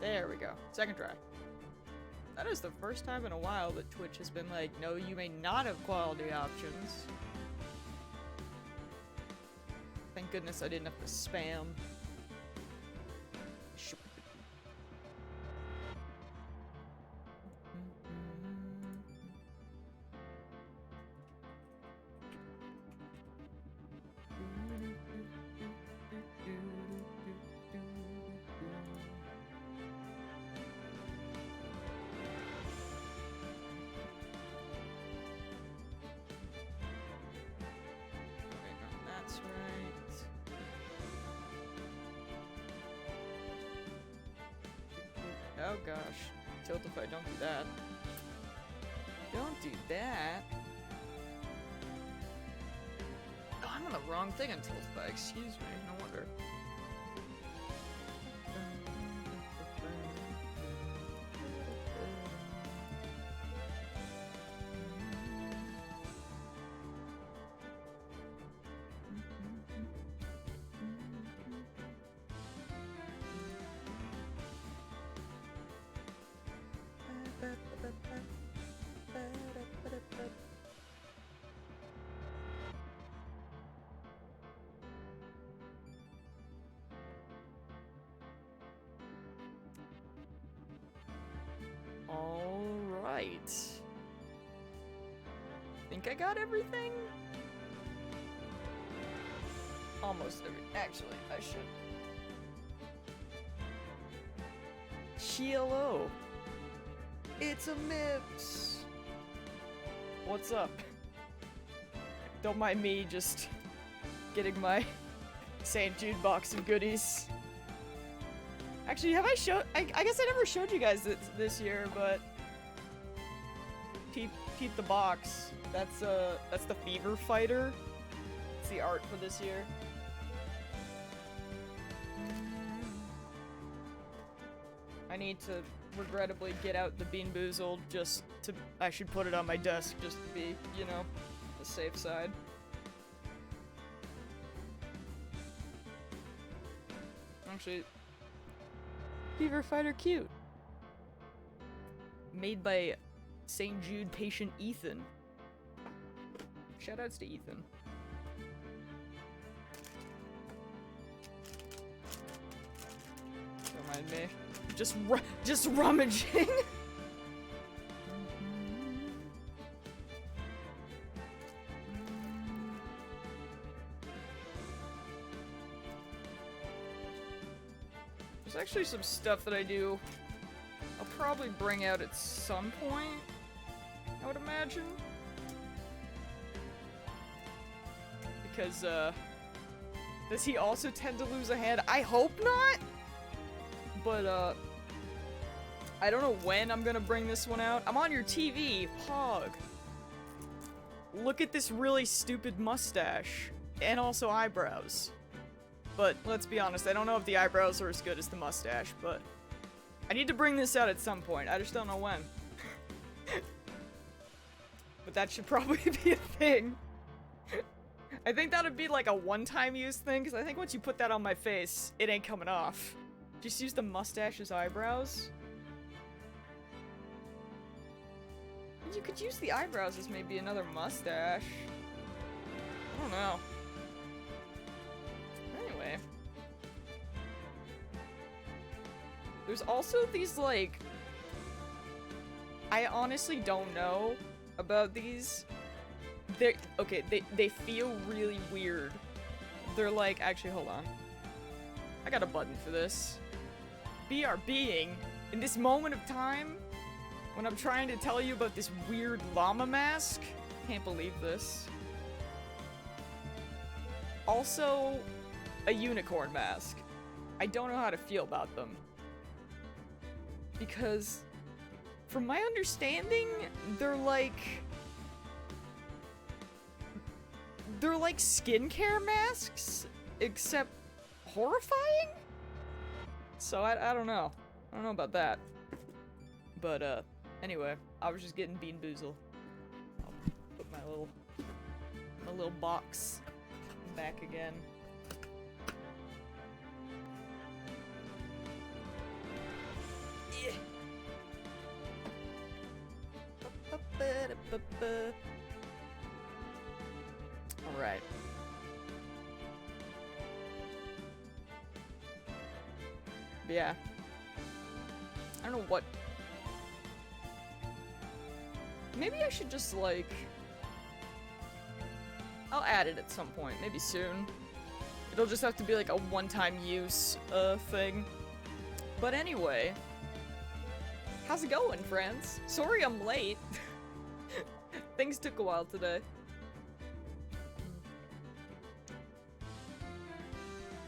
There we go. Second try. That is the first time in a while that Twitch has been like, no, you may not have quality options. Thank goodness I didn't have to spam. That's right. Oh gosh. Tiltify, don't do that. Don't do that. Oh, I'm on the wrong thing on Tiltify, excuse me, no wonder. Alright. Think I got everything? Almost everything. Actually, I should. Hello. It's a Mips. What's up? Don't mind me just getting my St. Jude box of goodies. Actually, have I showed? I guess I never showed you guys this year, but peep the box. That's the Fever Fighter. It's the art for this year. I need to regrettably get out the Bean Boozled just to. I should put it on my desk just to be, you know, the safe side. Actually. Fever Fighter cute. Made by St. Jude patient Ethan. Shoutouts to Ethan. Don't mind me. Just rummaging. There's actually some stuff that I do I'll probably bring out at some point, I would imagine. Because, does he also tend to lose a hand? I hope not! But, I don't know when I'm gonna bring this one out. I'm on your TV, Pog. Look at this really stupid mustache. And also eyebrows. But, let's be honest, I don't know if the eyebrows are as good as the mustache, but I need to bring this out at some point, I just don't know when. But that should probably be a thing. I think that would be like a one-time use thing, because I think once you put that on my face, it ain't coming off. Just use the mustache as eyebrows. You could use the eyebrows as maybe another mustache. I don't know. Anyway. There's also these, like... I honestly don't know about these. They're... Okay, they feel really weird. They're like... Actually, hold on. I got a button for this. BRBing in this moment of time when I'm trying to tell you about this weird llama mask. Can't believe this. Also, a unicorn mask. I don't know how to feel about them. Because, from my understanding, they're like skincare masks, except horrifying? So I don't know. I don't know about that. But, anyway, I was just getting Bean Boozled. I'll put my little box back again. Alright. Yeah. I don't know what... Maybe I should just, like... I'll add it at some point, maybe soon. It'll just have to be like a one-time use, thing. But anyway... How's it going, friends? Sorry I'm late. Things took a while today.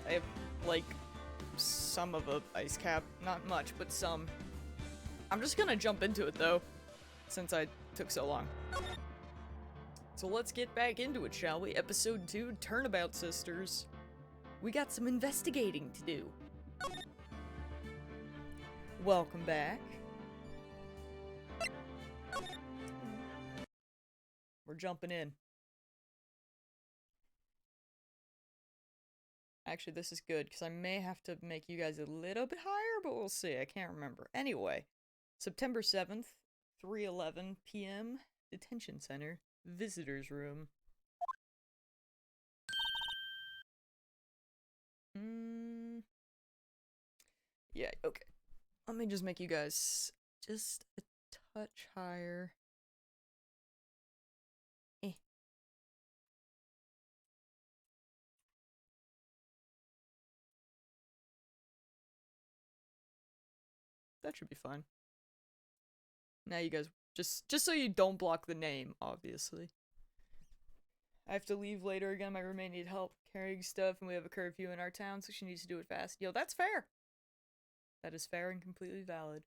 I have, like, some of a ice cap. Not much, but some. I'm just gonna jump into it, though, since I took so long. So let's get back into it, shall we? Episode 2, Turnabout Sisters. We got some investigating to do. Welcome back. We're jumping in. Actually, this is good, because I may have to make you guys a little bit higher, but we'll see. I can't remember. Anyway, September 7th, 3:11 p.m., Detention Center, Visitors Room. Yeah, okay. Let me just make you guys just a touch higher. That should be fine. Now you guys, just so you don't block the name, obviously. I have to leave later again. My roommate needs help carrying stuff, and we have a curfew in our town, so she needs to do it fast. Yo, that's fair. That is fair and completely valid.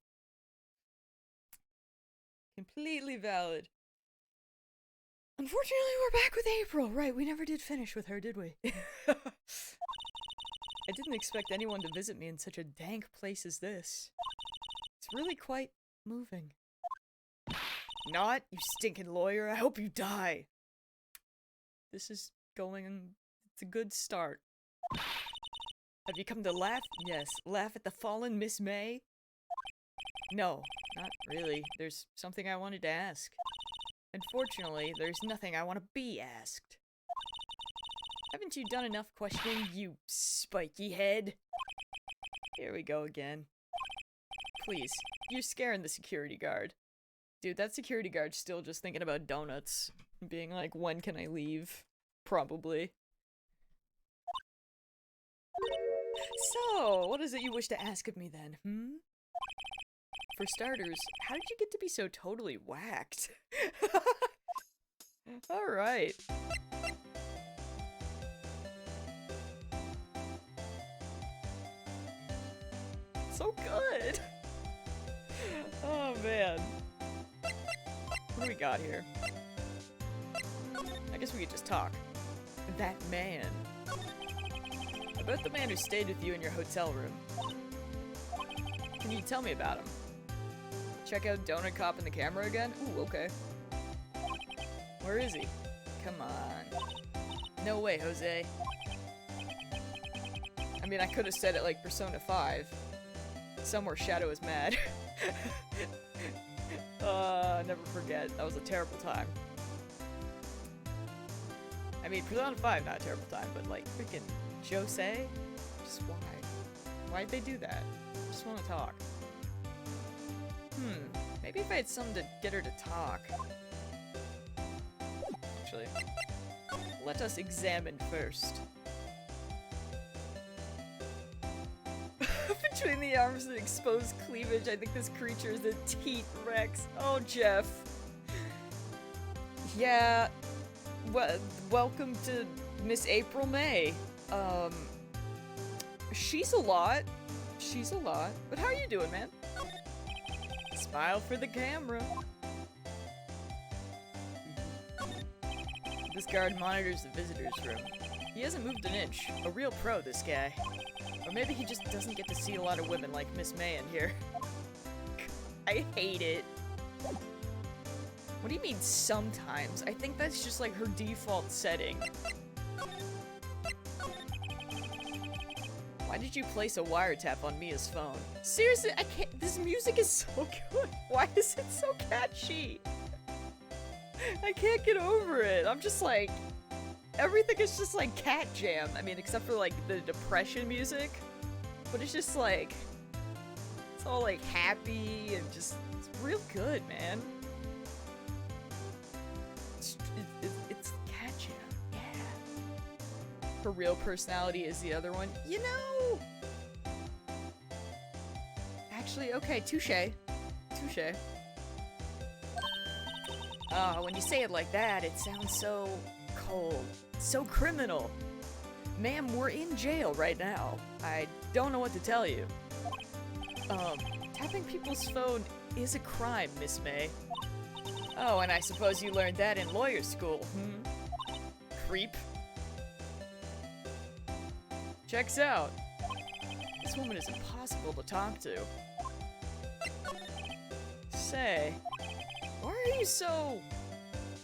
Completely valid. Unfortunately, we're back with April. Right, we never did finish with her, did we? I didn't expect anyone to visit me in such a dank place as this. It's really quite moving. Not, you stinking lawyer. I hope you die. This is going... It's a good start. Have you come to laugh? Yes. Laugh at the fallen Miss May? No, not really. There's something I wanted to ask. Unfortunately, there's nothing I want to be asked. Haven't you done enough questioning, you spiky head? Here we go again. Please, you're scaring the security guard. Dude, that security guard's still just thinking about donuts. Being like, when can I leave? Probably. So, what is it you wish to ask of me then, hmm? For starters, how did you get to be so totally whacked? Alright. So good! Oh man. What do we got here? I guess we could just talk. That man. About the man who stayed with you in your hotel room. Can you tell me about him? Check out Donut Cop in the camera again? Ooh, okay. Where is he? Come on. No way, Jose. I mean, I could have said it like Persona 5. Somewhere Shadow is mad. Never forget. That was a terrible time. I mean, Persona 5, not a terrible time, but like, freaking Jose? Just why? Why'd they do that? Just want to talk. Maybe if I had something to get her to talk. Actually, let us examine first. Between the arms and exposed cleavage, I think this creature is a teat Rex. Oh, Jeff. Yeah. Welcome to Miss April May. She's a lot. She's a lot. But how are you doing, man? Smile for the camera. This guard monitors the visitor's room. He hasn't moved an inch. A real pro, this guy. Or maybe he just doesn't get to see a lot of women like Miss May in here. I hate it. What do you mean sometimes? I think that's just like her default setting. Why did you place a wiretap on Mia's phone? Seriously, I can't- this music is so good. Why is it so catchy? I can't get over it. I'm just like, everything is just like cat jam. I mean, except for like the depression music, but it's just like, it's all like happy and just, it's real good, man. It's cat jam, yeah. Her real personality is the other one. You know! Actually, okay, touche. Touche. When you say it like that, it sounds so cold, so criminal. Ma'am, we're in jail right now. I don't know what to tell you. Tapping people's phone is a crime, Miss May. Oh, and I suppose you learned that in lawyer school, hmm? Creep. Checks out. This woman is impossible to talk to. Say, why are you so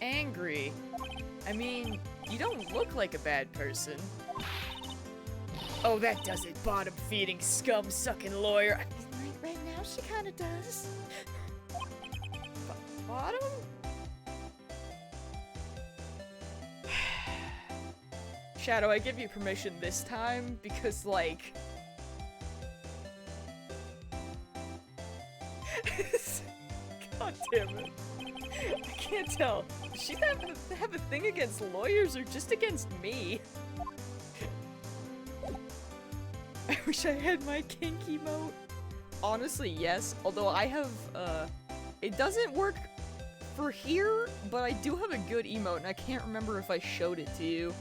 angry? I mean, you don't look like a bad person. Oh, that does it, bottom-feeding, scum-sucking lawyer. I mean, right now she kinda does. Bottom? Shadow, I give you permission this time, because, like... God damn it. I can't tell. Does she have a thing against lawyers or just against me? I wish I had my kink emote. Honestly, yes. Although I have, it doesn't work for here, but I do have a good emote, and I can't remember if I showed it to you.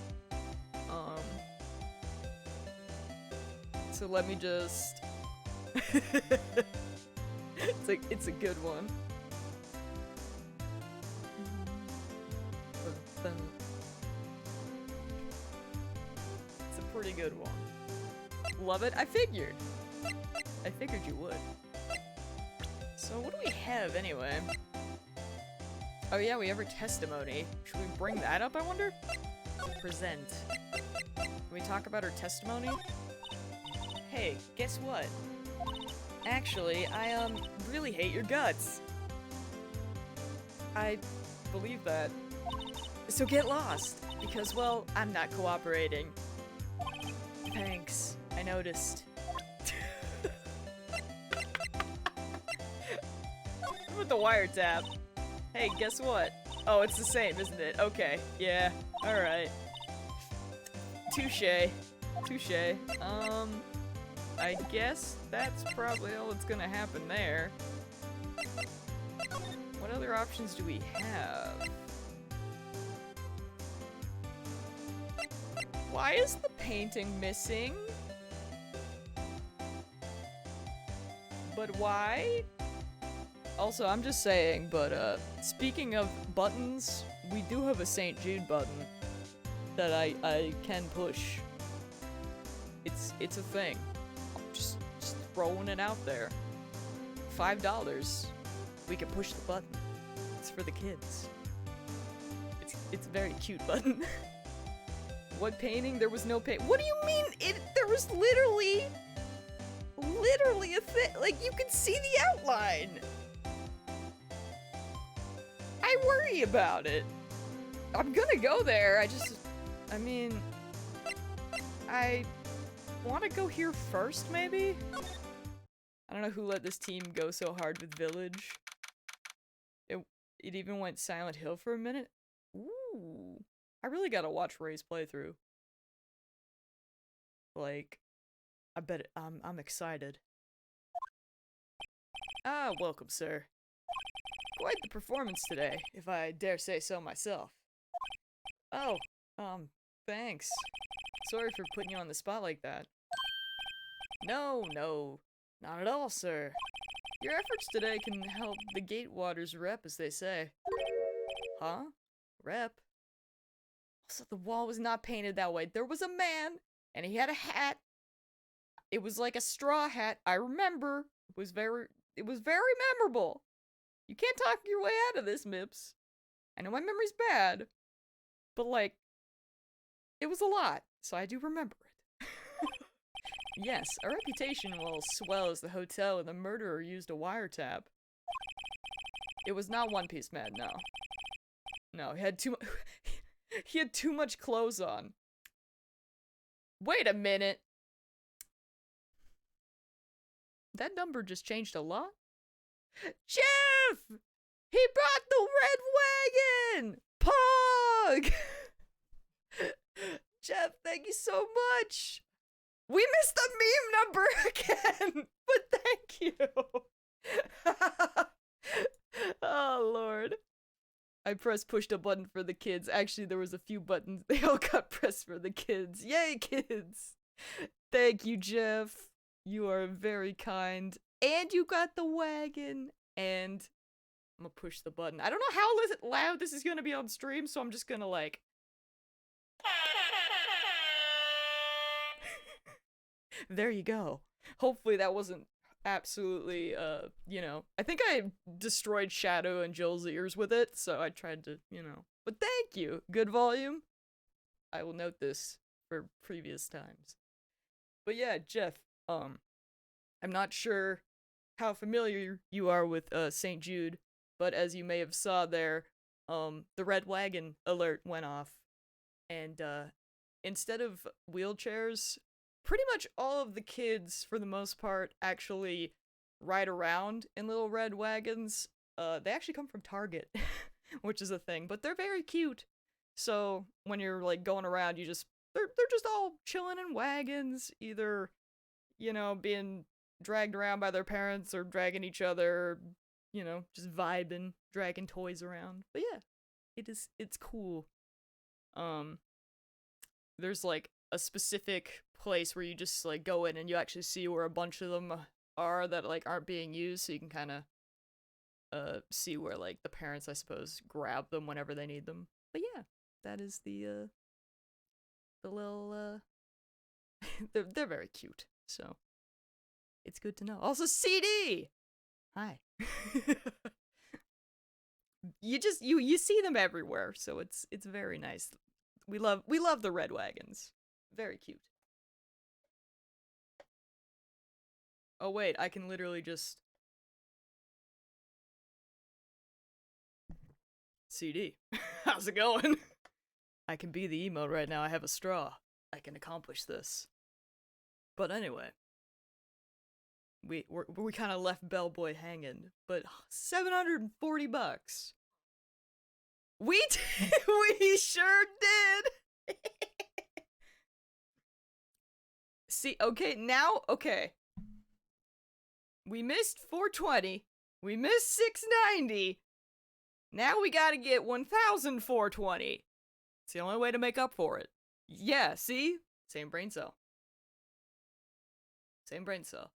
So let me just... it's a good one. It's a pretty good one. Love it. I figured you would. So what do we have anyway? Oh yeah, we have our testimony. Should we bring that up, I wonder? Present. Can we talk about her testimony? Hey, guess what? Actually, I really hate your guts. I believe that. So get lost, because, well, I'm not cooperating. Thanks, I noticed. With the wiretap. Hey, guess what? Oh, it's the same, isn't it? Okay, yeah, alright. Touche. Touche. I guess that's probably all that's gonna happen there. What other options do we have? Why is the painting missing? But why? Also, I'm just saying, but speaking of buttons, we do have a St. Jude button that I can push. It's a thing. Just throwing it out there. $5. We can push the button. It's for the kids. It's a very cute button. What painting? There was no paint. What do you mean? There was literally a thing. Like, you could see the outline. I worry about it. I'm gonna go there. I mean, I want to go here first, maybe? I don't know who let this team go so hard with Village. It even went Silent Hill for a minute. Ooh. I really gotta watch Ray's playthrough. Like, I bet I'm excited. Ah, welcome, sir. Quite the performance today, if I dare say so myself. Oh, thanks. Sorry for putting you on the spot like that. No, not at all, sir. Your efforts today can help the Gatewaters rep, as they say. Huh? Rep? Also, the wall was not painted that way. There was a man, and he had a hat. It was like a straw hat. I remember. It was very memorable. You can't talk your way out of this, Mips. I know my memory's bad, but, like, it was a lot, so I do remember it. Yes, our reputation will swell as the hotel and the murderer used a wiretap. It was not One Piece Man, no. No, he had he had too much clothes on. Wait a minute. That number just changed a lot? Jeff! He brought the red wagon! Pog! Jeff, thank you so much! We missed the meme number again! But thank you! Oh, Lord. I pushed a button for the kids. Actually, there was a few buttons. They all got pressed for the kids. Yay, kids! Thank you, Jeff. You are very kind. And you got the wagon. And I'm gonna push the button. I don't know how loud this is gonna be on stream, so I'm just gonna like... There you go. Hopefully that wasn't absolutely, you know... I think I destroyed Shadow and Jill's ears with it, so I tried to, you know... But thank you! Good volume. I will note this for previous times. But yeah, Jeff, I'm not sure how familiar you are with, St. Jude, but as you may have saw there, the red wagon alert went off, and, instead of wheelchairs, pretty much all of the kids, for the most part, actually ride around in little red wagons. They actually come from Target, which is a thing, but they're very cute. So when you're like going around, they're just all chilling in wagons, either, you know, being dragged around by their parents or dragging each other, you know, just vibing, dragging toys around. But yeah, it's cool. There's like a specific place where you just like go in and you actually see where a bunch of them are that like aren't being used, so you can kind of see where like the parents, I suppose, grab them whenever they need them. But yeah, that is the little they're very cute, so it's good to know. Also, CD! Hi. You see them everywhere, so it's very nice. We love the red wagons. Very cute. Oh wait, I can literally just... CD. How's it going? I can be the emote right now. I have a straw. I can accomplish this. But anyway. We kind of left Bellboy hanging, but $740. We sure did. See, okay, now, okay. We missed 420. We missed 690. Now we gotta get 1,420. It's the only way to make up for it. Yeah, see? Same brain cell. Same brain cell.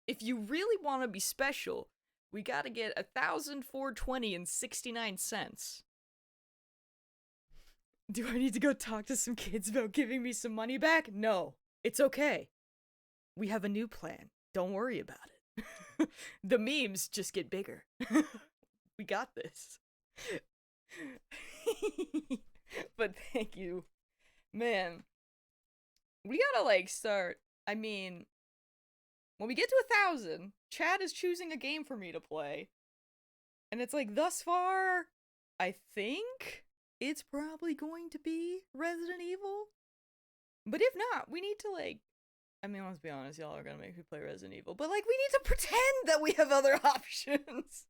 If you really want to be special, we gotta get 1,420 and 69 cents. Do I need to go talk to some kids about giving me some money back? No, it's okay. We have a new plan. Don't worry about it. The memes just get bigger. We got this. But thank you. Man. We gotta, like, start. I mean, when we get to 1,000, Chad is choosing a game for me to play. And it's like, thus far, I think it's probably going to be Resident Evil. But if not, we need to, like, I mean, let's be honest, y'all are gonna make me play Resident Evil, but, like, we need to pretend that we have other options.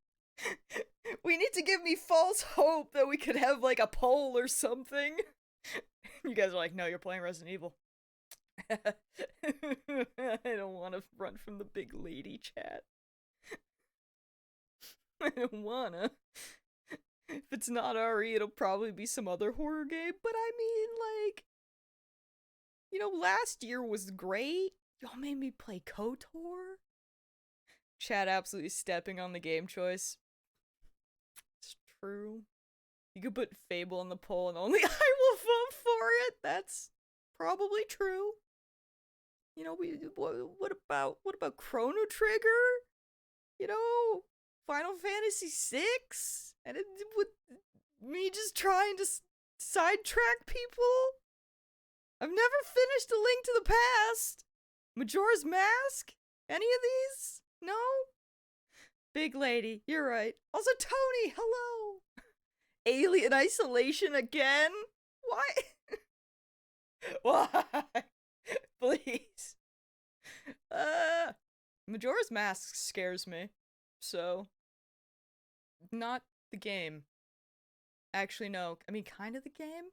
We need to give me false hope that we could have, like, a poll or something. You guys are like, no, you're playing Resident Evil. I don't want to run from the big lady, chat. I don't wanna. If it's not RE, it'll probably be some other horror game, but I mean, like, you know, last year was great. Y'all made me play KOTOR. Chat absolutely stepping on the game choice. It's true. You could put Fable on the poll and only I will vote for it. That's probably true. You know, what about Chrono Trigger? You know, Final Fantasy VI? And it with me just trying to sidetrack people? I've never finished A Link to the Past. Majora's Mask? Any of these? No? Big lady, you're right. Also, Tony, hello! Alien Isolation again? Why? Why? Please. Majora's Mask scares me. So, not the game. Actually, no. I mean, kind of the game?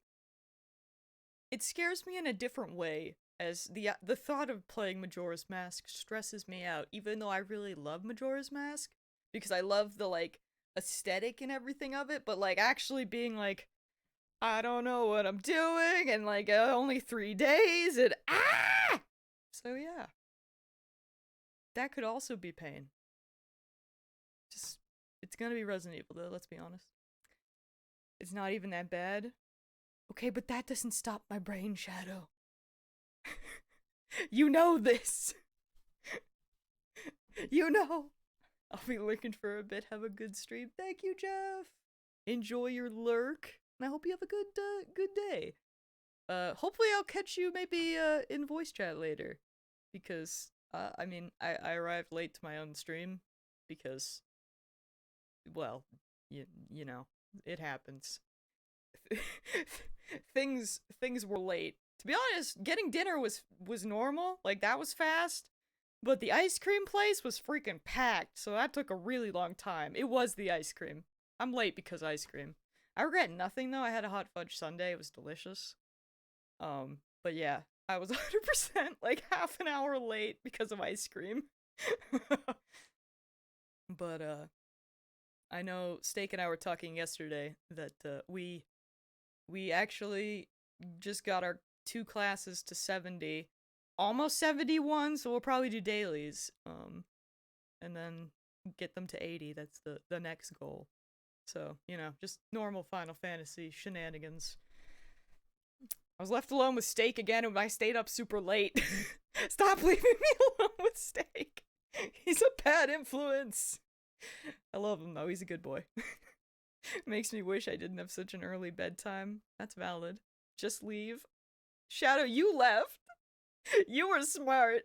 It scares me in a different way, as the thought of playing Majora's Mask stresses me out, even though I really love Majora's Mask, because I love the, like, aesthetic and everything of it, but, like, actually being like, I don't know what I'm doing, and, like, only 3 days, and ah! So, yeah. That could also be pain. Just, it's gonna be Resident Evil, though, let's be honest. It's not even that bad. Okay, but that doesn't stop my brain, Shadow. You know this. You know. I'll be lurking for a bit. Have a good stream. Thank you, Jeff. Enjoy your lurk. And I hope you have a good day. Hopefully I'll catch you maybe in voice chat later. Because, I mean, I arrived late to my own stream. Because, well, you know, it happens. Things were late. To be honest, getting dinner was normal. Like, that was fast. But the ice cream place was freaking packed, so that took a really long time. It was the ice cream. I'm late because ice cream. I regret nothing, though. I had a hot fudge sundae. It was delicious. But yeah, I was 100% like half an hour late because of ice cream. But, I know Steak and I were talking yesterday that, we actually just got our 2 classes to 70. Almost 71, so we'll probably do dailies. And then get them to 80. That's the next goal. So, you know, just normal Final Fantasy shenanigans. I was left alone with Steak again, and I stayed up super late. Stop leaving me alone with Steak. He's a bad influence. I love him, though. He's a good boy. Makes me wish I didn't have such an early bedtime. That's valid. Just leave. Shadow, you left. You were smart.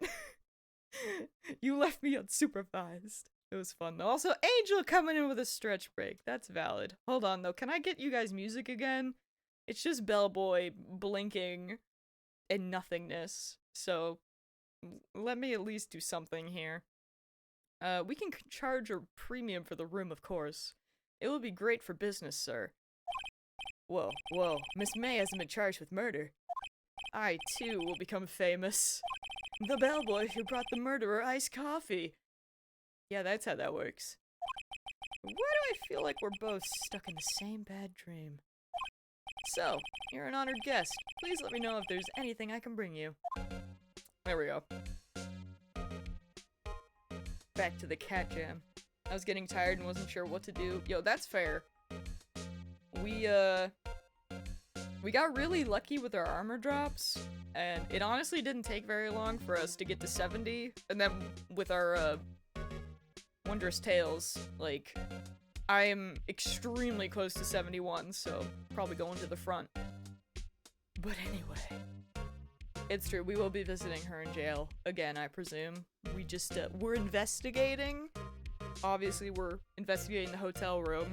You left me unsupervised. It was fun, though. Also, Angel coming in with a stretch break. That's valid. Hold on, though. Can I get you guys music again? It's just Bellboy blinking and nothingness. So, let me at least do something here. We can charge a premium for the room, of course. It will be great for business, sir. Whoa, Miss May hasn't been charged with murder. I, too, will become famous. The bellboy who brought the murderer iced coffee. Yeah, that's how that works. Why do I feel like we're both stuck in the same bad dream? So, you're an honored guest. Please let me know if there's anything I can bring you. There we go. Back to the cat jam. I was getting tired and wasn't sure what to do. Yo, that's fair. We got really lucky with our armor drops, and it honestly didn't take very long for us to get to 70, and then with our, Wondrous Tales, like, I am extremely close to 71, so probably going to the front. But anyway, it's true, we will be visiting her in jail again, I presume. We just, we're investigating. Obviously, we're investigating the hotel room.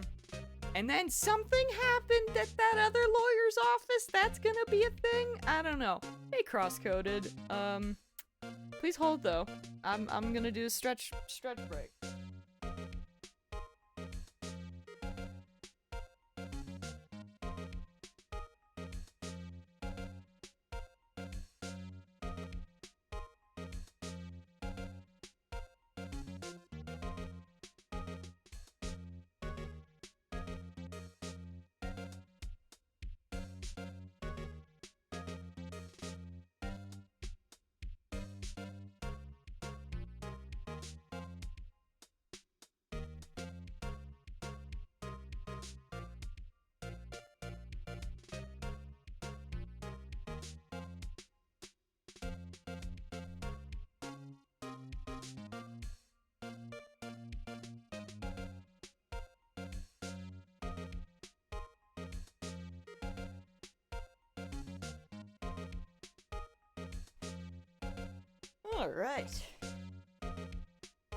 And then something happened at that other lawyer's office? That's gonna be a thing? I don't know. Hey, cross-coded. Please hold, though. I'm gonna do a stretch break. Alright.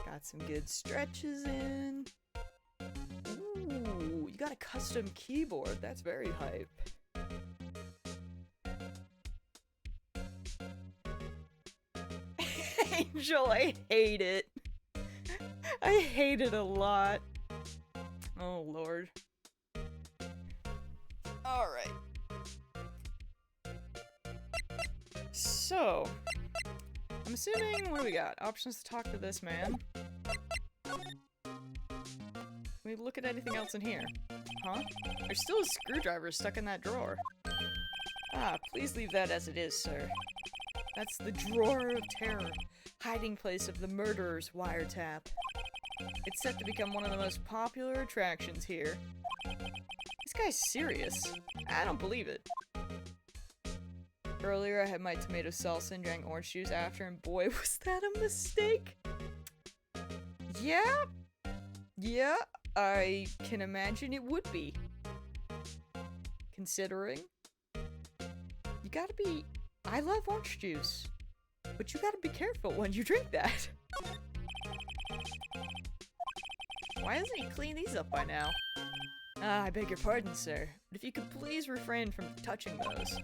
Got some good stretches in. Ooh, you got a custom keyboard. That's very hype. Angel, I hate it. I hate it a lot. Oh, Lord. Alright. So, I'm assuming, what do we got? Options to talk to this man. Can we look at anything else in here? Huh? There's still a screwdriver stuck in that drawer. Ah, please leave that as it is, sir. That's the drawer of terror, hiding place of the murderer's wiretap. It's set to become one of the most popular attractions here. This guy's serious. I don't believe it. Earlier, I had my tomato salsa and drank orange juice after, and boy, was that a mistake! Yeah? Yeah, I can imagine it would be. Considering. You gotta be... I love orange juice. But you gotta be careful when you drink that. Why hasn't he cleaned these up by now? Ah, I beg your pardon, sir. But if you could please refrain from touching those.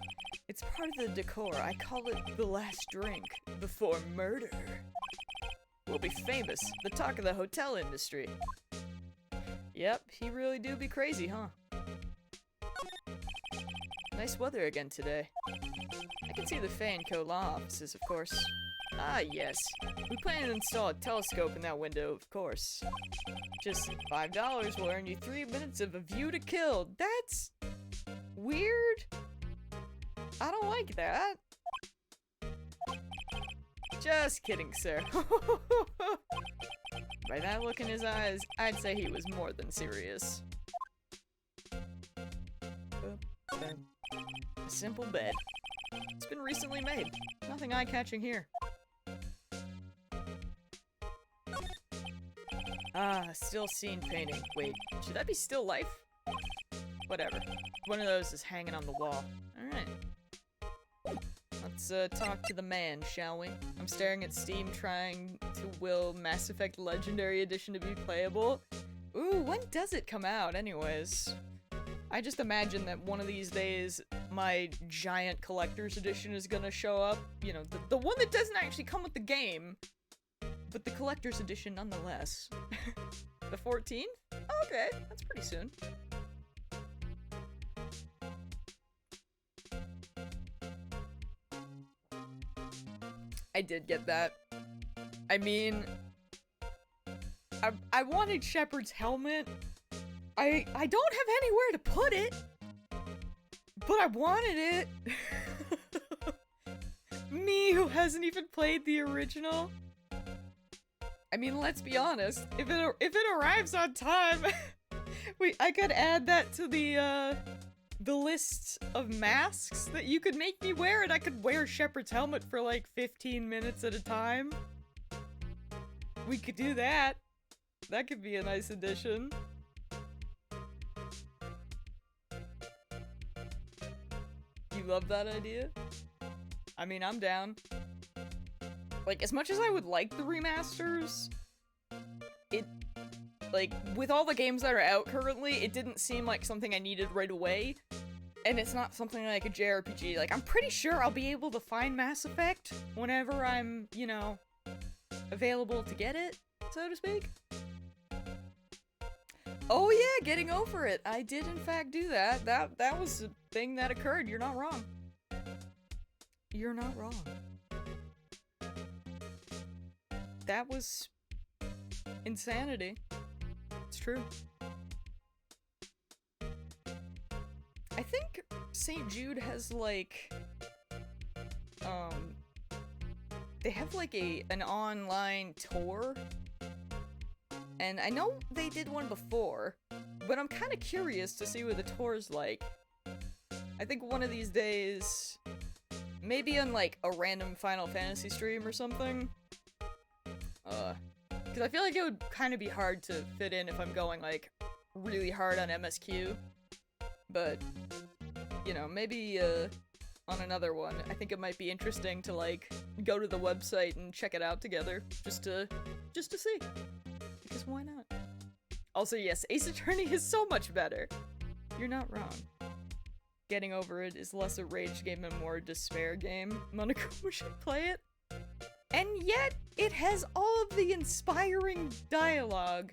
It's part of the decor. I call it the last drink before murder. We'll be famous. The talk of the hotel industry. Yep, he really do be crazy, huh? Nice weather again today. I can see the Fanco law offices, of course. Ah, yes. We plan to install a telescope in that window, of course. Just $5 will earn you 3 minutes of a view to kill. That's... weird? I don't like that. Just kidding, sir. By that look in his eyes, I'd say he was more than serious. A simple bed. It's been recently made. Nothing eye-catching here. Ah, still scene painting. Wait, should that be still life? Whatever. One of those is hanging on the wall. Alright. Let's talk to the man, shall we? I'm staring at Steam trying to will Mass Effect Legendary Edition to be playable. Ooh, when does it come out anyways? I just imagine that one of these days my giant collector's edition is gonna show up. You know, the one that doesn't actually come with the game, but the collector's edition nonetheless. The 14th? Oh, okay, that's pretty soon. I did get that. I mean, I wanted Shepard's helmet. I don't have anywhere to put it, but I wanted it. Me, who hasn't even played the original. I mean, let's be honest. If it arrives on time, I could add that to the list of masks that you could make me wear, and I could wear Shepard's helmet for like 15 minutes at a time. We could do that. That could be a nice addition. You love that idea? I mean, I'm down. Like, as much as I would like the remasters, like, with all the games that are out currently, it didn't seem like something I needed right away. And it's not something like a JRPG. Like, I'm pretty sure I'll be able to find Mass Effect whenever I'm, you know, available to get it, so to speak. Oh yeah, getting over it. I did in fact do that. That was a thing that occurred. You're not wrong. You're not wrong. That was insanity. It's true. I think St. Jude has like they have like an online tour. And I know they did one before, but I'm kind of curious to see what the tour's like. I think one of these days, maybe on like a random Final Fantasy stream or something. Because I feel like it would kind of be hard to fit in if I'm going like really hard on MSQ. But, you know, maybe on another one. I think it might be interesting to, like, go to the website and check it out together, just to see. Because why not? Also, yes, Ace Attorney is so much better. You're not wrong. Getting over it is less a rage game and more a despair game. Monokuma should play it. And yet, it has all of the inspiring dialogue.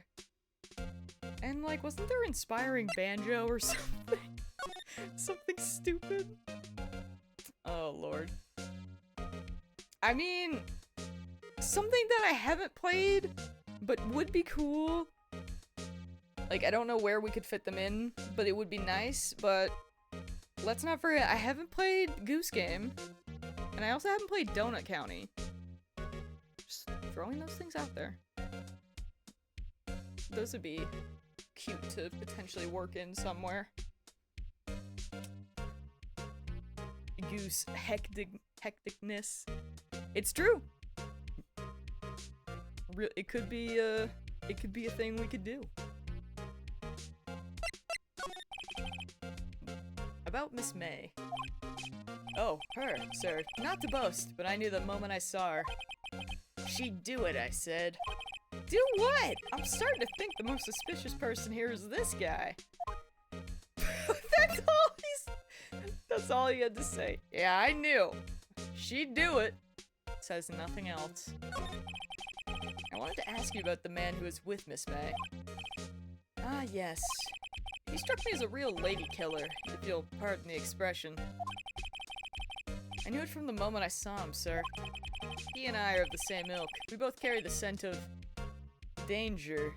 And, like, wasn't there inspiring banjo or something? Something stupid? Oh, Lord. I mean, something that I haven't played, but would be cool. Like, I don't know where we could fit them in, but it would be nice, but let's not forget, I haven't played Goose Game, and I also haven't played Donut County. Just throwing those things out there. Those would be cute to potentially work in somewhere. Goose hecticness. It's true. It could be a thing we could do. About Miss May. Oh, her, sir. Not to boast, but I knew the moment I saw her. She'd do it, I said. Do what? I'm starting to think the most suspicious person here is this guy. That's all he had to say. Yeah, I knew. She'd do it. Says nothing else. I wanted to ask you about the man who was with Miss May. Ah, yes. He struck me as a real lady killer, if you'll pardon the expression. I knew it from the moment I saw him, sir. He and I are of the same ilk. We both carry the scent of danger.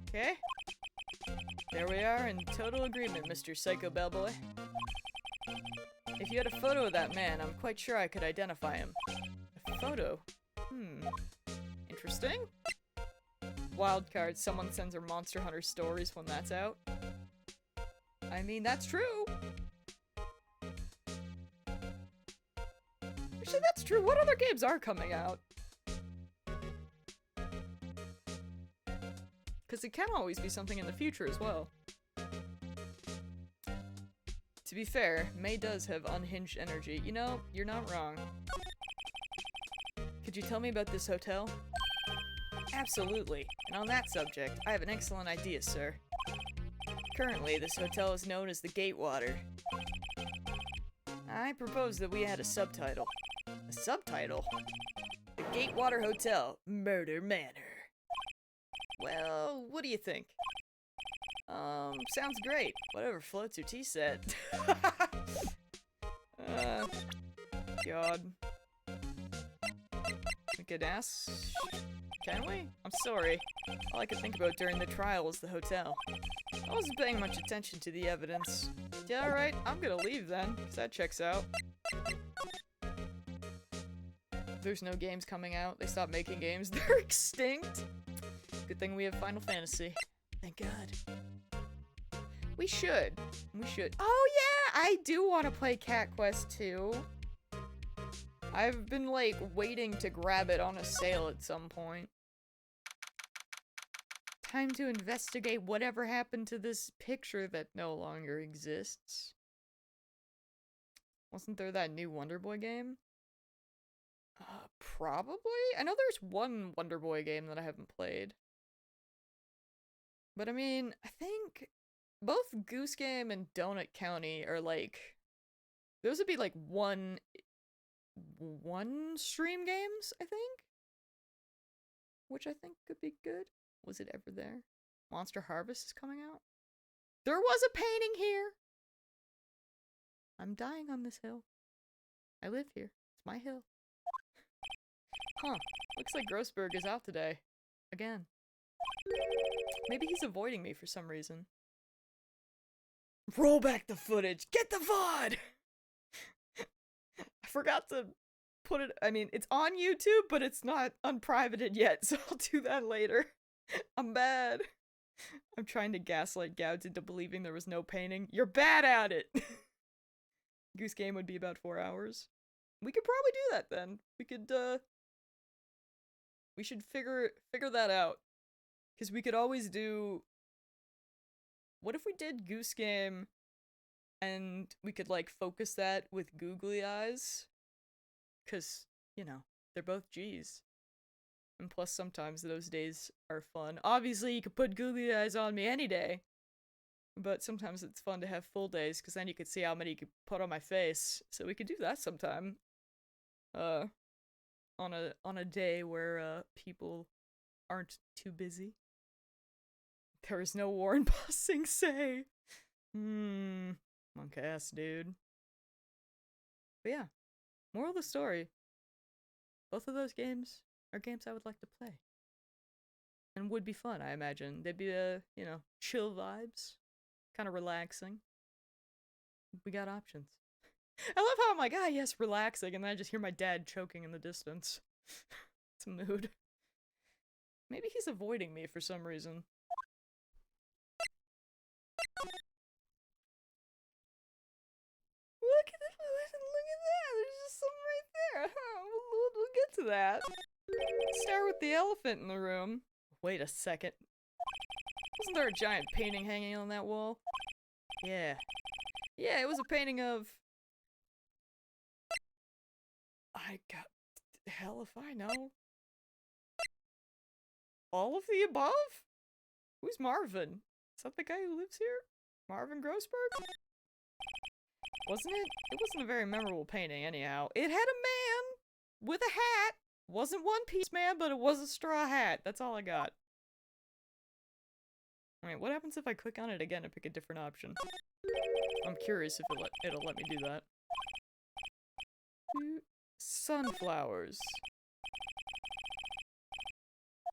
Okay. There we are, in total agreement, Mr. Psycho Bellboy. If you had a photo of that man, I'm quite sure I could identify him. A photo? Interesting. Wildcard, someone sends her Monster Hunter stories when that's out. I mean, that's true. Actually, that's true. What other games are coming out? Because it can always be something in the future as well. To be fair, May does have unhinged energy. You know, you're not wrong. Could you tell me about this hotel? Absolutely. And on that subject, I have an excellent idea, sir. Currently, this hotel is known as the Gatewater. I propose that we add a subtitle. A subtitle? The Gatewater Hotel, Murder Manor. Well, what do you think? Sounds great. Whatever floats your tea set. God. We could ask... Can we? I'm sorry. All I could think about during the trial was the hotel. I wasn't paying much attention to the evidence. Yeah, alright, I'm gonna leave then, because that checks out. There's no games coming out. They stopped making games. They're extinct. Good thing we have Final Fantasy. Thank God. We should. We should. Oh yeah! I do want to play Cat Quest 2. I've been, like, waiting to grab it on a sale at some point. Time to investigate whatever happened to this picture that no longer exists. Wasn't there that new Wonder Boy game? Probably? I know there's one Wonder Boy game that I haven't played. But I mean, I think both Goose Game and Donut County are like... Those would be like one stream games, I think? Which I think could be good. Was it ever there? Monster Harvest is coming out? There was a painting here! I'm dying on this hill. I live here. It's my hill. Huh. Looks like Grossberg is out today. Again. Maybe he's avoiding me for some reason. Roll back the footage! Get the VOD! I forgot to put it- I mean, it's on YouTube, but it's not unprivated yet, so I'll do that later. I'm bad. I'm trying to gaslight Gouds into believing there was no painting. You're bad at it! Goose Game would be about 4 hours. We could probably do that then. We could, we should figure that out. Because we could always do what if we did Goose Game and we could, like, focus that with googly eyes? Because, you know, they're both G's. And plus, sometimes those days are fun. Obviously, you could put googly eyes on me any day. But sometimes it's fun to have full days, because then you could see how many you could put on my face. So we could do that sometime. On a day where, people aren't too busy. There is no Warren Bussing say. Monk ass, dude. But yeah, moral of the story. Both of those games are games I would like to play. And would be fun, I imagine. They'd be, you know, chill vibes. Kind of relaxing. We got options. I love how I'm like, ah, yes, relaxing, and then I just hear my dad choking in the distance. It's a mood. Maybe he's avoiding me for some reason. Look at that! There's just something right there! We'll get to that. Start with the elephant in the room. Wait a second. Wasn't there a giant painting hanging on that wall? Yeah. Yeah, it was a painting of... Hell if I know. All of the above? Who's Marvin? Is that the guy who lives here? Marvin Grossberg? Wasn't it? It wasn't a very memorable painting anyhow. It had a man with a hat. Wasn't One Piece Man, but it was a straw hat. That's all I got. Alright, what happens if I click on it again and pick a different option? I'm curious if it'll let me do that. Sunflowers.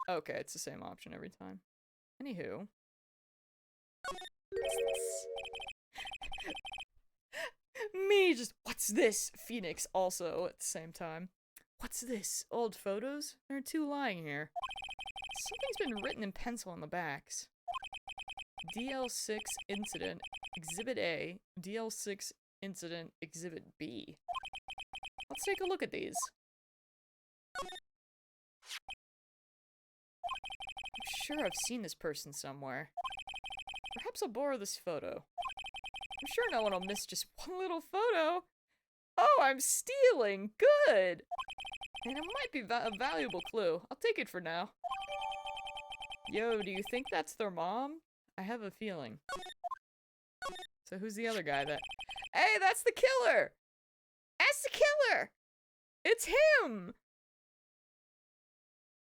Okay, it's the same option every time. Anywho. Me just, what's this? Phoenix also at the same time. What's this? Old photos? There are two lying here. Something's been written in pencil on the backs. DL6 Incident, Exhibit A, DL6 Incident, Exhibit B. Let's take a look at these. I'm sure I've seen this person somewhere. Perhaps I'll borrow this photo. I'm sure no one will miss just one little photo. Oh, I'm stealing! Good! And it might be a valuable clue. I'll take it for now. Yo, do you think that's their mom? I have a feeling. So who's the other guy that... Hey, that's the killer! That's the killer! It's him!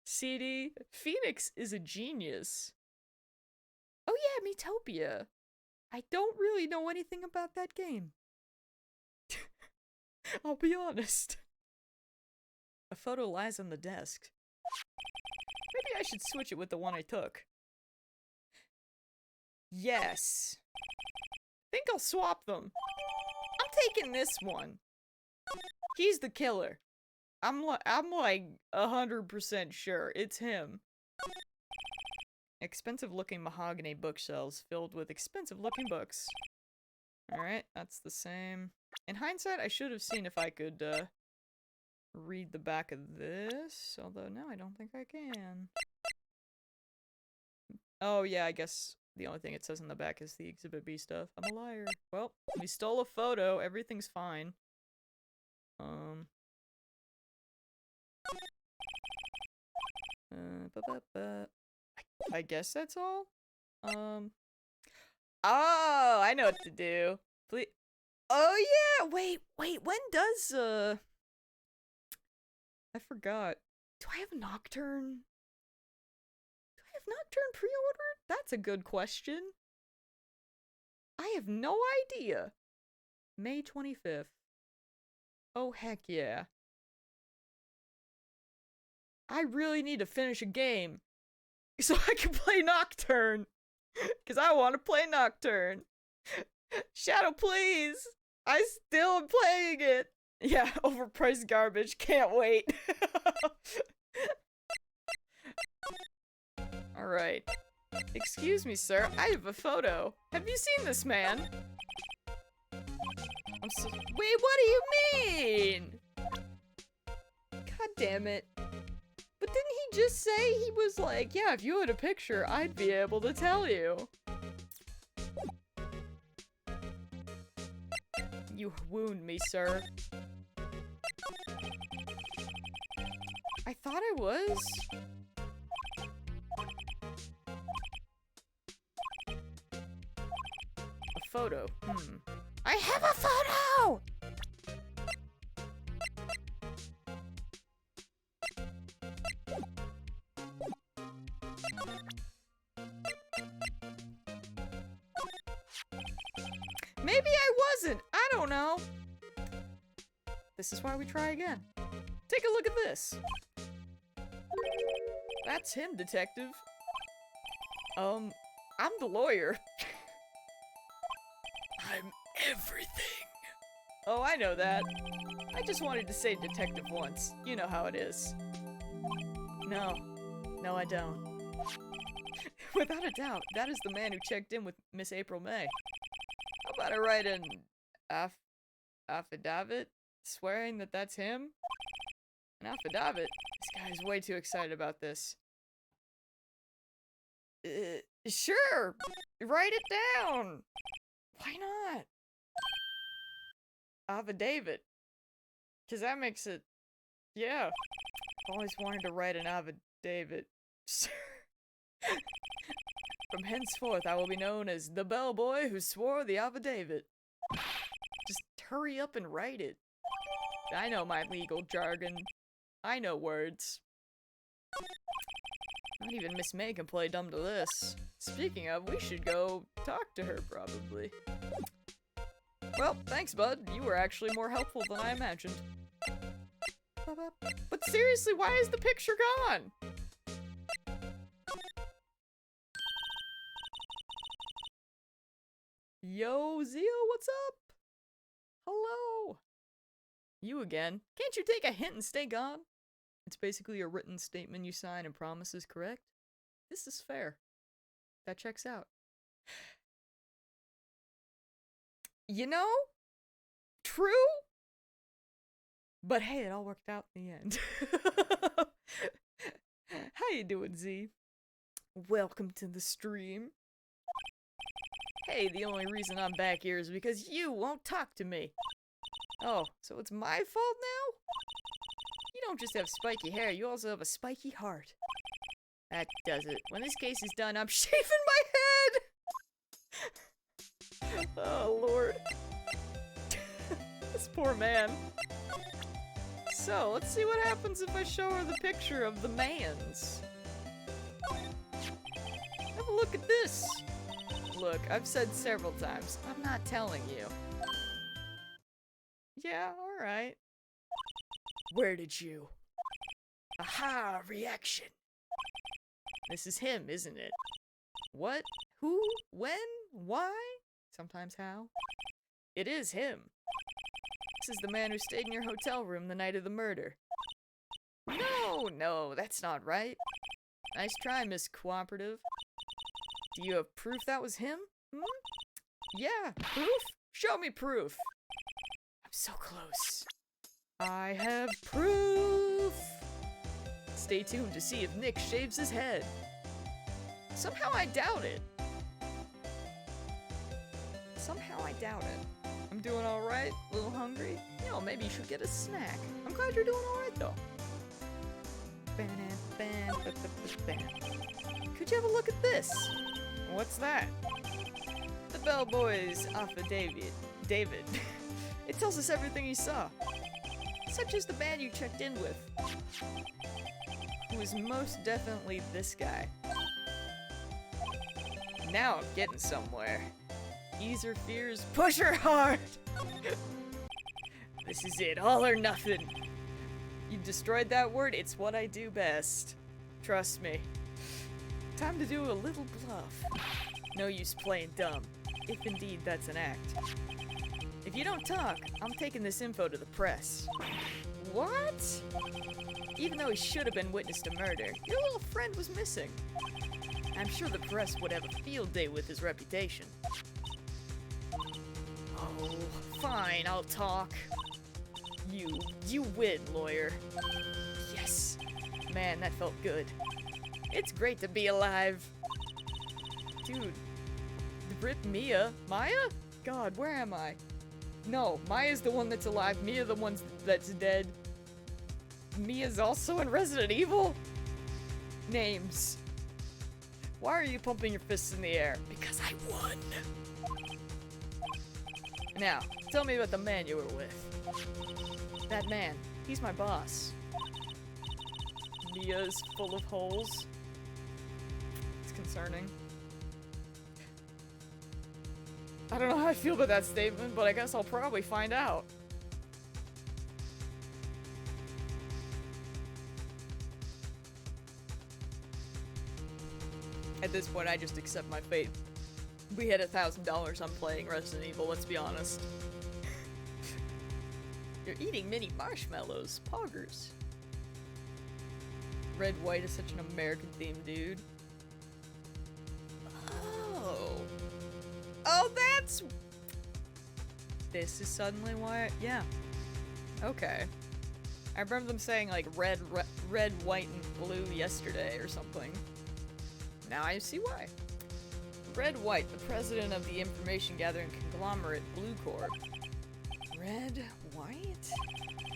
CD, Phoenix is a genius. Oh yeah, Metopia. I don't really know anything about that game. I'll be honest. A photo lies on the desk. Maybe I should switch it with the one I took. Yes. Think I'll swap them. I'm taking this one. He's the killer. I'm like 100% sure it's him. Expensive looking mahogany bookshelves filled with expensive looking books. Alright, that's the same. In hindsight, I should have seen if I could read the back of this, although now I don't think I can. Oh yeah, I guess the only thing it says in the back is the Exhibit B stuff. I'm a liar. Well, we stole a photo, everything's fine. I guess that's all? Oh, I know what to do. Please. Oh yeah, wait, when does, I forgot. Do I have Nocturne? Do I have Nocturne pre-ordered? That's a good question. I have no idea. May 25th. Oh, heck yeah. I really need to finish a game so I can play Nocturne. Because I want to play Nocturne. Shadow, please. I still am playing it. Yeah, overpriced garbage. Can't wait. Alright. Excuse me, sir. I have a photo. Have you seen this man? Wait, what do you mean? God damn it. But didn't he just say he was like, yeah, if you had a picture, I'd be able to tell you. You wound me, sir. I thought I was. A photo. I have a photo! Maybe I wasn't. I don't know. This is why we try again. Take a look at this. That's him, detective. I'm the lawyer. I'm everything. Oh, I know that. I just wanted to say detective once. You know how it is. No. No, I don't. Without a doubt, that is the man who checked in with Miss April May. How about I write an affidavit swearing that that's him? An affidavit? This guy is way too excited about this. Sure! Write it down! Why not? Affidavit. Because that makes it... Yeah. I've always wanted to write an affidavit. From henceforth, I will be known as the bellboy who swore the affidavit. Just hurry up and write it. I know my legal jargon. I know words. Not even Miss May can play dumb to this. Speaking of, we should go talk to her, probably. Well, thanks, bud. You were actually more helpful than I imagined. But seriously, why is the picture gone? Yo, Zio, what's up? Hello. You again. Can't you take a hint and stay gone? It's basically a written statement you sign and promises, correct? This is fair. That checks out. You know? True? But hey, it all worked out in the end. How you doing, Z? Welcome to the stream. Hey, the only reason I'm back here is because you won't talk to me. Oh, so it's my fault now? You don't just have spiky hair, you also have a spiky heart. That does it. When this case is done, I'm shaving my head! Oh, Lord. This poor man. So, let's see what happens if I show her the picture of the man's. Have a look at this. Look, I've said several times, I'm not telling you. Yeah, alright. Where did you? Aha, reaction. This is him, isn't it? What? Who? When? Why? Sometimes how? It is him. This is the man who stayed in your hotel room the night of the murder. No, that's not right. Nice try, Miss Cooperative. Do you have proof that was him? Yeah, proof? Show me proof. I'm so close. I have proof. Stay tuned to see if Nick shaves his head. Somehow I doubt it. I'm doing alright, a little hungry. You know, maybe you should get a snack. I'm glad you're doing alright though. Could you have a look at this? What's that? The bellboy's affidavit. David. It tells us everything he saw. Such as the man you checked in with. Who is most definitely this guy. Now I'm getting somewhere. Ease her fears, push her hard! This is it, all or nothing. You destroyed that word, it's what I do best. Trust me. Time to do a little bluff. No use playing dumb, if indeed that's an act. If you don't talk, I'm taking this info to the press. What? Even though he should have been witness to murder, your little friend was missing. I'm sure the press would have a field day with his reputation. Oh, fine, I'll talk. You win, lawyer. Yes. Man, that felt good. It's great to be alive. Dude. Rip Mia? Maya? God, where am I? No, Maya's the one that's alive, Mia the one that's dead. Mia's also in Resident Evil? Names. Why are you pumping your fists in the air? Because I won. Now, tell me about the man you were with. That man, he's my boss. Mia's full of holes. It's concerning. I don't know how I feel about that statement, but I guess I'll probably find out. At this point, I just accept my fate. We had $1,000 on playing Resident Evil, let's be honest. You're eating mini marshmallows, poggers. Red White is such an American themed dude. Oh. Oh, that's... This is suddenly why... Yeah. Okay. I remember them saying, like, red, white, and blue yesterday or something. Now I see why. Red White, the president of the information gathering conglomerate Blue Corp. Red White?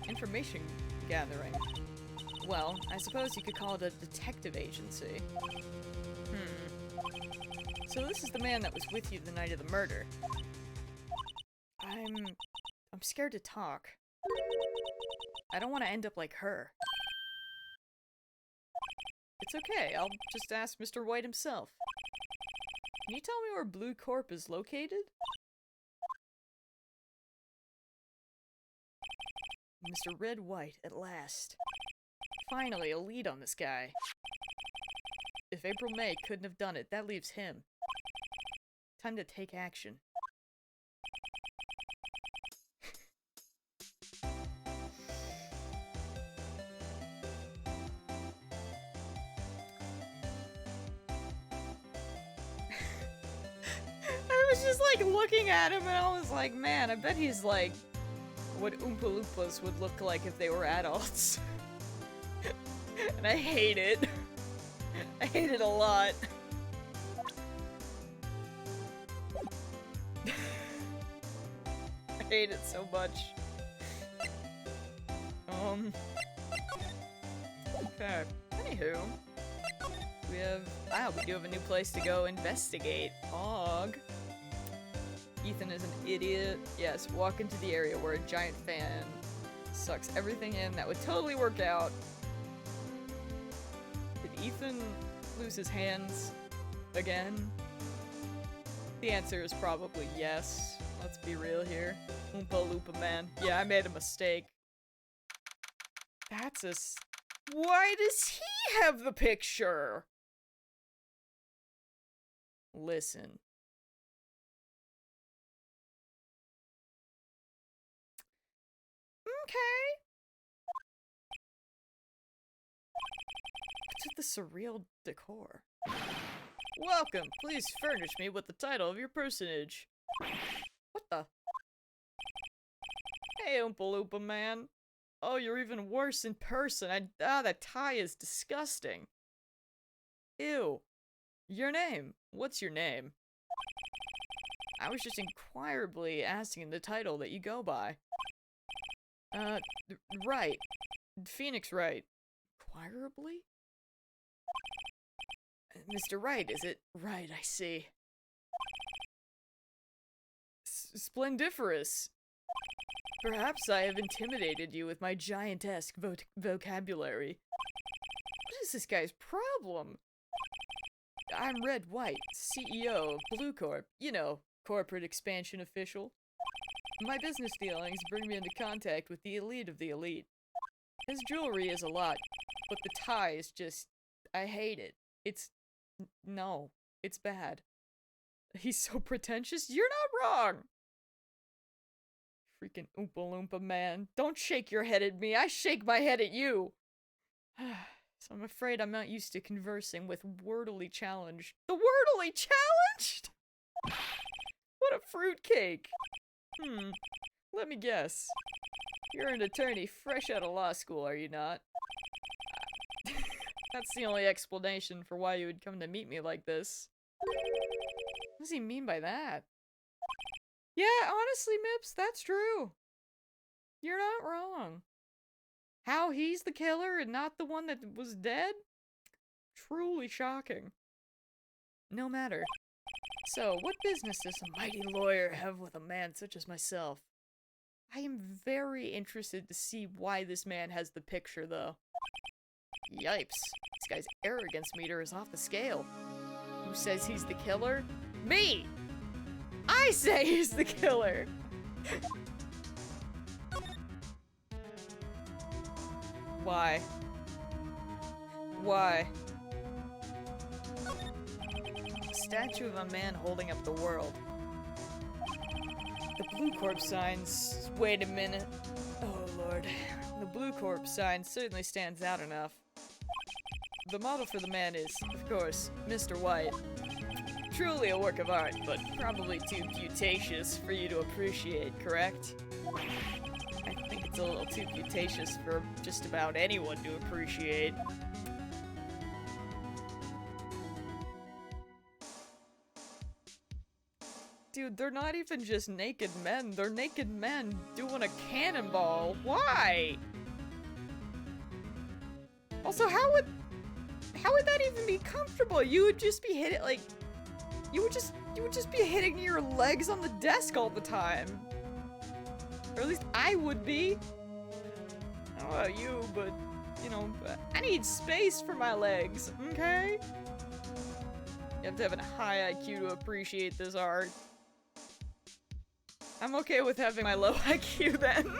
Information gathering. Well, I suppose you could call it a detective agency. So this is the man that was with you the night of the murder. I'm scared to talk. I don't want to end up like her. It's okay, I'll just ask Mr. White himself. Can you tell me where Blue Corp is located? Mr. Red White, at last. Finally, a lead on this guy. If April May couldn't have done it, that leaves him. Time to take action. I was just like looking at him and I was like, man, I bet he's like what Oompa Loompas would look like if they were adults. And I hate it. I hate it a lot. I hate it so much. Okay. Anywho. We do have a new place to go investigate. Og. Ethan is an idiot. Yes, walk into the area where a giant fan sucks everything in. That would totally work out. Did Ethan lose his hands again? The answer is probably yes. Let's be real here. Oompa Loompa man. Yeah, I made a mistake. That's why does he have the picture? Listen. Okay. What's with the surreal decor? Welcome. Please furnish me with the title of your personage. What the? Hey, Oompa Loompa man. Oh, you're even worse in person. That tie is disgusting. Ew. Your name. What's your name? I was just inquirably asking the title that you go by. Wright. Phoenix Wright. Inquirably? Mr. Wright, is it? Right, I see. Splendiferous. Perhaps I have intimidated you with my giantesque vocabulary. What is this guy's problem? I'm Red White, CEO of Blue Corp. You know, corporate expansion official. My business dealings bring me into contact with the elite of the elite. His jewelry is a lot, but the tie is just... I hate it. No, it's bad. He's so pretentious. You're not wrong! Freaking Oompa Loompa man. Don't shake your head at me. I shake my head at you. So I'm afraid I'm not used to conversing with wordily challenged. The wordily challenged? What a fruitcake. Let me guess. You're an attorney fresh out of law school, are you not? That's the only explanation for why you would come to meet me like this. What does he mean by that? Yeah, honestly, Mips, that's true. You're not wrong. How he's the killer and not the one that was dead? Truly shocking. No matter. So, what business does a mighty lawyer have with a man such as myself? I am very interested to see why this man has the picture, though. Yipes. This guy's arrogance meter is off the scale. Who says he's the killer? Me! I say he's the killer! Why? Why? Statue of a man holding up the world. The Blue Corp signs... Wait a minute. Oh lord. The Blue Corp sign certainly stands out enough. The model for the man is, of course, Mr. White. Truly a work of art, but probably too beauticious for you to appreciate, correct? I think it's a little too beauticious for just about anyone to appreciate. Dude, they're not even just naked men. They're naked men doing a cannonball. Why? Also, how would that even be comfortable? You would just be hitting, like, you would just be hitting your legs on the desk all the time. Or at least I would be. I don't know about you, but, you know, I need space for my legs, okay? You have to have a high IQ to appreciate this art. I'm okay with having my low IQ then.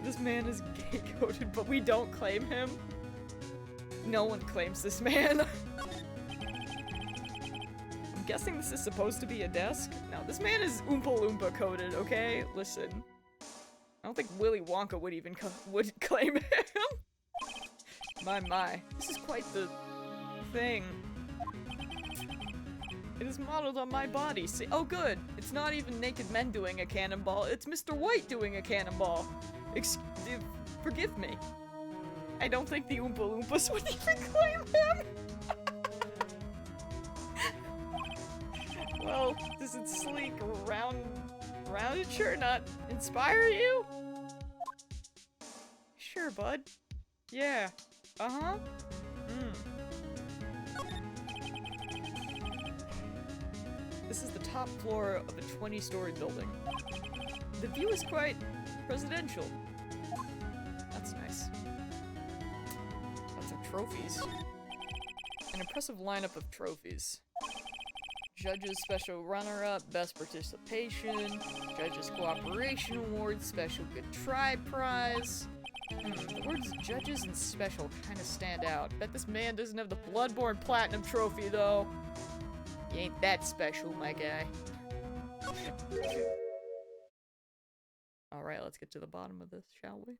This man is gay-coded, but we don't claim him. No one claims this man. I'm guessing this is supposed to be a desk? No, this man is Oompa Loompa coded, okay? Listen. I don't think Willy Wonka would even would claim him. My. This is quite the thing. It is modeled on my body. See, oh good. It's not even naked men doing a cannonball. It's Mr. White doing a cannonball. Forgive me. I don't think the Oompa Loompas would even claim him. Well, does it sleek, rounded shirt not inspire you? Sure, bud. Yeah. Uh-huh. This is the top floor of a 20-story building. The view is quite presidential. That's nice. Lots of trophies. An impressive lineup of trophies. Judges Special Runner-Up, Best Participation, Judges Cooperation Award, Special Good Try Prize. The words Judges and Special kind of stand out. Bet this man doesn't have the Bloodborne Platinum Trophy, though. You ain't that special, my guy. Alright, let's get to the bottom of this, shall we?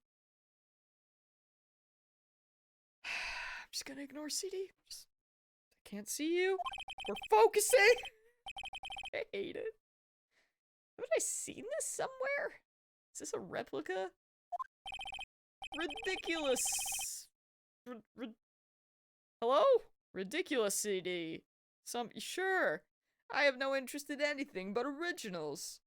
I'm just gonna ignore CD. I can't see you. We're focusing! I hate it. Haven't I seen this somewhere? Is this a replica? Ridiculous. Hello? Ridiculous CD. Sure. I have no interest in anything but originals.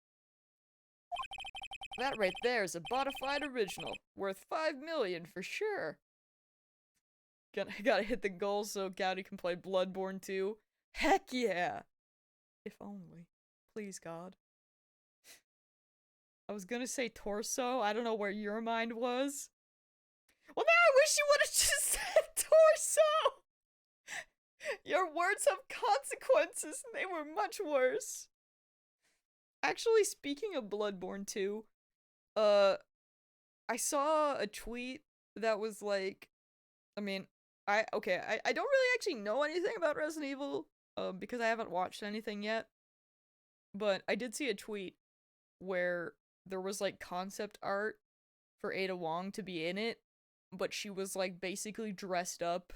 That right there is a bonafide original. Worth $5 million for sure. Gotta hit the goal so Gowdy can play Bloodborne 2. Heck yeah! If only. Please, God. I was gonna say torso. I don't know where your mind was. Well, now I wish you would've just said torso! Your words have consequences, and they were much worse. Actually, speaking of Bloodborne 2, I saw a tweet that was like, I mean, I don't really actually know anything about Resident Evil, because I haven't watched anything yet, but I did see a tweet where there was like concept art for Ada Wong to be in it, but she was like basically dressed up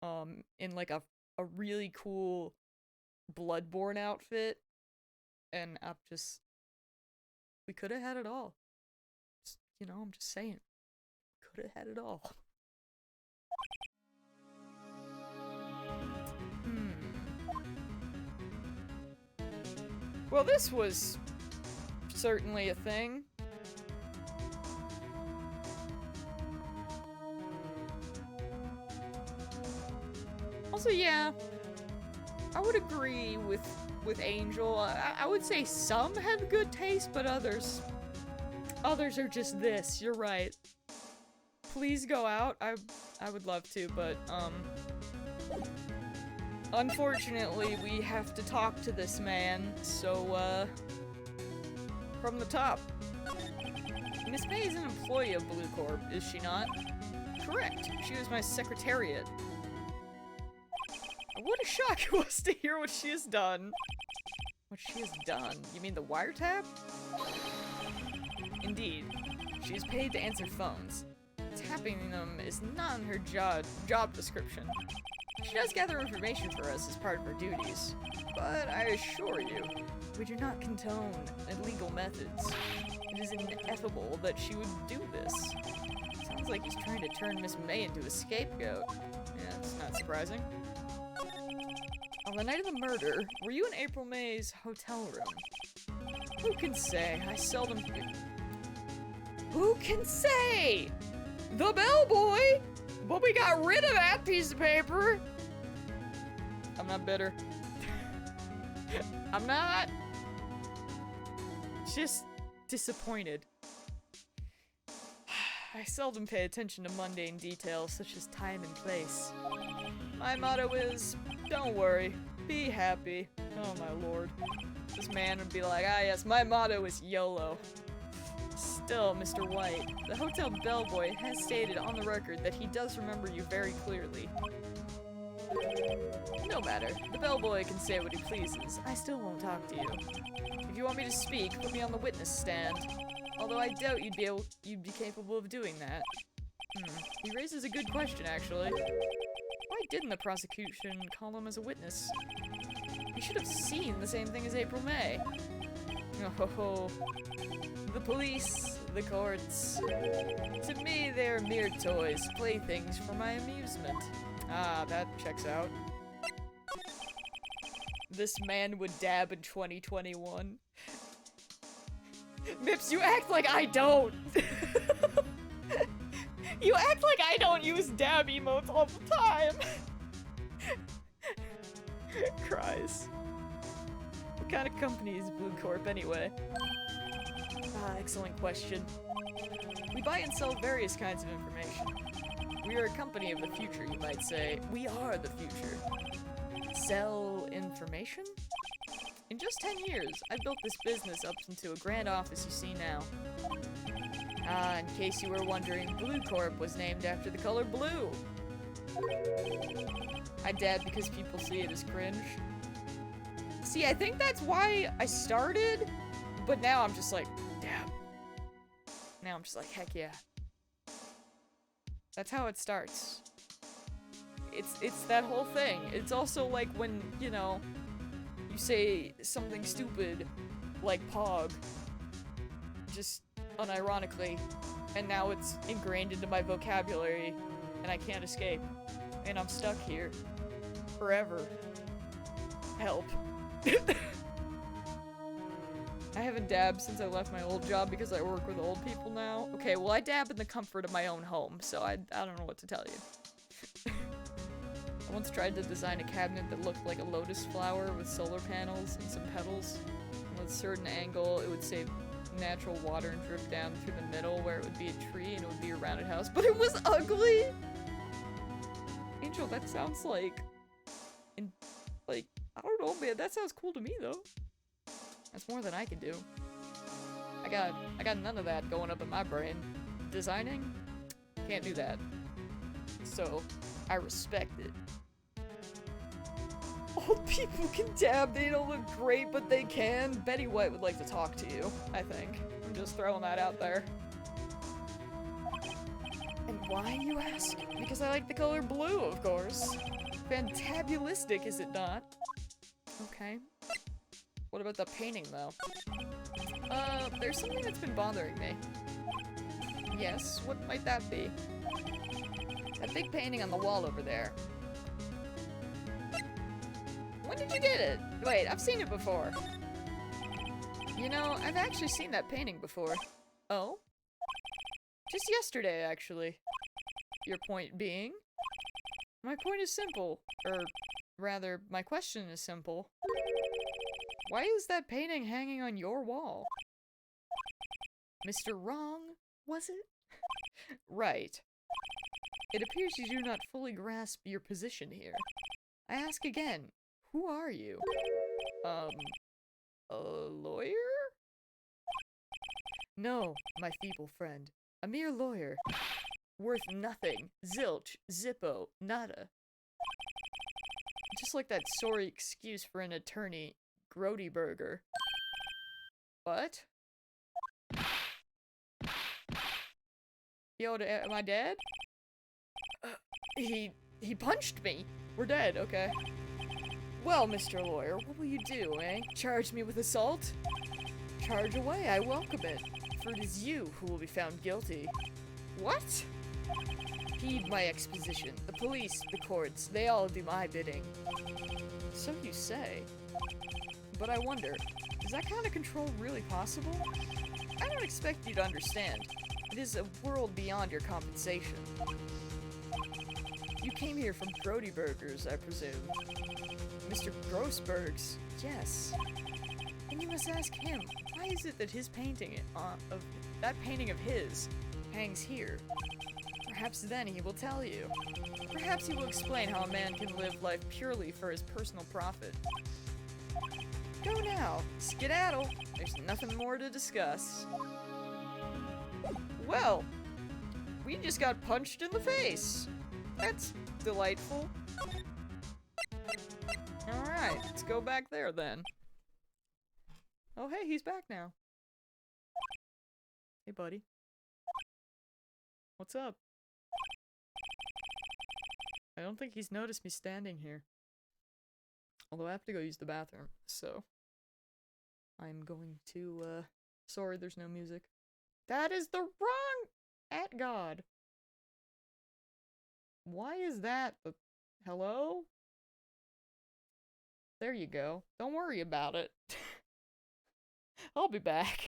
in like a really cool Bloodborne outfit, and we could have had it all. Just, you know, I'm just saying, could have had it all. Well, this was certainly a thing. Also, yeah, I would agree with Angel. I would say some have good taste, but others are just this. You're right. Please go out. I would love to, but unfortunately we have to talk to this man. So from the top. Miss May is an employee of Blue Corp, is she not? Correct. She was my secretariat. What a shock it was to hear what she has done. What she has done? You mean the wiretap? Indeed. She is paid to answer phones. Tapping them is not in her job description. She does gather information for us as part of her duties. But I assure you, we do not condone illegal methods. It is ineffable that she would do this. Sounds like he's trying to turn Miss May into a scapegoat. Yeah, it's not surprising. On the night of the murder, were you in April May's hotel room? Who can say? I seldom... Who can say? The bellboy! But we got rid of that piece of paper! I'm not bitter. I'm not. Just disappointed. I seldom pay attention to mundane details such as time and place. My motto is, don't worry, be happy. Oh my lord. This man would be like, ah yes, my motto is YOLO. Still, Mr. White, the hotel bellboy has stated on the record that he does remember you very clearly. No matter, the bellboy can say what he pleases. I still won't talk to you. If you want me to speak, put me on the witness stand. Although I doubt you'd be capable of doing that. He raises a good question, actually. Why didn't the prosecution call him as a witness? He should have seen the same thing as April May. Oh, the police, the courts. To me, they're mere toys, playthings for my amusement. Ah, that checks out. This man would dab in 2021. Mips, you act like I don't! You act like I don't use dab emotes all the time! Cries. What kind of company is Blue Corp anyway? Ah, excellent question. We buy and sell various kinds of information. We are a company of the future, you might say. We are the future. Sell information? In just 10 years, I've built this business up into a grand office you see now. Ah, in case you were wondering, Blue Corp was named after the color blue. I dab because people see it as cringe. See, I think that's why I started, but now I'm just like, dab. Now I'm just like, heck yeah. That's how it starts. It's that whole thing. It's also like when, you know, you say something stupid, like Pog, just unironically, and now it's ingrained into my vocabulary, and I can't escape. And I'm stuck here. Forever. Help. I haven't dabbed since I left my old job because I work with old people now. Okay, well I dab in the comfort of my own home, so I don't know what to tell you. I once tried to design a cabinet that looked like a lotus flower with solar panels and some petals. And with a certain angle, it would save natural water and drip down through the middle where it would be a tree and it would be a rounded house. But it was ugly! Angel, that sounds like... I don't know, man. That sounds cool to me, though. That's more than I can do. I got none of that going up in my brain. Designing? Can't do that. So, I respect it. Old people can dab, they don't look great, but they can. Betty White would like to talk to you, I think. I'm just throwing that out there. And why, you ask? Because I like the color blue, of course. Fantabulistic, is it not? Okay. What about the painting, though? There's something that's been bothering me. Yes, what might that be? That big painting on the wall over there. When did you get it? Wait, I've seen it before. You know, I've actually seen that painting before. Oh? Just yesterday, actually. Your point being? My point is simple. Or, rather, my question is simple. Why is that painting hanging on your wall? Mr. Wrong, was it? Right. It appears you do not fully grasp your position here. I ask again, who are you? A lawyer? No, my feeble friend. A mere lawyer. Worth nothing. Zilch. Zippo. Nada. Just like that sorry excuse for an attorney, Grody Burger. What? Yo, am I dead? He punched me. We're dead, okay. Well, Mr. Lawyer, what will you do, eh? Charge me with assault? Charge away, I welcome it. For it is you who will be found guilty. What? Heed my exposition. The police, the courts, they all do my bidding. So you say. But I wonder, is that kind of control really possible? I don't expect you to understand. It is a world beyond your compensation. You came here from Grody Burgers, I presume. Mr. Grossberg's, yes. And you must ask him, why is it that his painting that painting of his hangs here? Perhaps then he will tell you. Perhaps he will explain how a man can live life purely for his personal profit. Go now, skedaddle. There's nothing more to discuss. Well, we just got punched in the face. That's delightful. Alright, let's go back there then. Oh hey, he's back now. Hey buddy. What's up? I don't think he's noticed me standing here. Although I have to go use the bathroom, so... I'm going to, sorry, there's no music. That is the wrong... At God. Why is that the... Hello? There you go. Don't worry about it. I'll be back.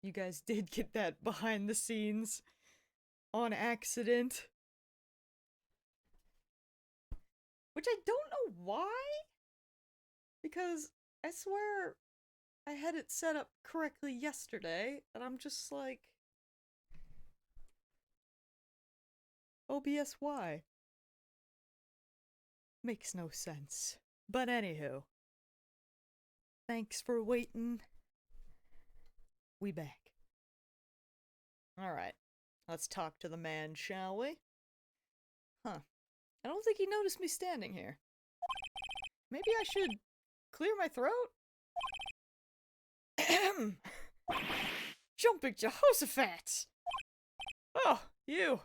you guys did get that behind the scenes on accident. Which I don't know why, because I swear I had it set up correctly yesterday, and I'm just like, OBS, why? Makes no sense. But anywho, thanks for waiting. We back. Alright, let's talk to the man, shall we? Huh. I don't think he noticed me standing here. Maybe I should clear my throat? Ahem. Jumping Jehoshaphat! Oh, you!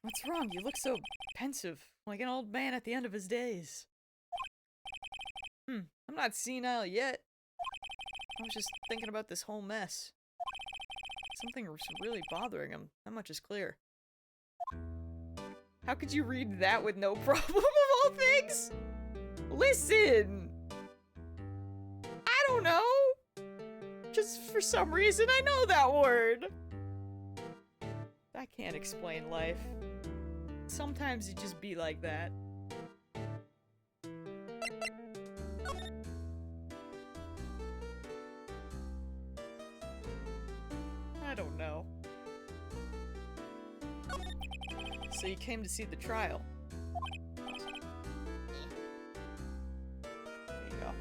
What's wrong? You look so pensive, like an old man at the end of his days. I'm not senile yet. I was just thinking about this whole mess. Something was really bothering him. That much is clear. How could you read that with no problem of all things? Listen! I don't know! Just for some reason I know that word! I can't explain life. Sometimes you just be like that. I don't know. So you came to see the trial. There you go.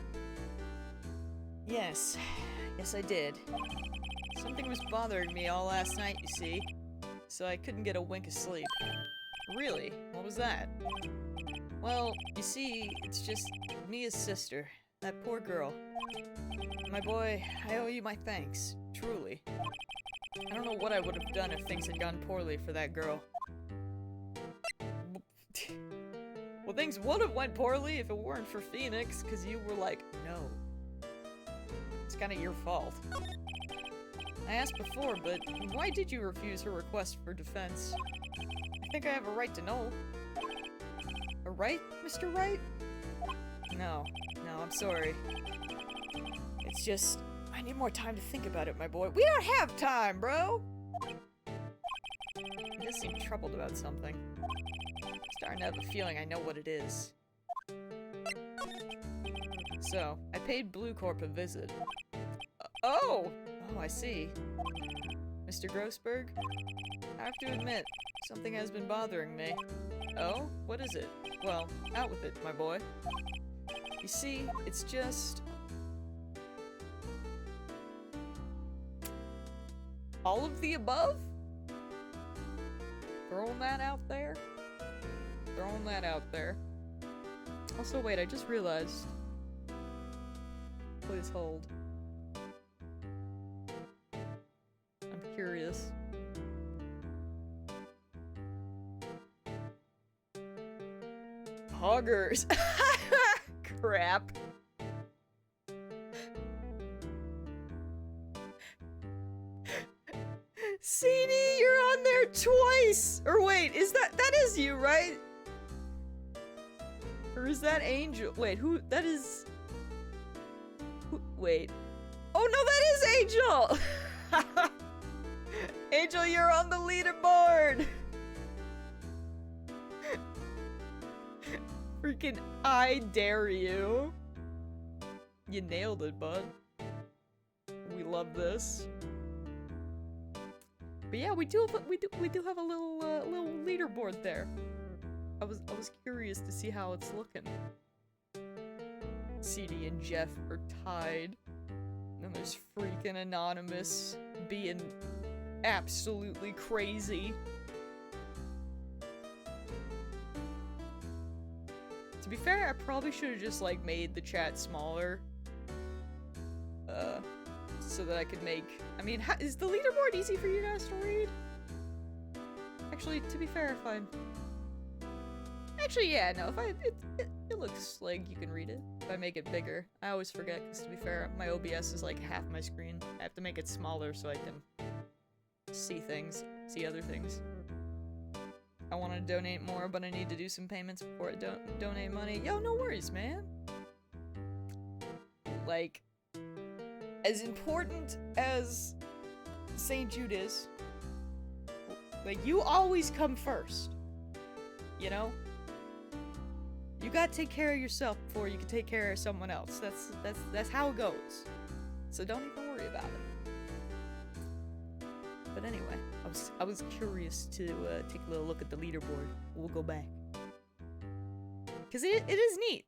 Yes. Yes, I did. Something was bothering me all last night, you see. So I couldn't get a wink of sleep. Really? What was that? Well, you see, it's just Mia's sister. That poor girl. My boy, I owe you my thanks. Truly. I don't know what I would have done if things had gone poorly for that girl. Well, things would have went poorly if it weren't for Phoenix, because you were like, no. It's kind of your fault. I asked before, but why did you refuse her request for defense? I think I have a right to know. A right, Mr. Wright? No, I'm sorry. It's just, I need more time to think about it, my boy. We don't have time, bro! He does seem troubled about something. Starting to have a feeling I know what it is. So, I paid Blue Corp a visit. Oh, I see. Mr. Grossberg? I have to admit, something has been bothering me. Oh? What is it? Well, out with it, my boy. You see, it's just... all of the above? Throwing that out there? Throwing that out there. Also, wait, I just realized. Please hold. I'm curious. Hoggers! Crap. CD, you're on there twice! Or wait, that is you, right? Or is that Angel? Wait, who, that is... wait. Oh no, that is Angel! Angel, you're on the leaderboard! Freaking I dare you. You nailed it, bud. We love this. But yeah, we do have a little leaderboard there. I was curious to see how it's looking. CD and Jeff are tied. And then there's freaking Anonymous being absolutely crazy. To be fair, I probably should have just like made the chat smaller. So that I could make... I mean, is the leaderboard easy for you guys to read? Actually, to be fair, if I... Actually, yeah, no, if it looks like you can read it. If I make it bigger. I always forget, because to be fair, my OBS is like half my screen. I have to make it smaller so I can see things, see other things. I want to donate more, but I need to do some payments before I donate money. Yo, no worries, man. Like... as important as St. Jude is, like, you always come first. You know? You gotta take care of yourself before you can take care of someone else. That's how it goes. So don't even worry about it. But anyway, I was curious to take a little look at the leaderboard. We'll go back. Cause it is neat.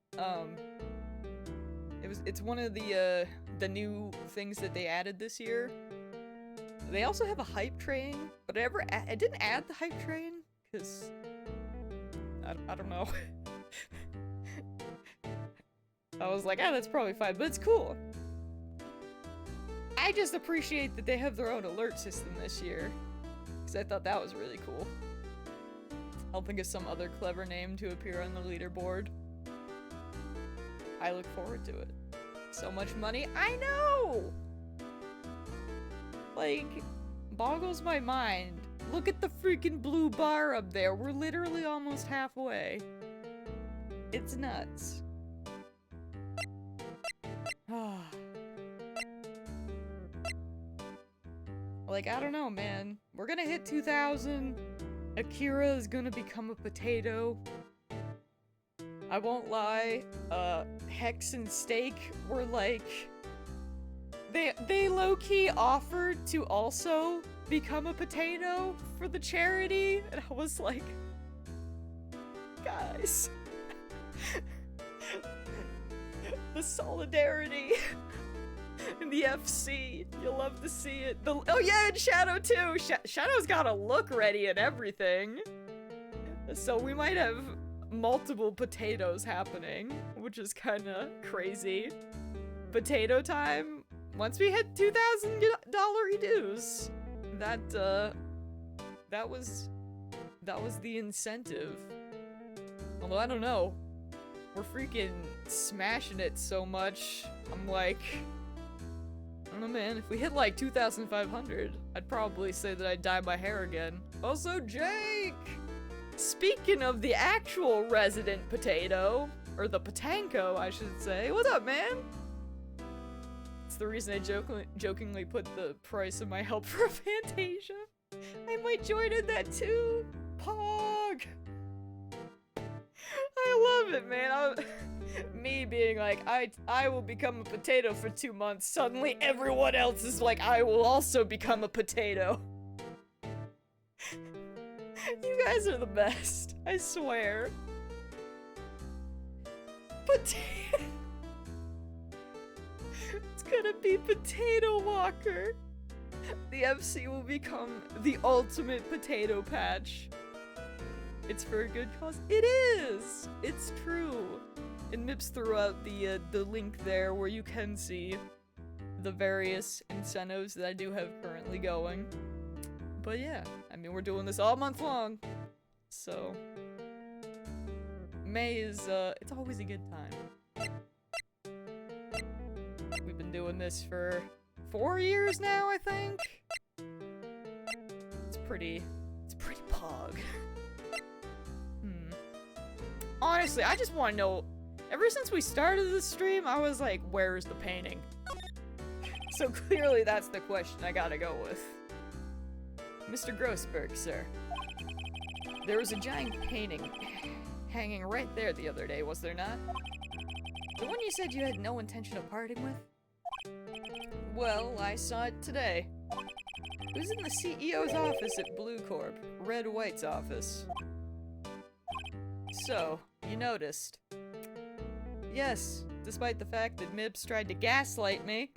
It's one of the new things that they added this year. They also have a hype train, but I didn't add the hype train because I don't know. I was like, that's probably fine, but it's cool. I just appreciate that they have their own alert system this year, because I thought that was really cool. I'll think of some other clever name to appear on the leaderboard. I look forward to it. So much money, I know! Like, boggles my mind. Look at the freaking blue bar up there. We're literally almost halfway. It's nuts. Like, I don't know, man. We're gonna hit 2,000. Akira is gonna become a potato. I won't lie. Hex and Steak were like... They low-key offered to also become a potato for the charity, and I was like, guys, the solidarity in the FC, you'll love to see it. Oh yeah, and Shadow too. Shadow's got a look ready and everything, so we might have multiple potatoes happening, which is kind of crazy. Potato time. Once we hit $2,000 dues, that was the incentive. Although I don't know, we're freaking smashing it so much. I'm like, I don't know, man. If we hit like 2,500, I'd probably say that I'd dye my hair again. Also, Jake. Speaking of the actual resident potato, or the Patanko, I should say. What's up, man? It's the reason I jokingly put the price of my help for Fantasia. I might join in that too. Pog. I love it, man. Me being like, I will become a potato for 2 months. Suddenly everyone else is like, I will also become a potato. You guys are the best. I swear. Potato. It's gonna be Potato Walker. The FC will become the ultimate potato patch. It's for a good cause. It is! It's true. And Mips threw out the link there where you can see the various incentives that I do have currently going. But yeah, I mean, we're doing this all month long. So May is, it's always a good time. We've been doing this for 4 years now, I think. It's pretty pog. Honestly, I just want to know, ever since we started the stream, I was like, where's the painting? So clearly that's the question I gotta go with. Mr. Grossberg, sir. There was a giant painting hanging right there the other day, was there not? The one you said you had no intention of parting with? Well, I saw it today. It was in the CEO's office at Blue Corp, Red White's office. So, you noticed. Yes, despite the fact that Mips tried to gaslight me,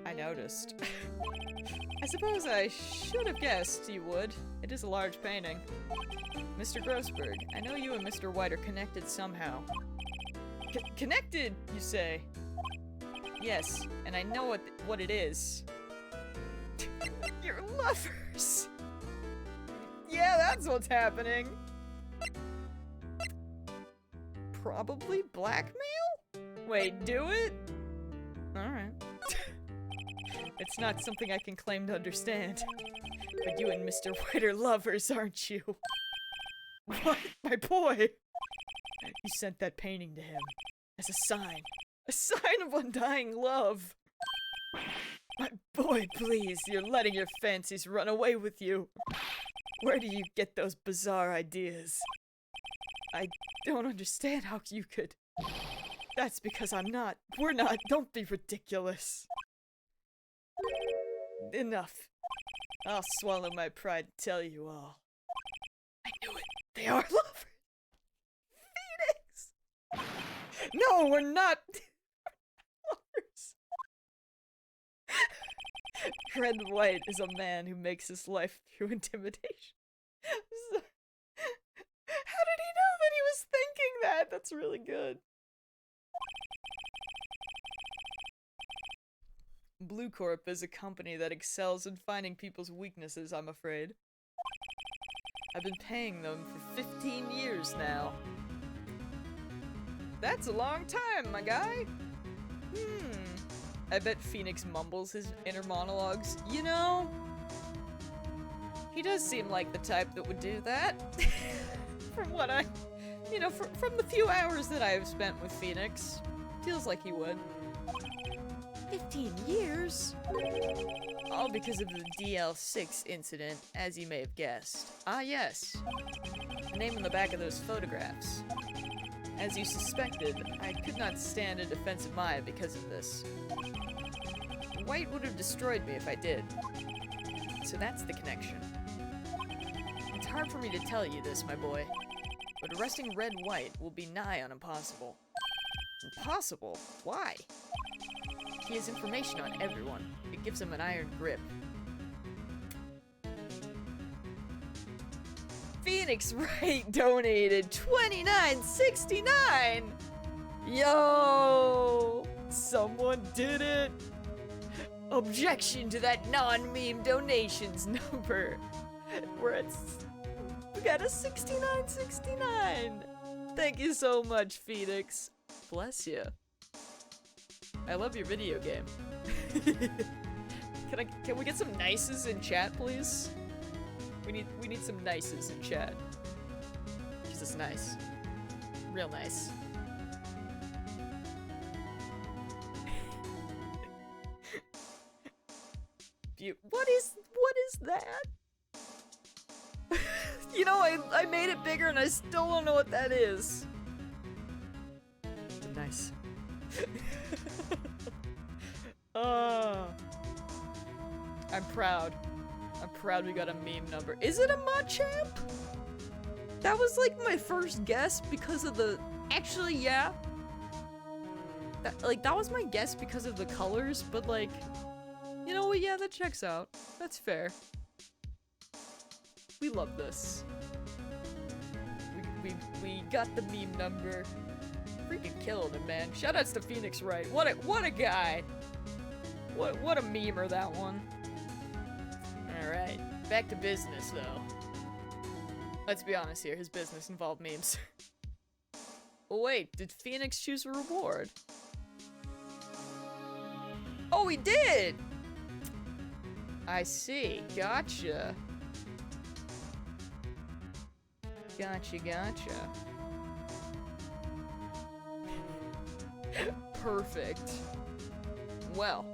I noticed. I suppose I should have guessed you would. It is a large painting. Mr. Grossberg, I know you and Mr. White are connected somehow. Connected, you say? Yes, and I know what it is. You're lovers! Yeah, that's what's happening! Probably blackmail? Wait, do it? Alright. It's not something I can claim to understand. But you and Mr. White are lovers, aren't you? What? My boy! You sent that painting to him. As a sign. A sign of undying love. My boy, please, you're letting your fancies run away with you. Where do you get those bizarre ideas? I don't understand how you could. That's because I'm not. We're not. Don't be ridiculous. Enough. I'll swallow my pride and tell you all. I knew it. They are lovers. Phoenix! No, we're not lovers. Red White is a man who makes his life through intimidation. How did he know that he was thinking that? That's really good. Blue Corp is a company that excels in finding people's weaknesses, I'm afraid. I've been paying them for 15 years now. That's a long time, my guy. I bet Phoenix mumbles his inner monologues. You know, he does seem like the type that would do that. From what I, you know, from the few hours that I have spent with Phoenix, feels like he would. 15 years? All because of the Dl6 incident, as you may have guessed. Ah yes, the name on the back of those photographs. As you suspected, I could not stand a defensive Maya because of this. White would have destroyed me if I did. So that's the connection. It's hard for me to tell you this, my boy, but arresting Red White will be nigh on impossible. Impossible? Why? He has information on everyone. It gives him an iron grip. Phoenix Wright donated $29.69! Yo! Someone did it! Objection to that non-meme donations number. We got a $69.69! Thank you so much, Phoenix. Bless you. I love your video game. Can we get some nices in chat, please? We need some nices in chat. Jesus, nice. Real nice. What is that? You know, I made it bigger and I still don't know what that is. Nice. I'm proud. I'm proud we got a meme number. Is it a Machamp? That was like my first guess because of the... Actually, yeah. That was my guess because of the colors, but like... You know what, yeah, that checks out. That's fair. We love this. We got the meme number. Freaking killed him, man. Shoutouts to Phoenix Wright. What a guy. What a memer, that one. Alright, back to business, though. Let's be honest here, his business involved memes. Oh wait, did Phoenix choose a reward? Oh, he did! I see, gotcha. Gotcha. Perfect. Well.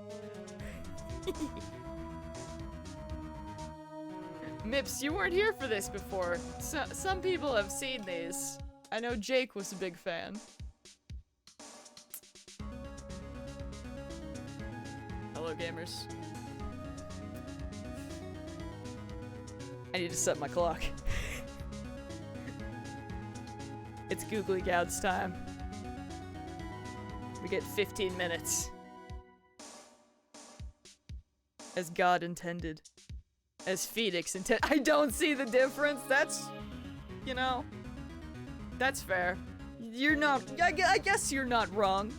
Mips, you weren't here for this before. Some people have seen these. I know Jake was a big fan. Hello, gamers. I need to set my clock. It's Googly Gouds time. We get 15 minutes. As God intended. As Phoenix intended. I don't see the difference. That's, you know, that's fair. You're not, I guess you're not wrong.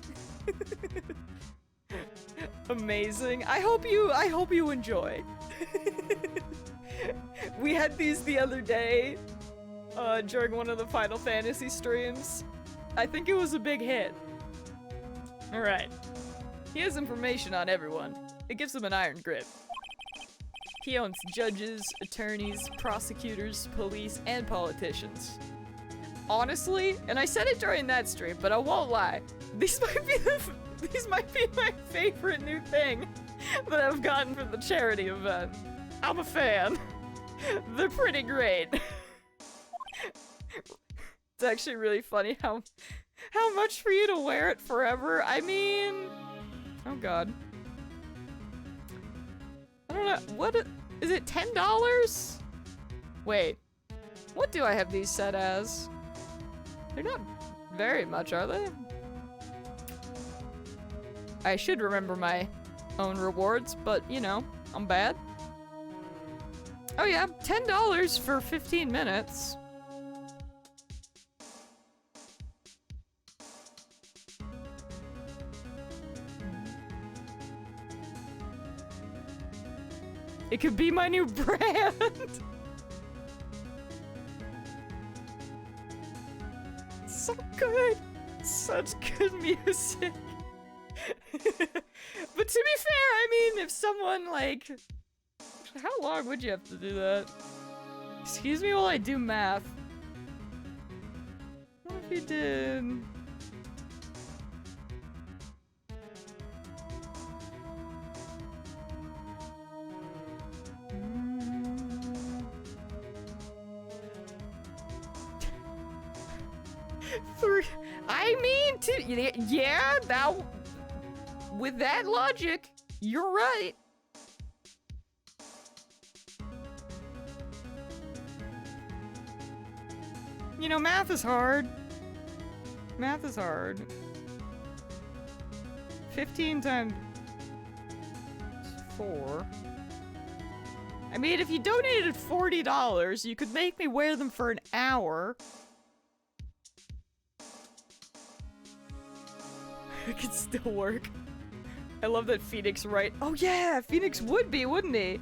Amazing. I hope you enjoy. We had these the other day, during one of the Final Fantasy streams. I think it was a big hit. Alright. He has information on everyone. It gives him an iron grip. He owns judges, attorneys, prosecutors, police, and politicians. Honestly, and I said it during that stream, but I won't lie, these might be my favorite new thing that I've gotten for the charity event. I'm a fan. They're pretty great. It's actually really funny how much for you to wear it forever. I mean, oh god. I don't know, what is it, $10? Wait, what do I have these set as? They're not very much, are they? I should remember my own rewards, but you know, I'm bad. Oh yeah, $10 for 15 minutes. It could be my new brand. So good. Such good music. But to be fair, I mean, if someone like... How long would you have to do that? Excuse me while I do math. What if you did... I mean, yeah, now, with that logic, you're right. You know, math is hard. Math is hard. 15 times 4. I mean, if you donated $40, you could make me wear them for an hour. It could still work. I love that Phoenix Wright. Oh yeah, Phoenix would be, wouldn't he?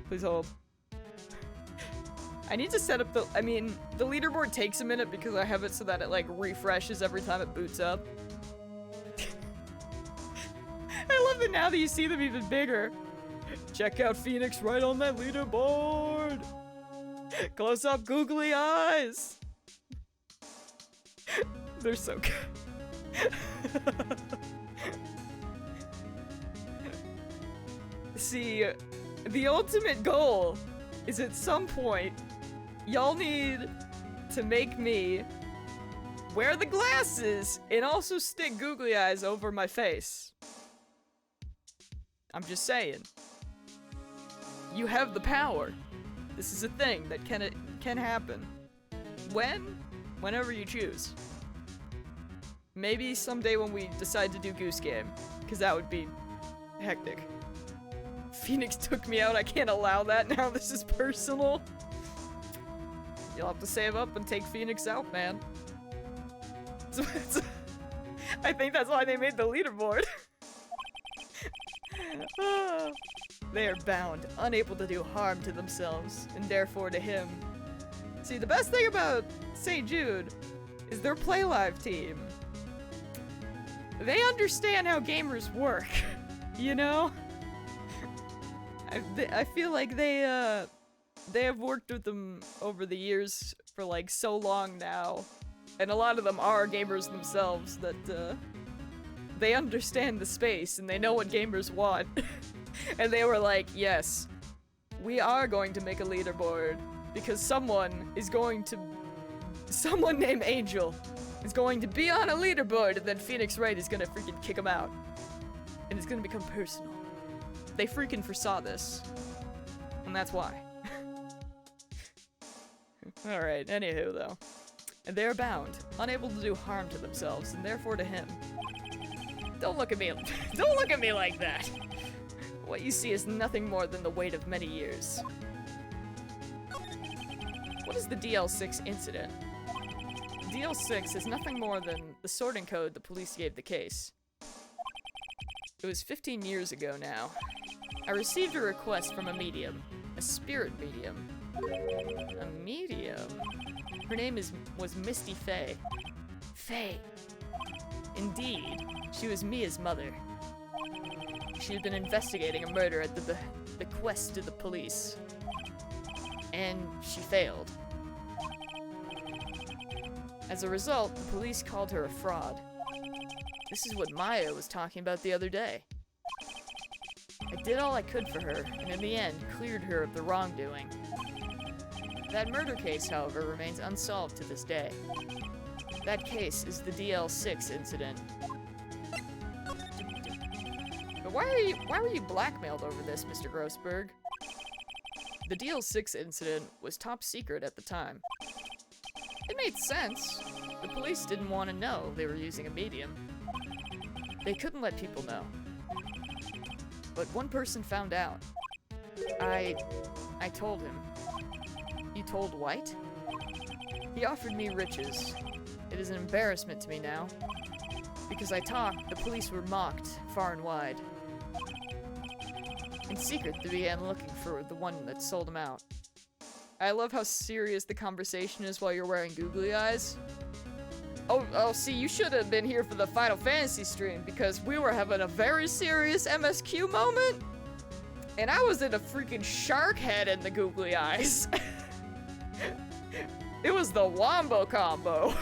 Please hold. I need to set up the, I mean, the leaderboard takes a minute because I have it so that it like refreshes every time it boots up. I love it now that you see them even bigger. Check out Phoenix Wright on that leaderboard. Close up googly eyes. They're so good. See, the ultimate goal is at some point, y'all need to make me wear the glasses and also stick googly eyes over my face. I'm just saying. You have the power. This is a thing that can happen. Whenever you choose. Maybe someday when we decide to do Goose Game, because that would be hectic. Phoenix took me out, I can't allow that now, this is personal. You'll have to save up and take Phoenix out, man. I think that's why they made the leaderboard. They are bound, unable to do harm to themselves, and therefore to him. See, the best thing about St. Jude is their Play Live team. They understand how gamers work, you know? I feel like they have worked with them over the years for like so long now, and a lot of them are gamers themselves that they understand the space and they know what gamers want. And they were like, yes, we are going to make a leaderboard because someone named Angel is going to be on a leaderboard, and then Phoenix Wright is gonna freaking kick him out. And it's gonna become personal. They freaking foresaw this. And that's why. Alright, anywho though. And they're bound, unable to do harm to themselves, and therefore to him. Don't look at me like that! What you see is nothing more than the weight of many years. What is the Dl6 Incident? Dl6 is nothing more than the sorting code the police gave the case. It was 15 years ago now. I received a request from a medium. A spirit medium. A medium? Her name was Misty Faye. Faye. Indeed, she was Mia's mother. She had been investigating a murder at the bequest of the police. And she failed. As a result, the police called her a fraud. This is what Maya was talking about the other day. did all I could for her, and in the end, cleared her of the wrongdoing. That murder case, however, remains unsolved to this day. That case is the Dl6 Incident. But why were you blackmailed over this, Mr. Grossberg? The Dl6 Incident was top secret at the time. It made sense. The police didn't want to know they were using a medium. They couldn't let people know. But one person found out. I told him. You told White? He offered me riches. It is an embarrassment to me now. Because I talked, the police were mocked far and wide. In secret, they began looking for the one that sold him out. I love how serious the conversation is while you're wearing googly eyes. Oh, see, you should have been here for the Final Fantasy stream, because we were having a very serious MSQ moment, and I was in a freaking shark head in the googly eyes. It was the Wombo combo.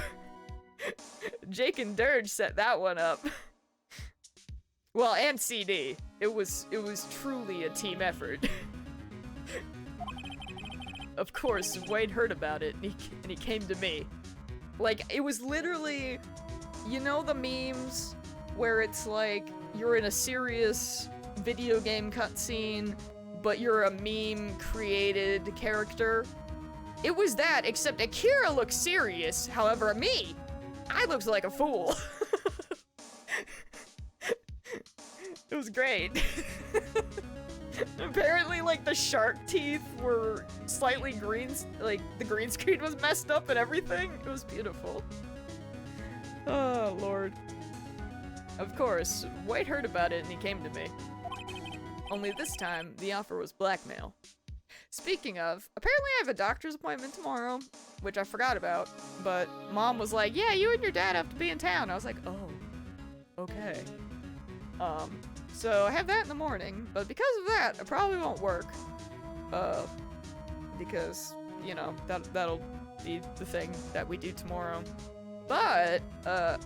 Jake and Dirge set that one up. Well, and CD. It was truly a team effort. Of course, Wade heard about it, and he came to me. Like, it was literally, you know the memes where it's like, you're in a serious video game cutscene, but you're a meme-created character? It was that, except Akira looked serious, however, me, I looked like a fool. It was great. Apparently, like, the shark teeth were slightly green, like, the green screen was messed up and everything. It was beautiful. Oh, Lord. Of course, White heard about it and he came to me. Only this time, the offer was blackmail. Speaking of, apparently I have a doctor's appointment tomorrow, which I forgot about, but Mom was like, yeah, you and your dad have to be in town. I was like, oh, okay. So I have that in the morning, but because of that, it probably won't work. Because, you know, that'll be the thing that we do tomorrow. But,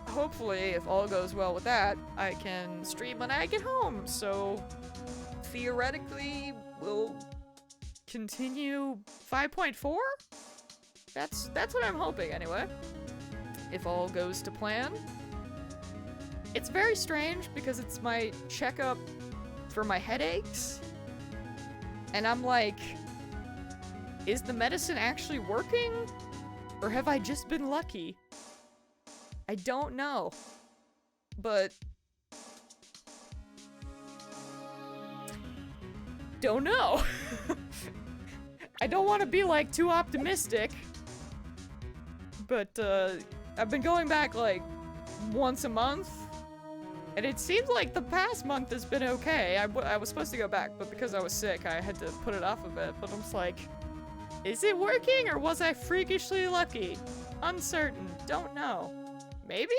hopefully, if all goes well with that, I can stream when I get home, so theoretically, we'll continue 5.4? That's what I'm hoping, anyway. If all goes to plan. It's very strange because it's my checkup for my headaches. And I'm like, is the medicine actually working? Or have I just been lucky? I don't know. But don't know. I don't want to be like too optimistic. But I've been going back like once a month. And it seems like the past month has been okay. I was supposed to go back, but because I was sick, I had to put it off a bit. But I'm just like, is it working or was I freakishly lucky? Uncertain. Don't know. Maybe?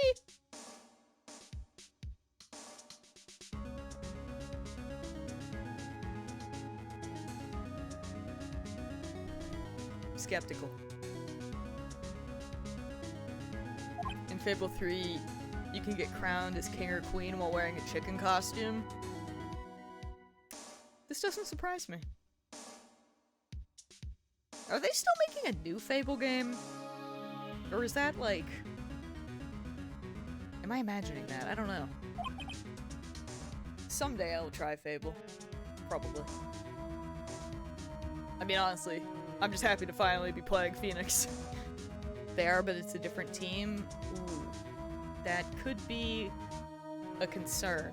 Skeptical. In Fable 3, you can get crowned as king or queen while wearing a chicken costume. This doesn't surprise me. Are they still making a new Fable game? Or is that like... Am I imagining that? I don't know. Someday I'll try Fable. Probably. I mean, honestly, I'm just happy to finally be playing Phoenix. They are, but it's a different team. Ooh. That could be a concern.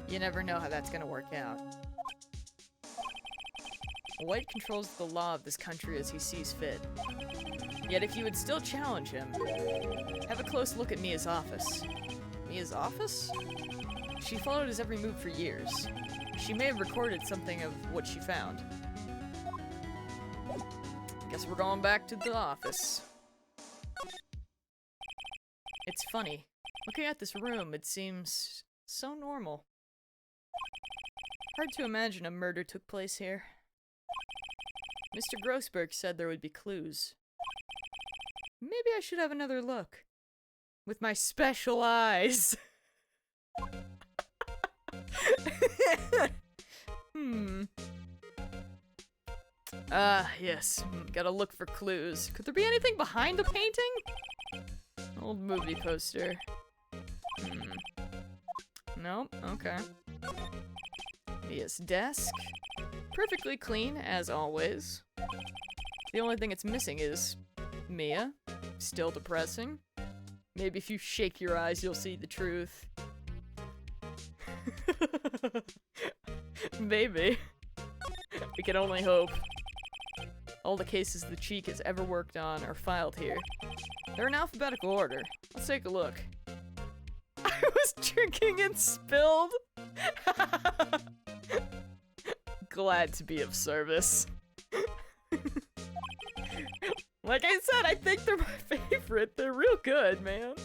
You never know how that's gonna work out. White controls the law of this country as he sees fit. Yet if you would still challenge him, have a close look at Mia's office. Mia's office? She followed his every move for years. She may have recorded something of what she found. Guess we're going back to the office. It's funny. Looking at this room, it seems so normal. Hard to imagine a murder took place here. Mr. Grossberg said there would be clues. Maybe I should have another look. With my special eyes. Yes. Gotta look for clues. Could there be anything behind the painting? Old movie poster. Nope, okay. Mia's desk. Perfectly clean, as always. The only thing it's missing is Mia. Still depressing. Maybe if you shake your eyes, you'll see the truth. Maybe. We can only hope. All the cases the Cheek has ever worked on are filed here. They're in alphabetical order. Let's take a look. I was drinking and spilled. Glad to be of service. Like I said, I think they're my favorite. They're real good, man.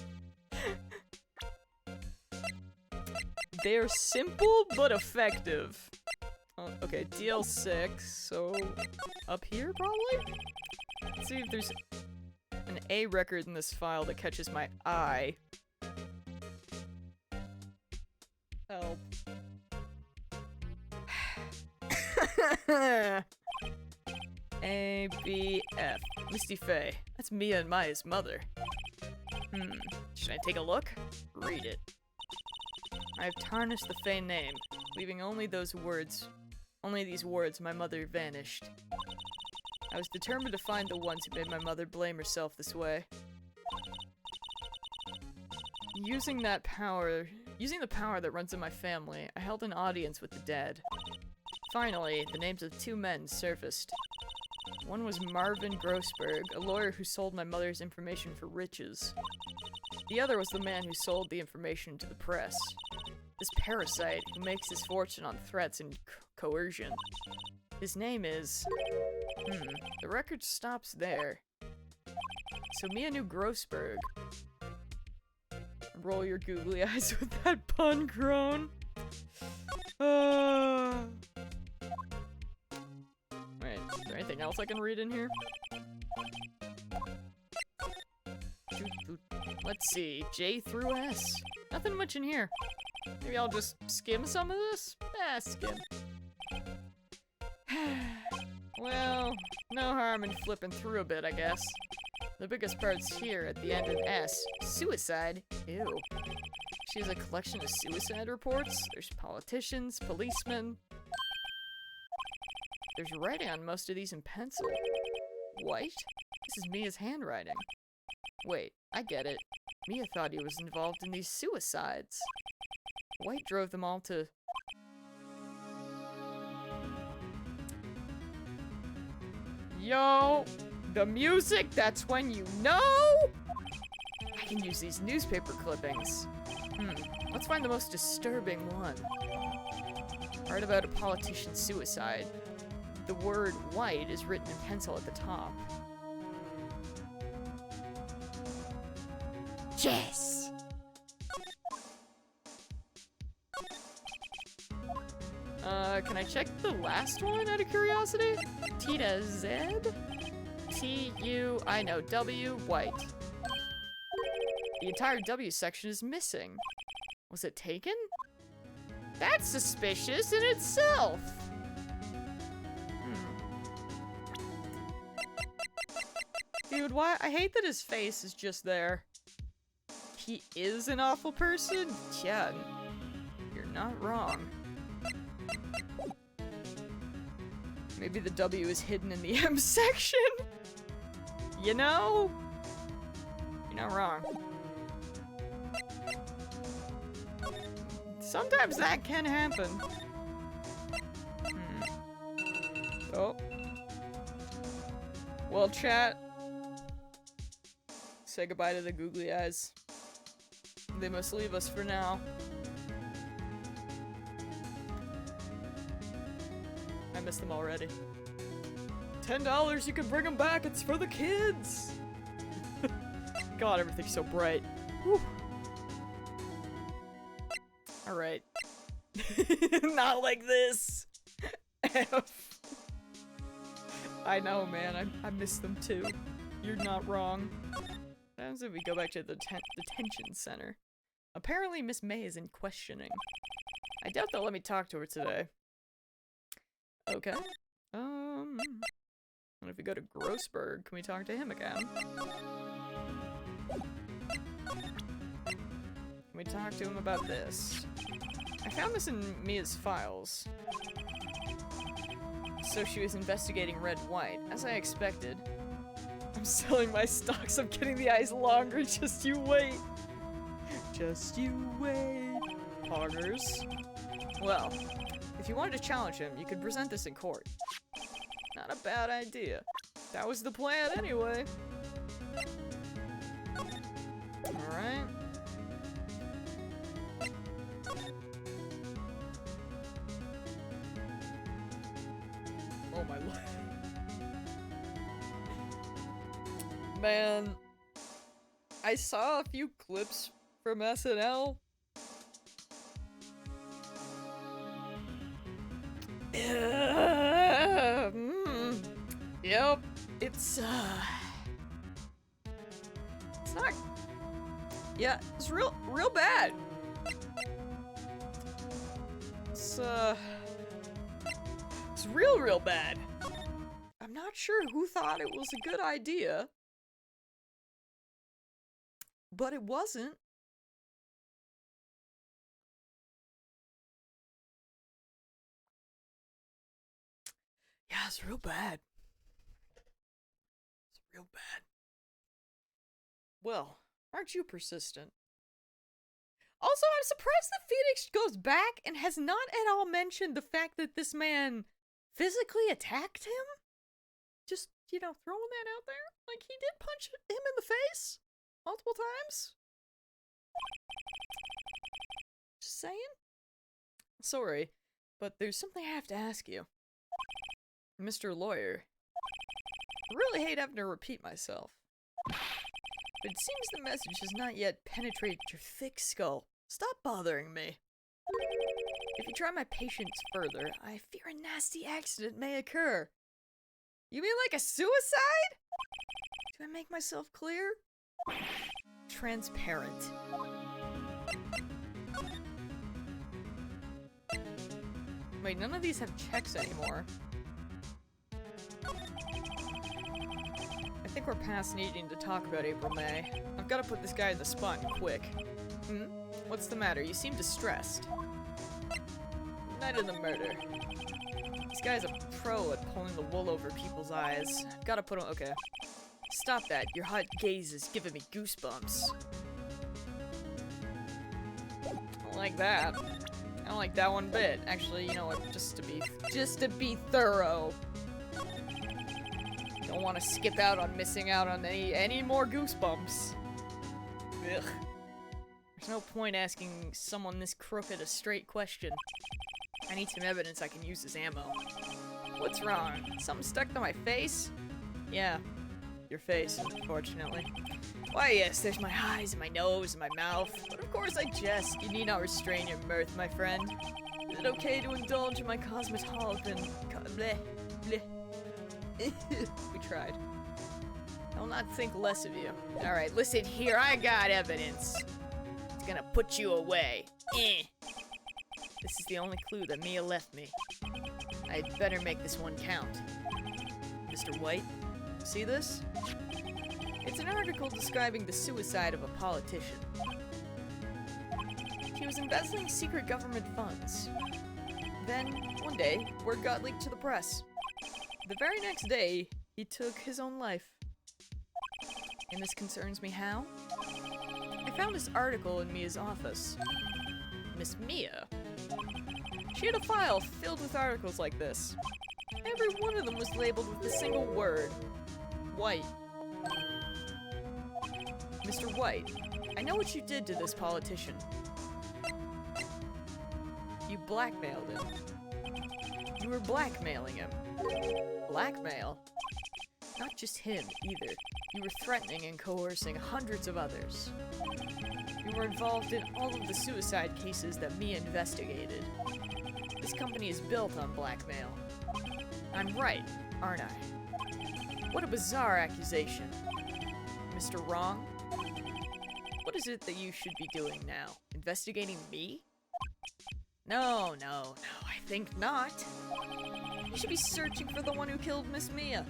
They're simple but effective. Oh, okay, DL6, so up here probably? Let's see if there's an A record in this file that catches my eye. Help. A, B, F. Misty Faye. That's Mia and Maya's mother. Should I take a look? Read it. I have tarnished the Faye name, leaving only these words, my mother vanished. I was determined to find the ones who made my mother blame herself this way. Using the power that runs in my family, I held an audience with the dead. Finally, the names of two men surfaced. One was Marvin Grossberg, a lawyer who sold my mother's information for riches. The other was the man who sold the information to the press. This parasite who makes his fortune on threats and coercion. His name is... the record stops there. So Mia knew Grossberg. Roll your googly eyes with that pun groan. Wait, is there anything else I can read in here? Let's see, J through S. Nothing much in here. Maybe I'll just skim some of this? Skim. Well, no harm in flipping through a bit, I guess. The biggest part's here at the end of S. Suicide? Ew. She has a collection of suicide reports. There's politicians, policemen. There's writing on most of these in pencil. White? This is Mia's handwriting. Wait, I get it. Mia thought he was involved in these suicides. White drove them all to... Yo! The music, that's when you know! I can use these newspaper clippings. Let's find the most disturbing one. Art about a politician's suicide. The word white is written in pencil at the top. Yes! Can I check the last one out of curiosity? Tita Z? T-U, I know, W, white. The entire W section is missing. Was it taken? That's suspicious in itself! Dude, why? I hate that his face is just there. He is an awful person? Yeah, you're not wrong. Maybe the W is hidden in the M section? You know? You're not wrong. Sometimes that can happen. Oh. Well, chat. Say goodbye to the googly eyes. They must leave us for now. I miss them already. $10, you can bring them back. It's for the kids. God, everything's so bright. Whew. All right. Not like this. F. I know, man. I miss them too. You're not wrong. What happens if we go back to the detention center? Apparently, Miss May is in questioning. I doubt they'll let me talk to her today. Okay. And if we go to Grossberg, can we talk to him again? Can we talk to him about this? I found this in Mia's files. So she was investigating Red White, as I expected. I'm selling my stocks, I'm getting the eyes longer, just you wait. Just you wait. Poggers. Well, if you wanted to challenge him, you could present this in court. Not a bad idea. That was the plan anyway. Alright. Oh my lord. Man, I saw a few clips from SNL. Yep, it's not. Yeah, it's real bad. It's real bad. I'm not sure who thought it was a good idea, but it wasn't. Yeah, it's real bad. It's real bad. Well, aren't you persistent? Also, I'm surprised that Phoenix goes back and has not at all mentioned the fact that this man physically attacked him? Just, you know, throwing that out there? Like, he did punch him in the face multiple times? Just saying? Sorry, but there's something I have to ask you. Mr. Lawyer. I really hate having to repeat myself. But it seems the message has not yet penetrated your thick skull. Stop bothering me. If you try my patience further, I fear a nasty accident may occur. You mean like a suicide? Do I make myself clear? Transparent. Wait, none of these have checks anymore. I think we're past needing to talk about April May. I've got to put this guy in the spot and quick. What's the matter? You seem distressed. Night of the murder. This guy's a pro at pulling the wool over people's eyes. I've got to put him. Okay. Stop that. Your hot gaze is giving me goosebumps. I don't like that. I don't like that one bit. Actually, you know what? Just to be thorough. Don't want to skip out on missing out on any more goosebumps. Ugh. There's no point asking someone this crooked a straight question. I need some evidence I can use as ammo. What's wrong? Something stuck to my face? Yeah, your face, unfortunately. Why, yes, there's my eyes and my nose and my mouth. But of course I jest. You need not restrain your mirth, my friend. Is it okay to indulge in my cosmetology? Bleh, bleh. We tried. I will not think less of you. Alright, listen here, I got evidence. It's gonna put you away. This is the only clue that Mia left me. I'd better make this one count. Mr. White, see this? It's an article describing the suicide of a politician. He was embezzling secret government funds. Then, one day, word got leaked to the press. The very next day, he took his own life. And this concerns me how? I found this article in Mia's office. Miss Mia. She had a file filled with articles like this. Every one of them was labeled with a single word. White. Mr. White, I know what you did to this politician. You blackmailed him. You were blackmailing him. Blackmail? Not just him, either. You were threatening and coercing hundreds of others. You were involved in all of the suicide cases that Mia investigated. This company is built on blackmail. I'm right, aren't I? What a bizarre accusation. Mr. Wrong? What is it that you should be doing now? Investigating me? No, I think not. You should be searching for the one who killed Miss Mia.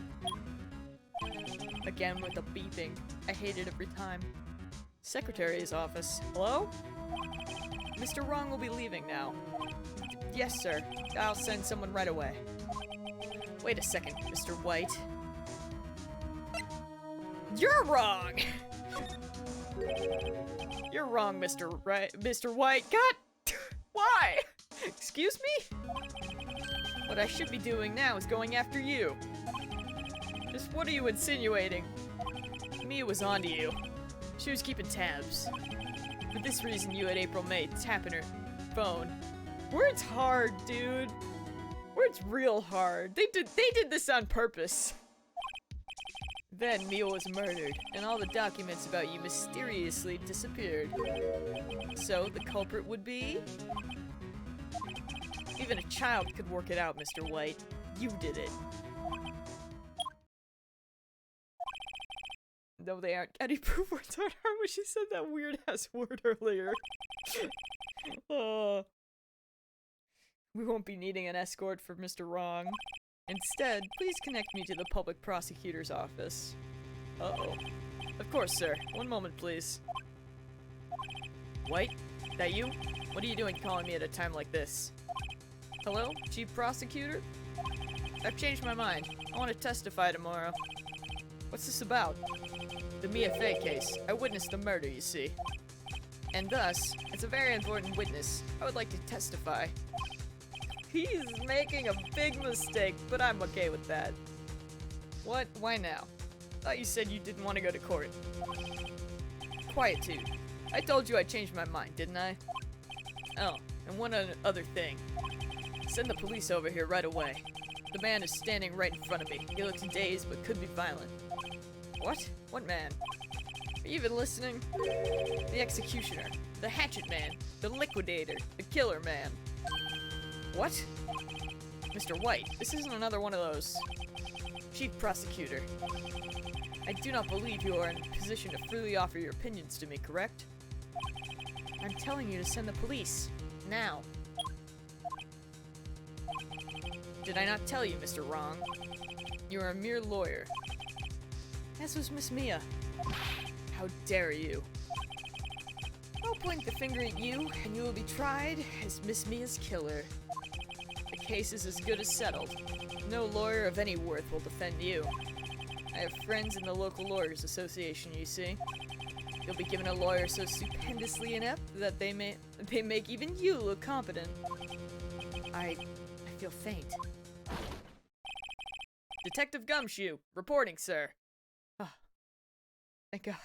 Again with the beeping. I hate it every time. Secretary's office. Hello? Mr. Wrong will be leaving now. Yes, sir. I'll send someone right away. Wait a second, Mr. White. You're wrong! You're wrong, Mr. White. God! Why? Excuse me? What I should be doing now is going after you. Just what are you insinuating? Mia was onto you. She was keeping tabs. For this reason, you had April May tapping her phone. Words hard, dude. Words real hard. They did this on purpose. Then Mia was murdered, and all the documents about you mysteriously disappeared. So, the culprit would be? Even a child could work it out, Mr. White. You did it. No, they aren't. Any proof words aren't her when she said that weird-ass word earlier. We won't be needing an escort for Mr. Wrong. Instead, please connect me to the public prosecutor's office. Uh-oh. Of course, sir. One moment, please. White? That you? What are you doing calling me at a time like this? Hello, Chief Prosecutor? I've changed my mind. I want to testify tomorrow. What's this about? The Mia Fey case. I witnessed the murder, you see. And thus, it's a very important witness. I would like to testify. He's making a big mistake, but I'm okay with that. What? Why now? Thought you said you didn't want to go to court. Quietude. I told you I changed my mind, didn't I? Oh, and one other thing. Send the police over here right away. The man is standing right in front of me. He looks dazed, but could be violent. What? What man? Are you even listening? The executioner. The hatchet man. The liquidator. The killer man. What? Mr. White, this isn't another one of those. Chief Prosecutor. I do not believe you are in a position to freely offer your opinions to me, correct? I'm telling you to send the police. Now. Did I not tell you, Mr. Wrong? You are a mere lawyer. As was Miss Mia. How dare you? I'll point the finger at you, and you will be tried as Miss Mia's killer. The case is as good as settled. No lawyer of any worth will defend you. I have friends in the local lawyers association, you see. You'll be given a lawyer so stupendously inept that they make even you look competent. I feel faint. Detective Gumshoe, reporting, sir. Ah, thank God.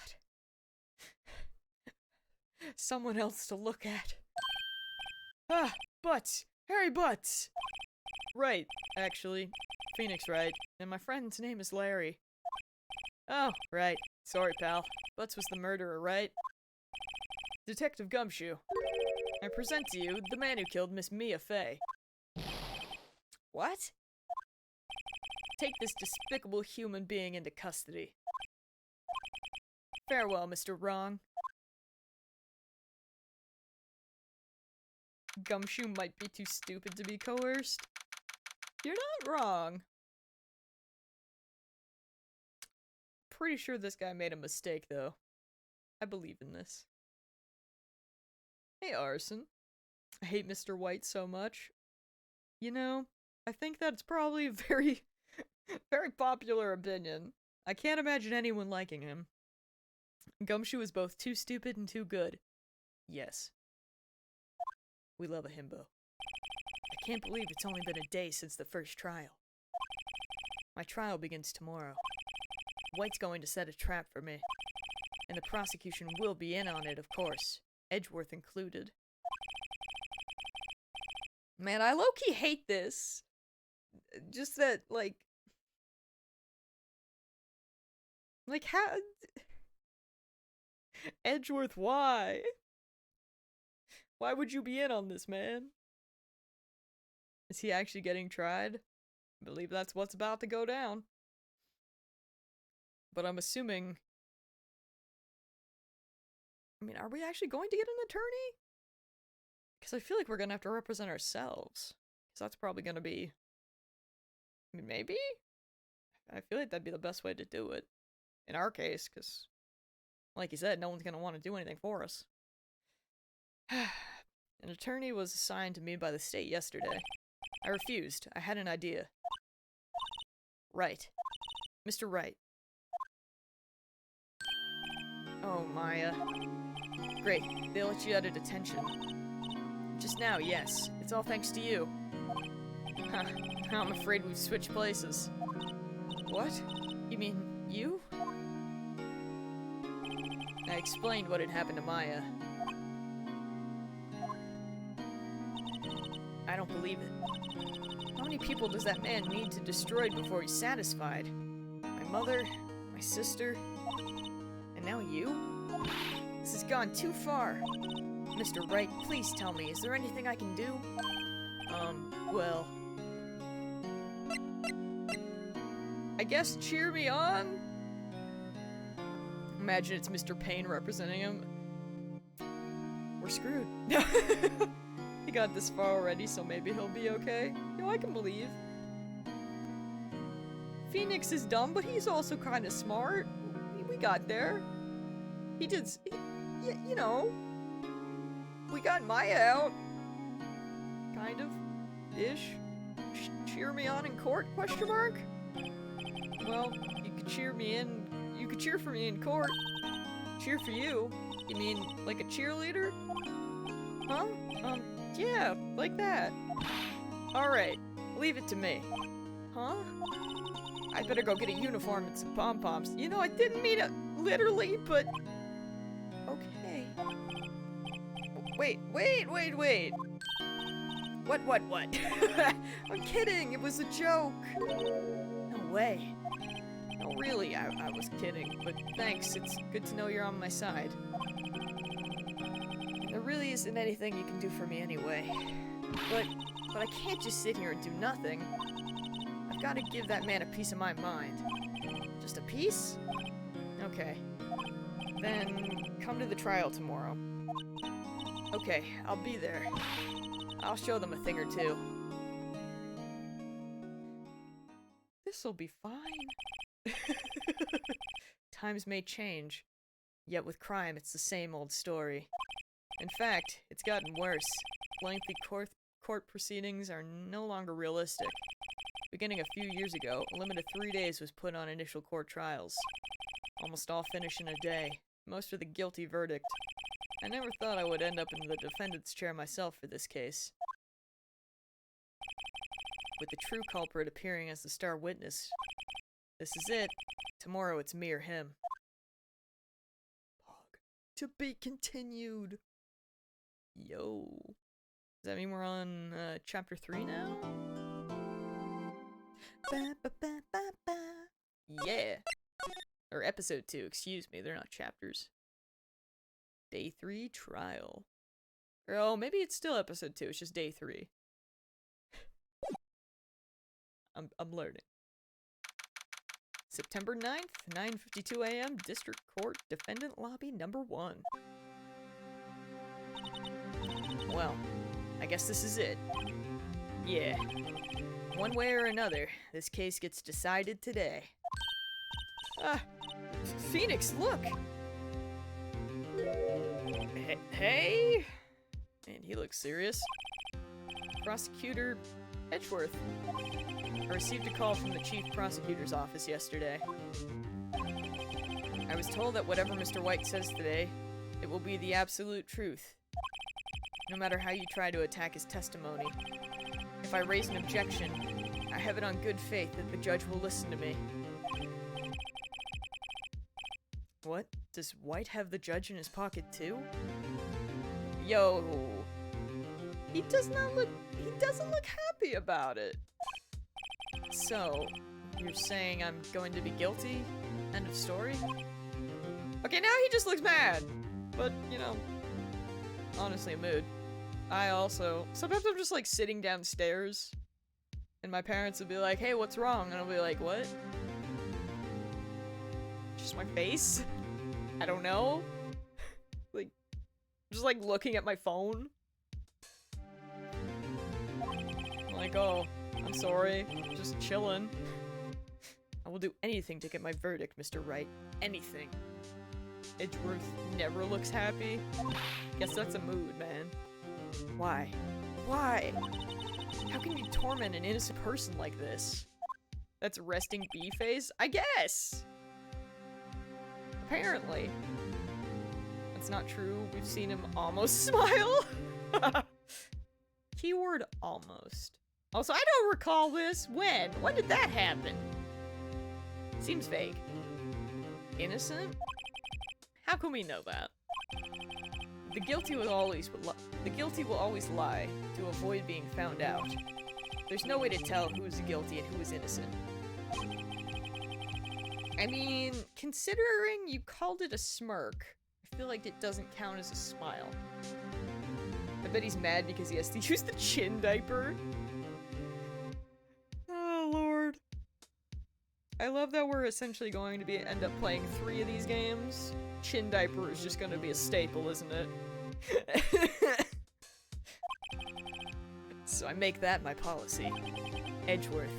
Someone else to look at. Ah, Butts! Harry Butts! Right, actually. Phoenix Wright. And my friend's name is Larry. Oh, right. Sorry, pal. Butts was the murderer, right? Detective Gumshoe. I present to you the man who killed Miss Mia Fey. What? Take this despicable human being into custody. Farewell, Mr. Wrong. Gumshoe might be too stupid to be coerced. You're not wrong. Pretty sure this guy made a mistake, though. I believe in this. Hey, Arson. I hate Mr. White so much. You know, I think that's probably a very, very popular opinion. I can't imagine anyone liking him. Gumshoe is both too stupid and too good. Yes. We love a himbo. I can't believe it's only been a day since the first trial. My trial begins tomorrow. White's going to set a trap for me. And the prosecution will be in on it, of course. Edgeworth included. Man, I low-key hate this. Just that, like, how... Edgeworth, why? Why would you be in on this, man? Is he actually getting tried? I believe that's what's about to go down. But I'm assuming... I mean, are we actually going to get an attorney? Because I feel like we're gonna have to represent ourselves. Because that's probably gonna be... I mean, maybe? I feel like that'd be the best way to do it. In our case, because, like you said, no one's gonna want to do anything for us. An attorney was assigned to me by the state yesterday. I refused. I had an idea. Right. Mr. Wright. Oh, Maya. Great. They let you out of detention. Just now, yes. It's all thanks to you. Huh. I'm afraid we've switched places. What? You mean you? I explained what had happened to Maya. I don't believe it. How many people does that man need to destroy before he's satisfied? My mother, my sister, and now you? This has gone too far. Mr. Wright, please tell me, is there anything I can do? Well... I guess cheer me on? Imagine it's Mr. Payne representing him. We're screwed. He got this far already, so maybe he'll be okay. You know, I can believe. Phoenix is dumb, but he's also kind of smart. We got there. He did... you know... We got Maya out. Kind of. Ish. Cheer me on in court, question mark? Well, you could cheer me in... You could cheer for me in court. Cheer for you? You mean, like a cheerleader? Huh? Yeah, like that. Alright, leave it to me. Huh? I better go get a uniform and some pom-poms. You know, I didn't mean it literally, but... Okay. Wait. What? I'm kidding, it was a joke. No way. No, really, I was kidding, but thanks, it's good to know you're on my side. There really isn't anything you can do for me anyway. But I can't just sit here and do nothing. I've got to give that man a piece of my mind. Just a piece? Okay. Then come to the trial tomorrow. Okay, I'll be there. I'll show them a thing or two. This'll be fine. Times may change, yet with crime it's the same old story. In fact, it's gotten worse. Lengthy court proceedings are no longer realistic. Beginning a few years ago, a limit of 3 days was put on initial court trials. Almost all finish in a day, most with a guilty verdict. I never thought I would end up in the defendant's chair myself for this case. With the true culprit appearing as the star witness. This is it. Tomorrow it's me or him. To be continued. Yo. Does that mean we're on chapter 3 now? Yeah. Or episode 2, excuse me. They're not chapters. Day 3 trial. Or, oh, maybe it's still episode 2. It's just day 3. I'm learning. September 9th, 9:52 a.m. District Court, Defendant Lobby number 1. Well, I guess this is it. Yeah. One way or another, this case gets decided today. Ah, Phoenix, look! Hey? Man, he looks serious. Prosecutor Edgeworth. I received a call from the Chief Prosecutor's office yesterday. I was told that whatever Mr. White says today, it will be the absolute truth. No matter how you try to attack his testimony. If I raise an objection, I have it on good faith that the judge will listen to me. What? Does White have the judge in his pocket too? Yo. He doesn't look happy about it. So, you're saying I'm going to be guilty? End of story? Okay, now he just looks mad. But, you know, honestly, a mood. Sometimes I'm just like sitting downstairs and my parents will be like, hey, what's wrong? And I'll be like, what? Just my face? I don't know. Like, just like looking at my phone. Like, oh, I'm sorry, just chillin'. I will do anything to get my verdict, Mr. Wright. Anything. Edgeworth never looks happy. Guess that's a mood, man. Why? Why? How can you torment an innocent person like this? That's resting bee face? I guess! Apparently. That's not true. We've seen him almost smile. Keyword almost. Also, I don't recall this. When? When did that happen? Seems vague. Innocent? How can we know that? The guilty will always lie to avoid being found out. There's no way to tell who is guilty and who is innocent. I mean, considering you called it a smirk, I feel like it doesn't count as a smile. I bet he's mad because he has to use the chin diaper. Oh, Lord. I love that we're essentially going to end up playing 3 of these games. Chin diaper is just going to be a staple, isn't it? So I make that my policy. Edgeworth.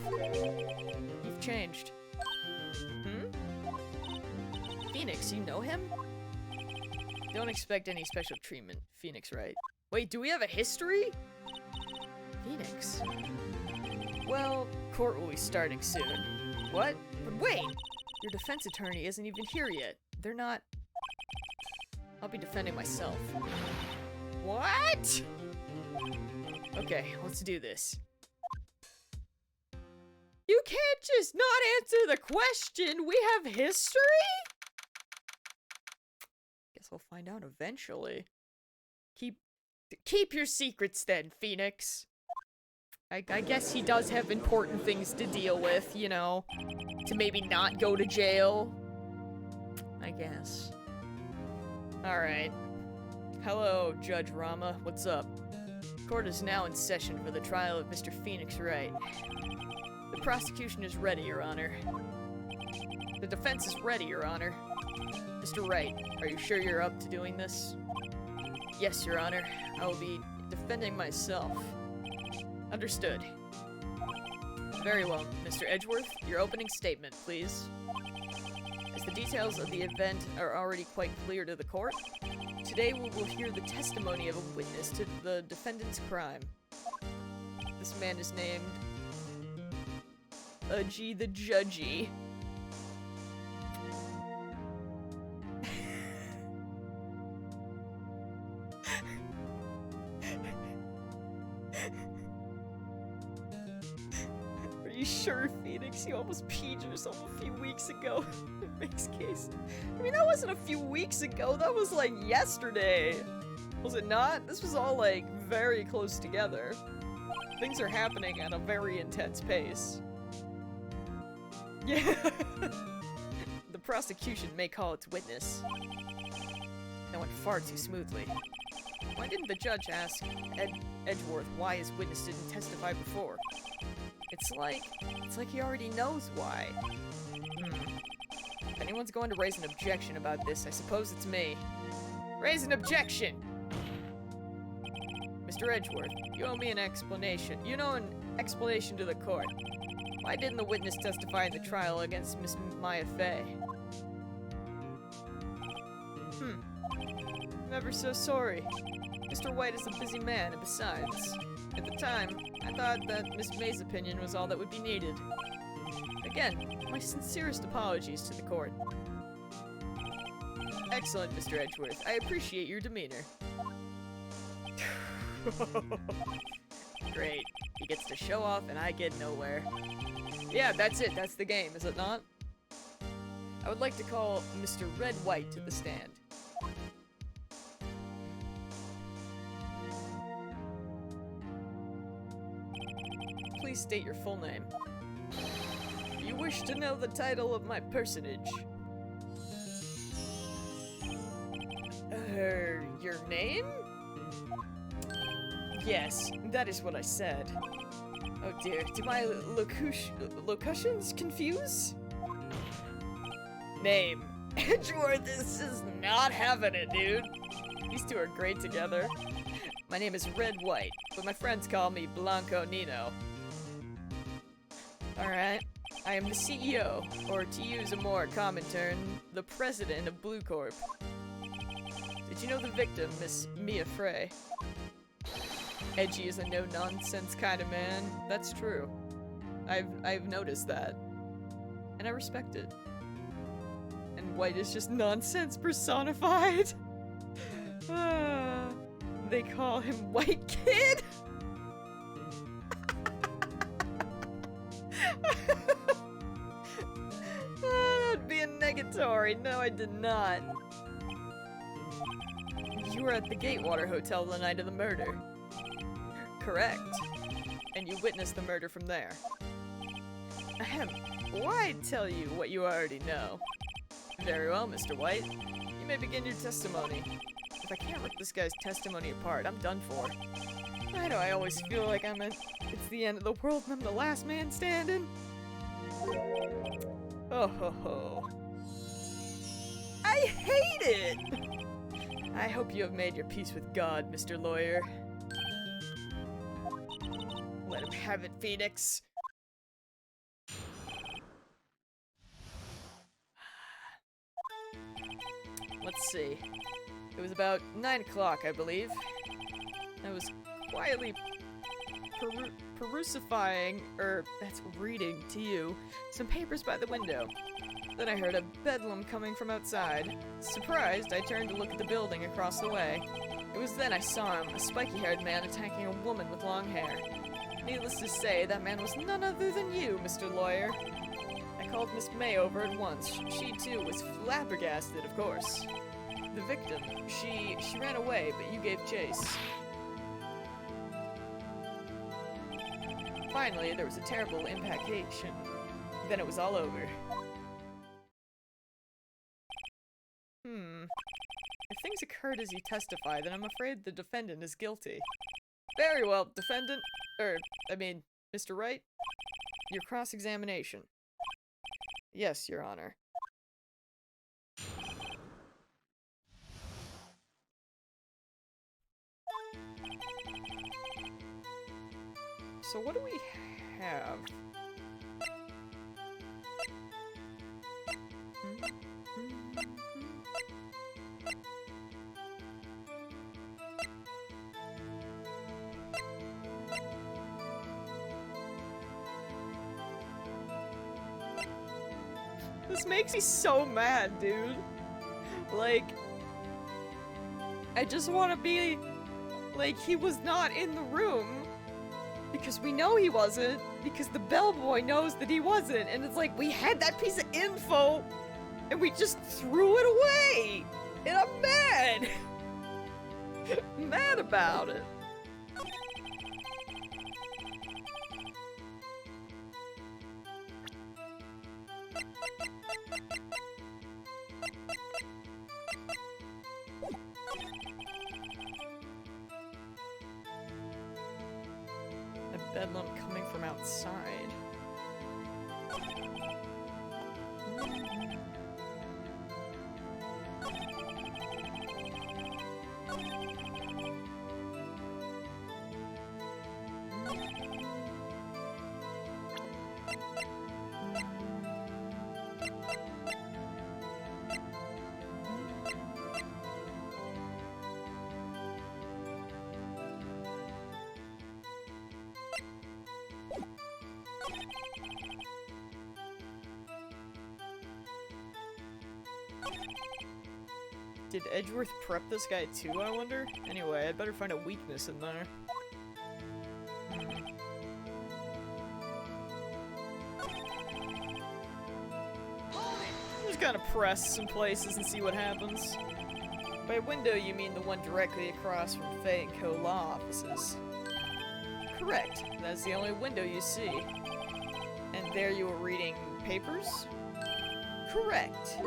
You've changed. Phoenix, you know him? Don't expect any special treatment, Phoenix Wright. Wait, do we have a history? Phoenix. Well, court will be starting soon. What? But wait! Your defense attorney isn't even here yet. They're not... I'll be defending myself. What? Okay, let's do this. You can't just not answer the question! We have history? Guess we'll find out eventually. Keep your secrets then, Phoenix. I guess he does have important things to deal with, you know. To maybe not go to jail. I guess. Alright. Hello, Judge Rama. What's up? Court is now in session for the trial of Mr. Phoenix Wright. The prosecution is ready, Your Honor. The defense is ready, Your Honor. Mr. Wright, are you sure you're up to doing this? Yes, Your Honor. I will be defending myself. Understood. Very well, Mr. Edgeworth, your opening statement, please. As the details of the event are already quite clear to the court, today we will hear the testimony of a witness to the defendant's crime. This man is named... Udgy the Judgy. Are you sure, Phoenix? You almost peed yourself a few weeks ago. It makes case. I mean, that wasn't a few weeks ago. That was like yesterday. Was it not? This was all like very close together. Things are happening at a very intense pace. Yeah. The prosecution may call its witness. That went far too smoothly. Why didn't the judge ask Edgeworth why his witness didn't testify before? It's like he already knows why. If anyone's going to raise an objection about this, I suppose it's me. Raise an objection! Mr. Edgeworth, you owe me an explanation. You know, an explanation to the court. Why didn't the witness testify in the trial against Miss Maya Fey? I'm ever so sorry. Mr. White is a busy man, and besides, at the time, I thought that Miss May's opinion was all that would be needed. Again, my sincerest apologies to the court. Excellent, Mr. Edgeworth. I appreciate your demeanor. Great. He gets to show off and I get nowhere. Yeah, that's it. That's the game, is it not? I would like to call Mr. Red White to the stand. Please state your full name. You wish to know the title of my personage? Your name? Yes, that is what I said. Oh dear, do my locutions confuse? Name. Edgeworth is just not having it, dude. These two are great together. My name is Red White, but my friends call me Blanco Nino. Alright. I am the CEO, or to use a more common term, the president of Blue Corp. Did you know the victim, Miss Mia Frey? Edgy is a no-nonsense kind of man. That's true. I've noticed that. And I respect it. And White is just nonsense personified. They call him White Kid? That'd be a negatory. No, I did not. You were at the Gatewater Hotel the night of the murder. Correct. And you witnessed the murder from there. Ahem. Why tell you what you already know? Very well, Mr. White. You may begin your testimony. If I can't rip this guy's testimony apart, I'm done for. Why do I always feel like it's the end of the world and I'm the last man standing? Oh ho ho. I hate it! I hope you have made your peace with God, Mr. Lawyer. Let him have it, Phoenix. Let's see. It was about 9 o'clock, I believe. I was quietly that's reading to you, some papers by the window. Then I heard a bedlam coming from outside. Surprised, I turned to look at the building across the way. It was then I saw him, a spiky-haired man attacking a woman with long hair. Needless to say, that man was none other than you, Mr. Lawyer. I called Miss May over at once. She, too, was flabbergasted, of course. The victim, she ran away, but you gave chase. Finally, there was a terrible impactation. Then it was all over. If things occurred as you testify, then I'm afraid the defendant is guilty. Very well, defendant. Mr. Wright? Your cross-examination. Yes, Your Honor. So what do we have? This makes me so mad, dude. Like, I just want to be like, he was not in the room. Because we know he wasn't, because the bellboy knows that he wasn't, and it's like, we had that piece of info, and we just threw it away! And I'm mad! Mad about it. Bedlam coming from outside. Did Edgeworth prep this guy too, I wonder? Anyway, I'd better find a weakness in there. I'm just gonna press some places and see what happens. By window, you mean the one directly across from Fay & Co. law offices. Correct. That's the only window you see. And there you were reading papers? Correct.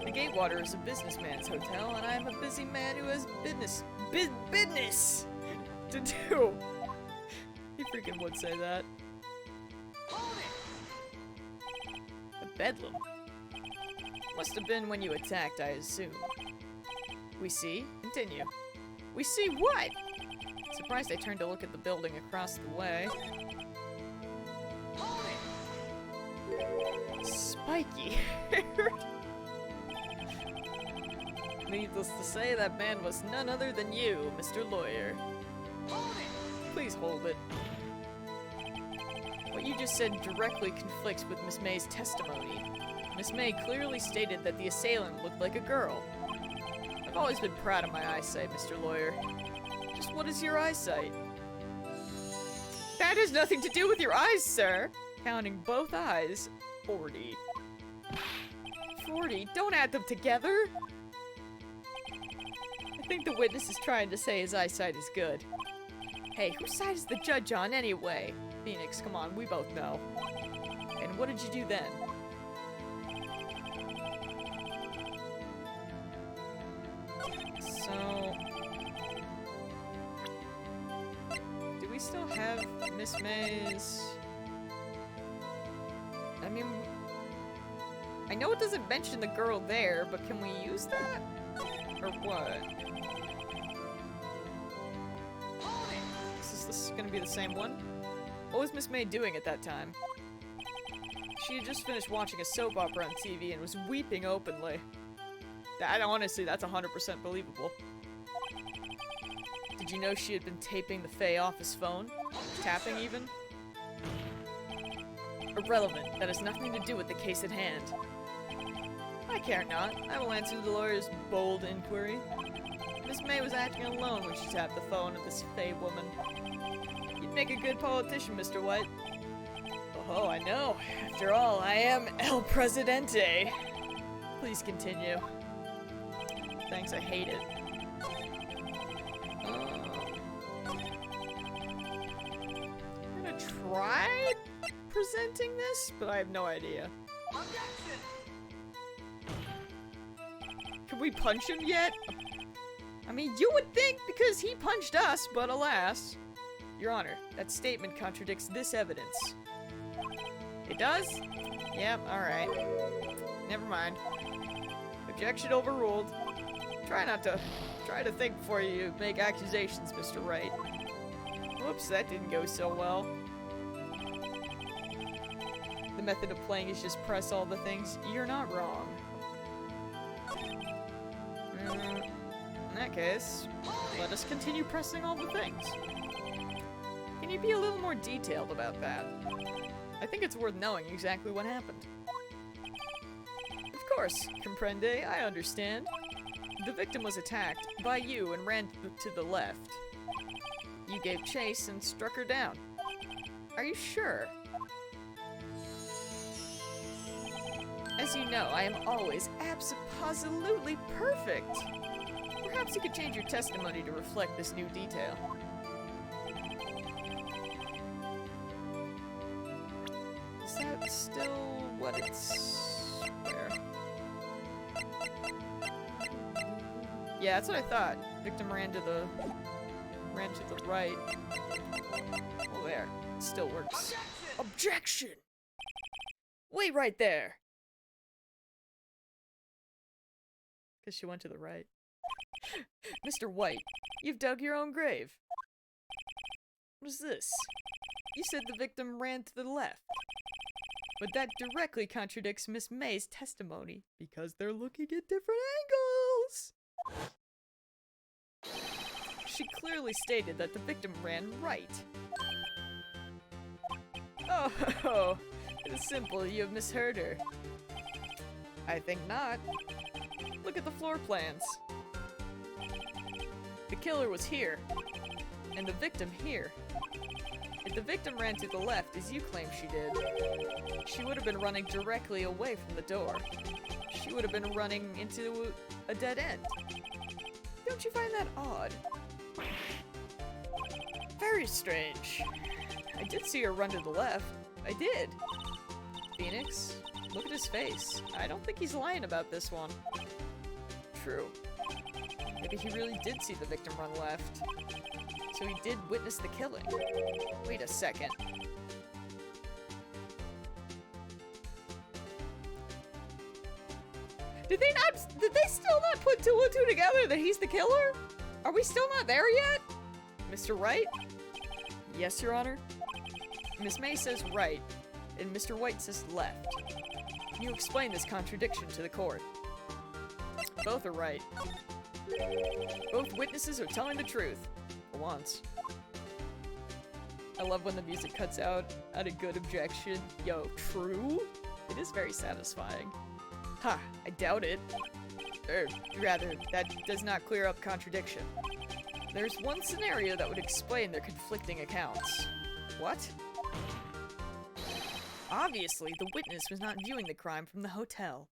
The Gatewater is a businessman's hotel, and I am a busy man who has business to do. He freaking would say that. A bedlam. Must have been when you attacked, I assume. We see? Continue. We see what? Surprised I turned to look at the building across the way. Spiky hair. Needless to say, that man was none other than you, Mr. Lawyer. Please hold it. What you just said directly conflicts with Miss May's testimony. Miss May clearly stated that the assailant looked like a girl. I've always been proud of my eyesight, Mr. Lawyer. Just what is your eyesight? That has nothing to do with your eyes, sir! Counting both eyes, 40. 40? Don't add them together! I think the witness is trying to say his eyesight is good. Hey, whose side is the judge on anyway? Phoenix, come on, we both know. And what did you do then? So... do we still have Miss May's... I mean... I know it doesn't mention the girl there, but can we use that? Or what? Is this gonna be the same one? What was Miss May doing at that time? She had just finished watching a soap opera on TV and was weeping openly. Honestly, that's 100% believable. Did you know she had been taping the Fae off his phone? Tapping, even? Irrelevant. That has nothing to do with the case at hand. I care not. I will answer the lawyer's bold inquiry. Miss May was acting alone when she tapped the phone of this Fae woman. You'd make a good politician, Mr. White. Oh, I know. After all, I am El Presidente. Please continue. Thanks, I hate it. I'm gonna try presenting this, but I have no idea. Can we punch him yet? I mean, you would think because he punched us, but alas. Your Honor, that statement contradicts this evidence. It does? Yep, alright. Never mind. Objection overruled. Try to think before you make accusations, Mr. Wright. Whoops, that didn't go so well. The method of playing is just press all the things. You're not wrong. In that case, let us continue pressing all the things. Can you be a little more detailed about that? I think it's worth knowing exactly what happened. Of course, comprende, I understand. The victim was attacked by you and ran to the left. You gave chase and struck her down. Are you sure? As you know, I am always abso-positively perfect. Perhaps you could change your testimony to reflect this new detail. Is that still what it's... where? Yeah, that's what I thought. Victim ran to the right. Oh, there. It still works. Objection! Wait right there! Because she went to the right. Mr. White, you've dug your own grave. What is this? You said the victim ran to the left. But that directly contradicts Miss May's testimony, because they're looking at different angles! She clearly stated that the victim ran right. Oh, it is simple, you have misheard her. I think not. Look at the floor plans. The killer was here, and the victim here. If the victim ran to the left, as you claim she did, she would have been running directly away from the door. She would have been running into a dead end. Don't you find that odd? Very strange. I did see her run to the left. I did. Phoenix, look at his face. I don't think he's lying about this one. True. Maybe he really did see the victim run left. So he did witness the killing. Wait a second. Did they still not put 2 and 2 together that he's the killer? Are we still not there yet? Mr. Wright? Yes, Your Honor. Miss May says right, and Mr. White says left. Can you explain this contradiction to the court? Both are right. Both witnesses are telling the truth. For once. I love when the music cuts out at a good objection. Yo, true? It is very satisfying. Ha, I doubt it. Or, rather, that does not clear up contradiction. There's one scenario that would explain their conflicting accounts. What? Obviously, the witness was not viewing the crime from the hotel.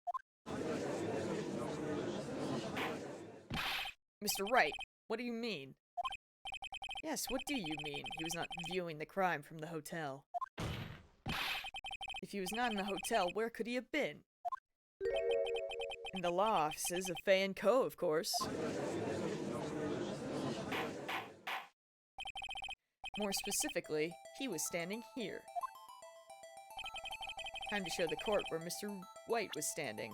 Mr. Wright, what do you mean? Yes, what do you mean? He was not viewing the crime from the hotel. If he was not in the hotel, where could he have been? In the law offices of Fay & Co., of course. More specifically, he was standing here. Time to show the court where Mr. White was standing.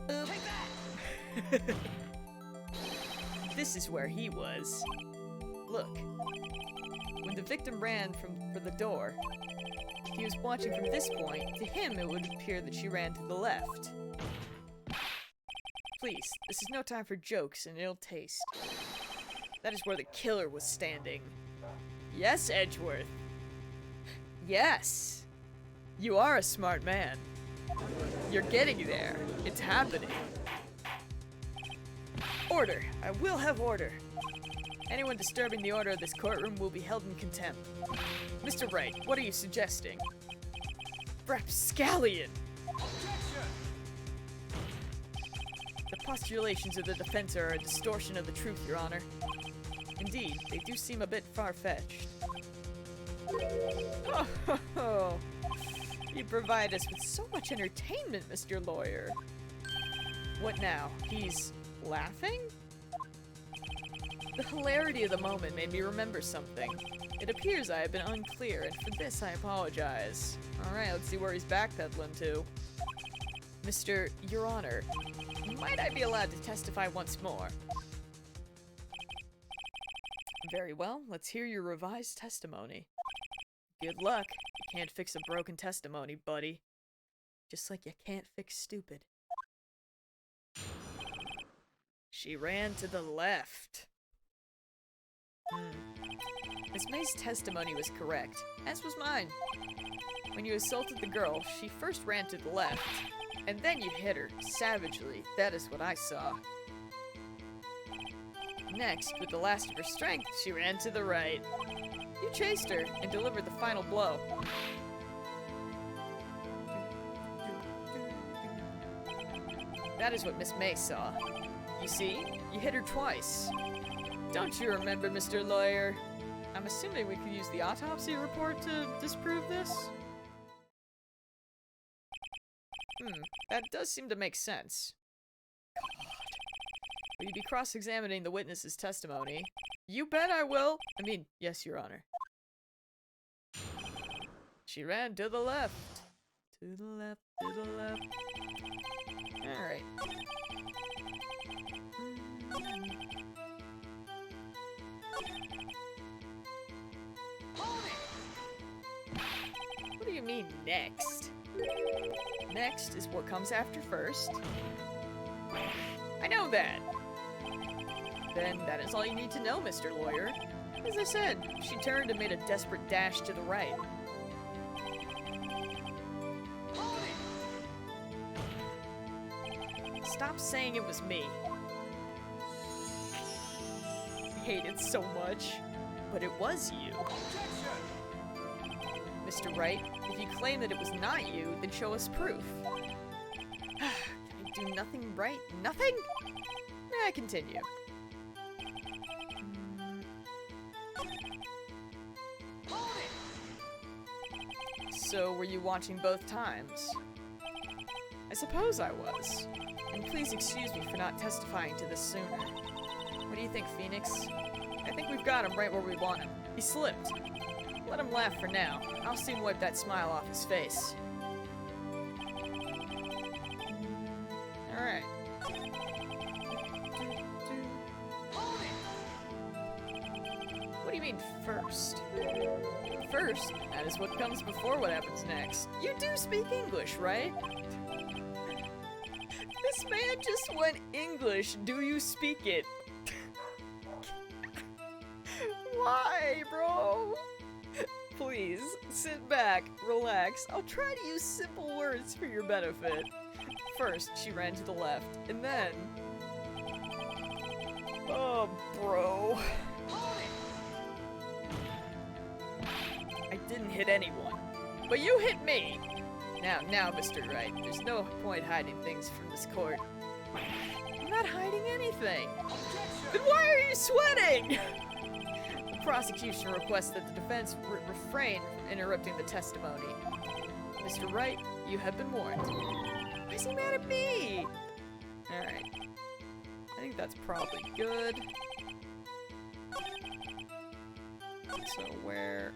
Take that! This is where he was. Look. When the victim ran for the door, if he was watching from this point, to him it would appear that she ran to the left. Please, this is no time for jokes and ill taste. That is where the killer was standing. Yes, Edgeworth. Yes. You are a smart man. You're getting there. It's happening. Order. I will have order. Anyone disturbing the order of this courtroom will be held in contempt. Mr. Wright, what are you suggesting? Rapscallion! The postulations of the defense are a distortion of the truth, Your Honor. Indeed, they do seem a bit far-fetched. Oh, you provide us with so much entertainment, Mr. Lawyer. What now? He's laughing? The hilarity of the moment made me remember something. It appears I have been unclear, and for this I apologize. Alright, let's see where he's backpedaling to. Mr. Your Honor, might I be allowed to testify once more? Very well, let's hear your revised testimony. Good luck. You can't fix a broken testimony, buddy. Just like you can't fix stupid. She ran to the left. Miss May's testimony was correct, as was mine. When you assaulted the girl, she first ran to the left, and then you hit her, savagely. That is what I saw. Next, with the last of her strength, she ran to the right. You chased her and delivered the final blow. That is what Miss May saw. You see, you hit her twice. Don't you remember, Mr. Lawyer? I'm assuming we could use the autopsy report to disprove this? That does seem to make sense. God. Will you be cross-examining the witness's testimony? You bet I will! I mean, yes, Your Honor. She ran to the left. To the left, to the left. Alright. What do you mean, next? Next is what comes after first. I know that! Then that is all you need to know, Mr. Lawyer. As I said, she turned and made a desperate dash to the right. Stop saying it was me. I hate it so much. But it was you. Mr. Wright, if you claim that it was not you, then show us proof. Can I do nothing right? Nothing? May I continue? So, were you watching both times? I suppose I was. And please excuse me for not testifying to this sooner. What do you think, Phoenix? I think we've got him right where we want him. He slipped. Let him laugh for now. I'll soon wipe that smile off his face. Alright. do you mean, first? First? That is what comes before what happens next. You do speak English, right? This man just went English. Do you speak it? Why, bro? Please, sit back, relax. I'll try to use simple words for your benefit. First, she ran to the left, and then... Oh, bro. I didn't hit anyone, but you hit me. Now, Mr. Wright, there's no point hiding things from this court. I'm not hiding anything. Then why are you sweating? The prosecution requests that the defense refrain from interrupting the testimony. Mr. Wright, you have been warned. Why is he mad at me? Alright. I think that's probably good. So where...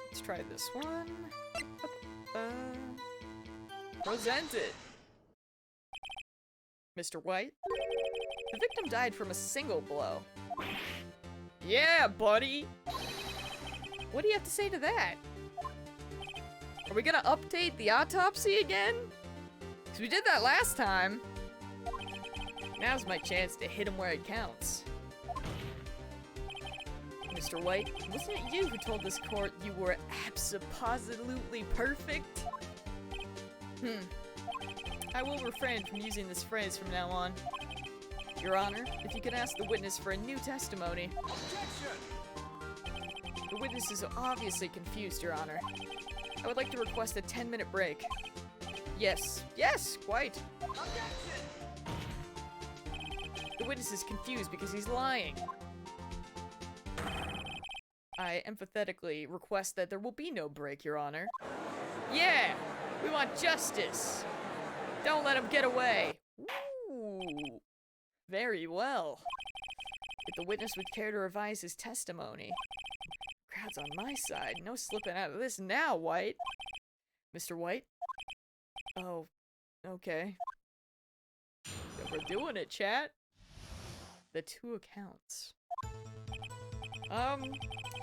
let's try this one. Present it! Mr. White? The victim died from a single blow. Yeah, buddy! What do you have to say to that? Are we gonna update the autopsy again? Because we did that last time. Now's my chance to hit him where it counts. Mr. White, wasn't it you who told this court you were abso-positively perfect? I will refrain from using this phrase from now on. Your Honor, if you could ask the witness for a new testimony. Objection! The witness is obviously confused, Your Honor. I would like to request a 10-minute break. Yes, quite. Objection! The witness is confused because he's lying. I emphatically request that there will be no break, Your Honor. Yeah! We want justice! Don't let him get away! Ooh. Very well. If the witness would care to revise his testimony. Crowd's on my side. No slipping out of this now, White. Mr. White? Oh, okay. Yeah, we're doing it, chat. The two accounts.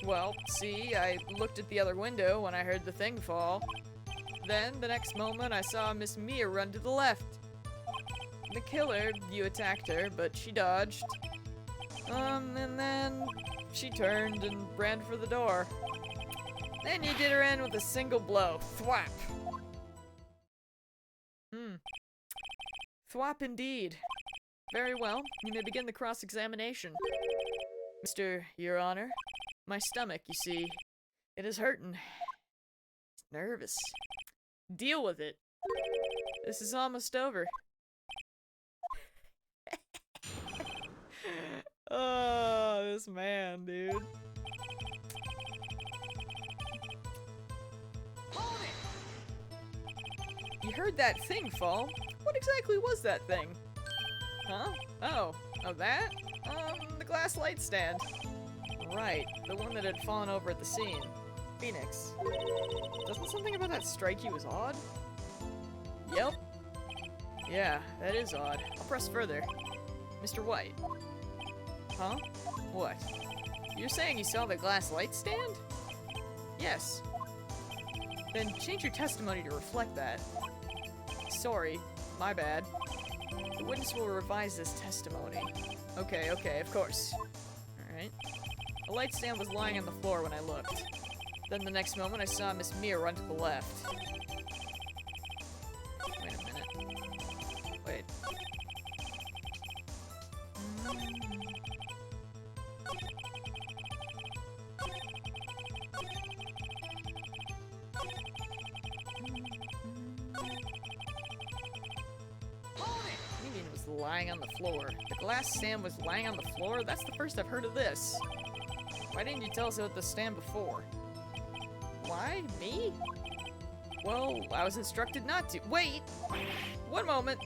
Well, see, I looked at the other window when I heard the thing fall. Then, the next moment, I saw Miss Mia run to the left. The killer, you attacked her, but she dodged. And then she turned and ran for the door. Then you did her in with a single blow. Thwap! Thwap indeed. Very well, you may begin the cross-examination. Your Honor, my stomach, you see, it is hurting. It's nervous. Deal with it. This is almost over. Oh, this man, dude. You heard that thing fall? What exactly was that thing? Huh? Oh, that? The glass light stand. Right, the one that had fallen over at the scene. Phoenix. Doesn't something about that strike you as odd? Yep. Yeah, that is odd. I'll press further. Mr. White. Huh? What? You're saying you saw the glass light stand? Yes. Then change your testimony to reflect that. Sorry, my bad. The witness will revise this testimony. Okay, of course. Alright. The light stand was lying on the floor when I looked. Then the next moment I saw Miss Mia run to the left. Wait a minute. Wait. Lying on the floor. The glass stand was lying on the floor? That's the first I've heard of this. Why didn't you tell us about the stand before? Why? Me? Well, I was instructed not to. Wait! One moment!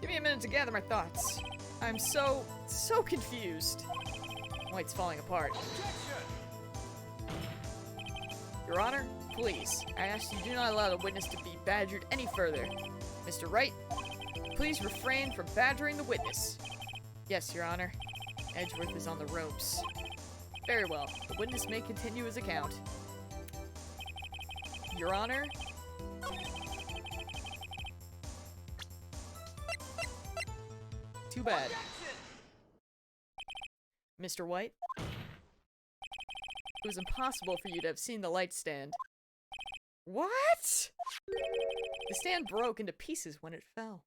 Give me a minute to gather my thoughts. I'm so confused. White's falling apart. Your Honor, please, I ask you do not allow the witness to be badgered any further. Mr. Wright, please refrain from badgering the witness. Yes, Your Honor. Edgeworth is on the ropes. Very well. The witness may continue his account. Your Honor? Too bad. Mr. White? It was impossible for you to have seen the light stand. What? The stand broke into pieces when it fell.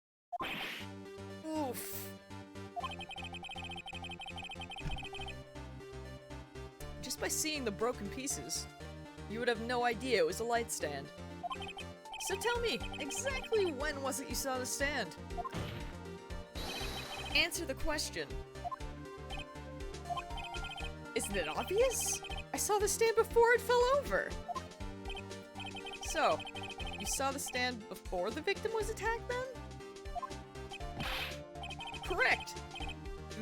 Oof. Just by seeing the broken pieces, you would have no idea it was a light stand. So tell me, exactly when was it you saw the stand? Answer the question. Isn't it obvious? I saw the stand before it fell over. So, you saw the stand before the victim was attacked then? Correct.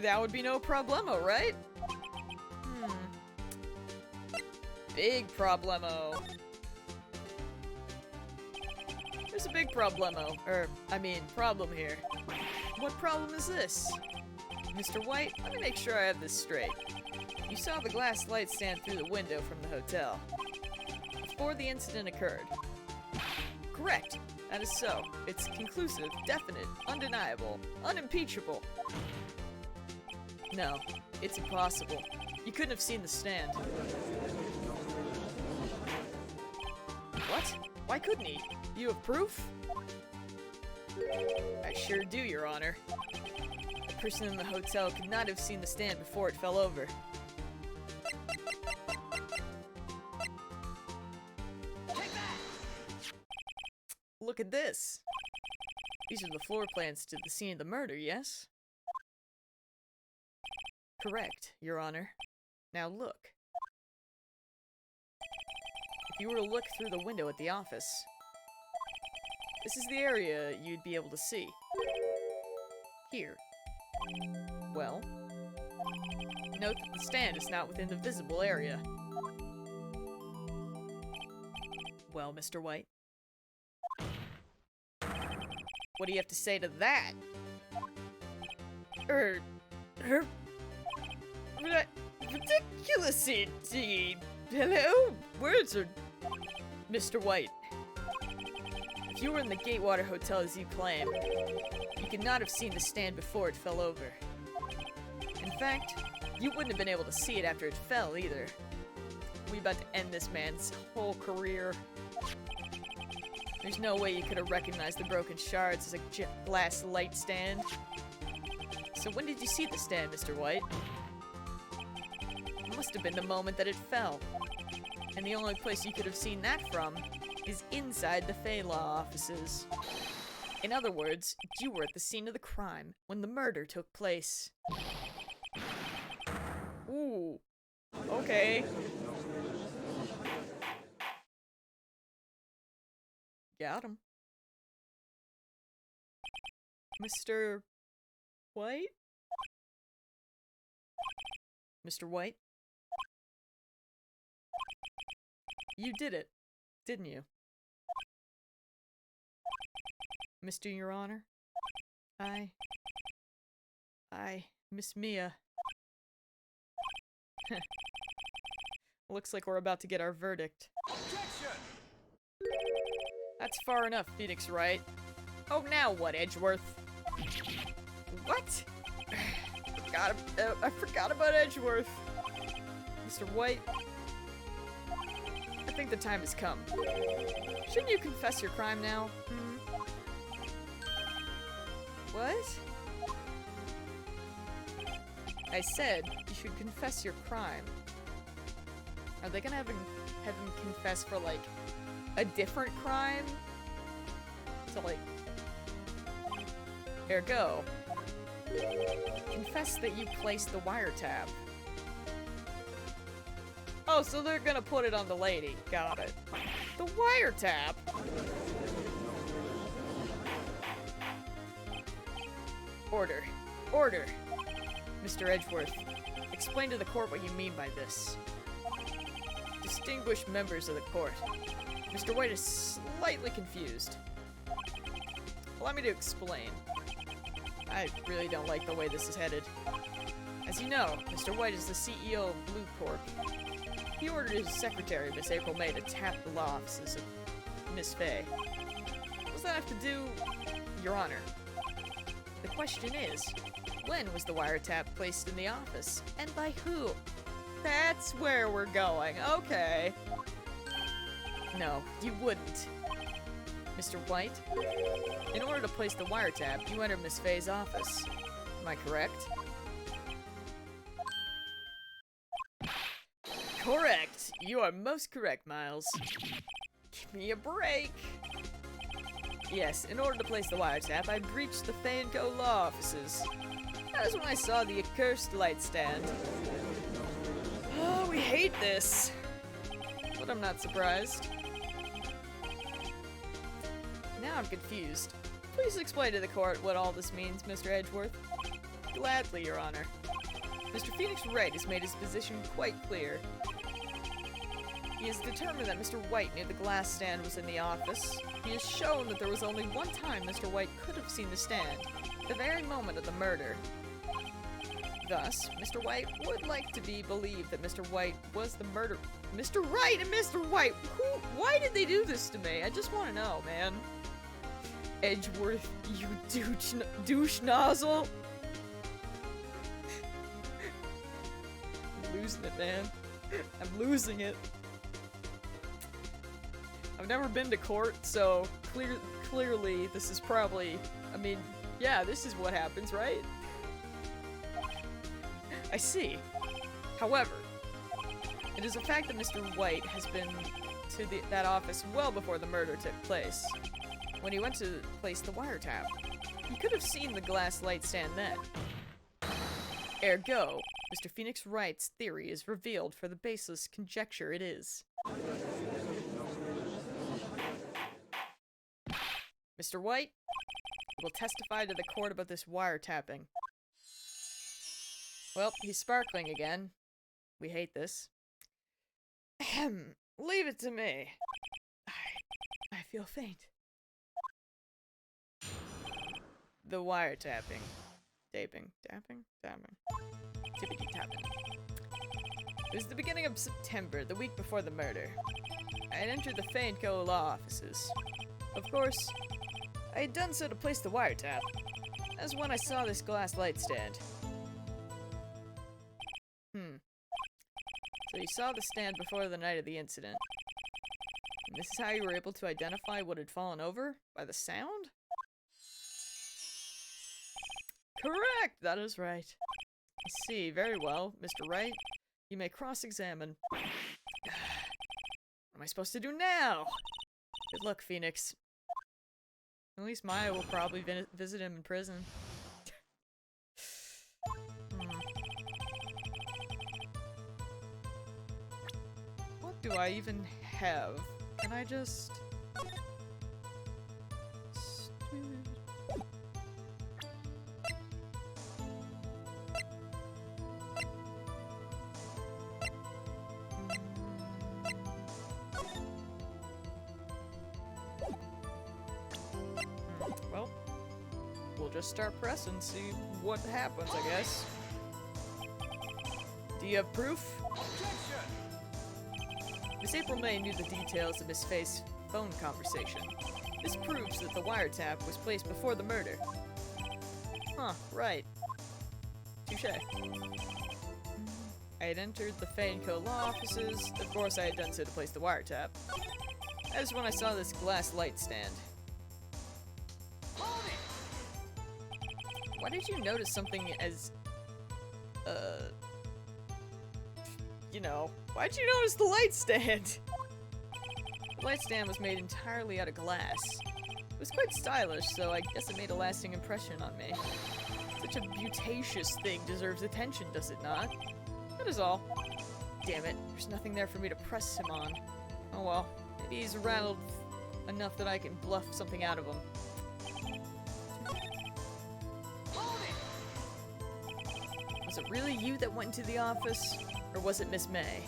That would be no problemo, right? Big problemo. There's a big problemo. Problem here. What problem is this? Mr. White, let me make sure I have this straight. You saw the glass light stand through the window from the hotel before the incident occurred. Correct. That is so. It's conclusive, definite, undeniable, unimpeachable. No, it's impossible. You couldn't have seen the stand. What? Why couldn't he? You have proof? I sure do, Your Honor. The person in the hotel could not have seen the stand before it fell over. Look at this. These are the floor plans to the scene of the murder, yes? Correct, Your Honor. Now look. If you were to look through the window at the office, this is the area you'd be able to see. Here. Well, note that the stand is not within the visible area. Well, Mr. White? What do you have to say to that? Ridiculous indeed. Hello? Words are... Mr. White. If you were in the Gatewater Hotel as you claim, you could not have seen the stand before it fell over. In fact, you wouldn't have been able to see it after it fell either. We're about to end this man's whole career. There's no way you could have recognized the broken shards as a glass light stand. So when did you see the stand, Mr. White? It must have been the moment that it fell. And the only place you could have seen that from is inside the Fey Law offices. In other words, you were at the scene of the crime when the murder took place. Ooh. Okay. Got him. Mr. White? Mr. White? You did it, didn't you? Mr. Your Honor? Miss Mia. Looks like we're about to get our verdict. Objection! That's far enough, Phoenix Wright. Oh, now what, Edgeworth? What? I forgot about Edgeworth. Mr. White? I think the time has come. Shouldn't you confess your crime now? What? I said you should confess your crime. Are they gonna have him confess for, like, a different crime? So, like... Ergo. Confess that you placed the wiretap. Oh, so they're gonna put it on the lady. Got it. The wiretap? Order. Order! Mr. Edgeworth, explain to the court what you mean by this. Distinguished members of the court, Mr. White is slightly confused. Allow me to explain. I really don't like the way this is headed. As you know, Mr. White is the CEO of Blue Corp. He ordered his secretary, Miss April May, to tap the law offices of Miss Fay. What does that have to do, Your Honor? The question is, when was the wiretap placed in the office, and by who? That's where we're going, okay. No, you wouldn't. Mr. White, in order to place the wiretap, you entered Miss Fay's office. Am I correct? Correct! You are most correct, Miles. Give me a break! Yes, in order to place the wiretap, I breached the Fay & Co. law offices. That was when I saw the accursed light stand. Oh, we hate this. But I'm not surprised. Now I'm confused. Please explain to the court what all this means, Mr. Edgeworth. Gladly, Your Honor. Mr. Phoenix Wright has made his position quite clear. He has determined that Mr. White knew the glass stand was in the office. He has shown that there was only one time Mr. White could have seen the stand, the very moment of the murder. Thus, Mr. White would like to be believed that Mr. White was the murderer. Mr. Wright and Mr. White! Why did they do this to me? I just want to know, man. Edgeworth, you douche nozzle! I'm losing it, man. I'm losing it. I've never been to court, so clearly this is probably, I mean, yeah, this is what happens, right? I see. However, it is a fact that Mr. White has been to that office well before the murder took place. When he went to place the wiretap, he could have seen the glass light stand then. Ergo, Mr. Phoenix Wright's theory is revealed for the baseless conjecture it is. Mr. White will testify to the court about this wiretapping. Well, he's sparkling again. We hate this. Ahem. Leave it to me. I feel faint. The wiretapping. Tapping. Tippity-tapping. It was the beginning of September, the week before the murder. I had entered the Fay & Co. law offices. Of course, I had done so to place the wiretap. That's when I saw this glass light stand. So you saw the stand before the night of the incident. And this is how you were able to identify what had fallen over? By the sound? Correct! That is right. I see. Very well, Mr. Wright. You may cross-examine. What am I supposed to do now? Good luck, Phoenix. At least Maya will probably visit him in prison. What do I even have? Can I just... Well, we'll just start pressing, see what happens, I guess. Do you have proof? Miss April May knew the details of Miss Fay's phone conversation. This proves that the wiretap was placed before the murder. Huh, right. Touché. I had entered the Fay & Co. law offices. Of course, I had done so to place the wiretap. That was when I saw this glass light stand. Why did you notice something as... you know, why'd you notice the light stand? The light stand was made entirely out of glass. It was quite stylish, so I guess it made a lasting impression on me. Such a beautacious thing deserves attention, does it not? That is all. Damn it, there's nothing there for me to press him on. Oh well, maybe he's rattled enough that I can bluff something out of him. Was it really you that went into the office? Or was it Miss May?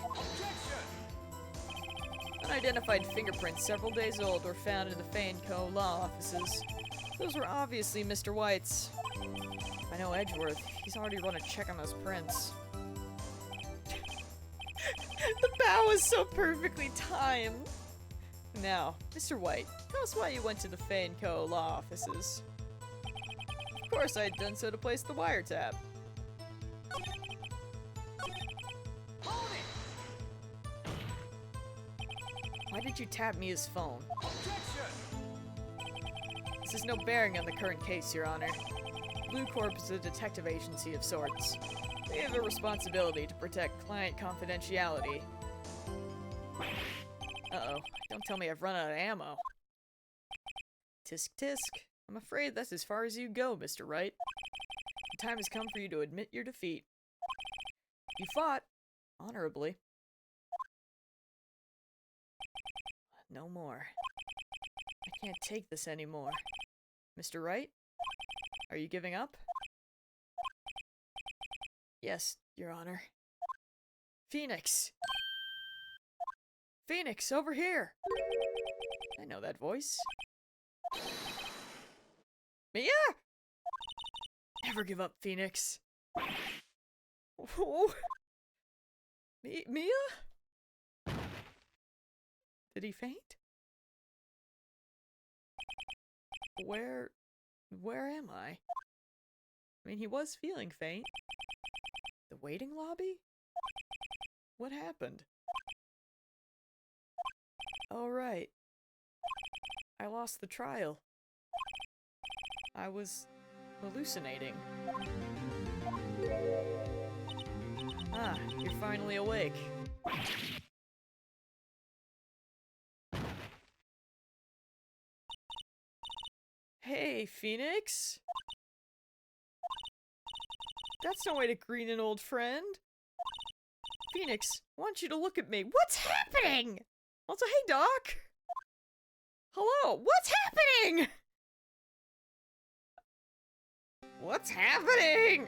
Unidentified fingerprints several days old were found in the Fay & Co. law offices. Those were obviously Mr. White's. I know Edgeworth. He's already run a check on those prints. The bow is so perfectly timed. Now, Mr. White, tell us why you went to the Fay & Co. law offices. Of course, I had done so to place the wiretap. Why did you tap Mia's phone? This has no bearing on the current case, Your Honor. Blue Corp is a detective agency of sorts. They have a responsibility to protect client confidentiality. Uh-oh. Don't tell me I've run out of ammo. Tisk tisk. I'm afraid that's as far as you go, Mr. Wright. The time has come for you to admit your defeat. You fought. Honorably. No more. I can't take this anymore. Mr. Wright? Are you giving up? Yes, Your Honor. Phoenix! Phoenix, over here! I know that voice. Mia? Never give up, Phoenix. Oh. Mia? Did he faint? Where am I? I mean, he was feeling faint. The waiting lobby? What happened? Oh, right. I lost the trial. I was hallucinating. Ah, you're finally awake. Hey, Phoenix? That's no way to greet an old friend. Phoenix, I want you to look at me. What's happening? Also, hey, Doc. Hello, what's happening? What's happening?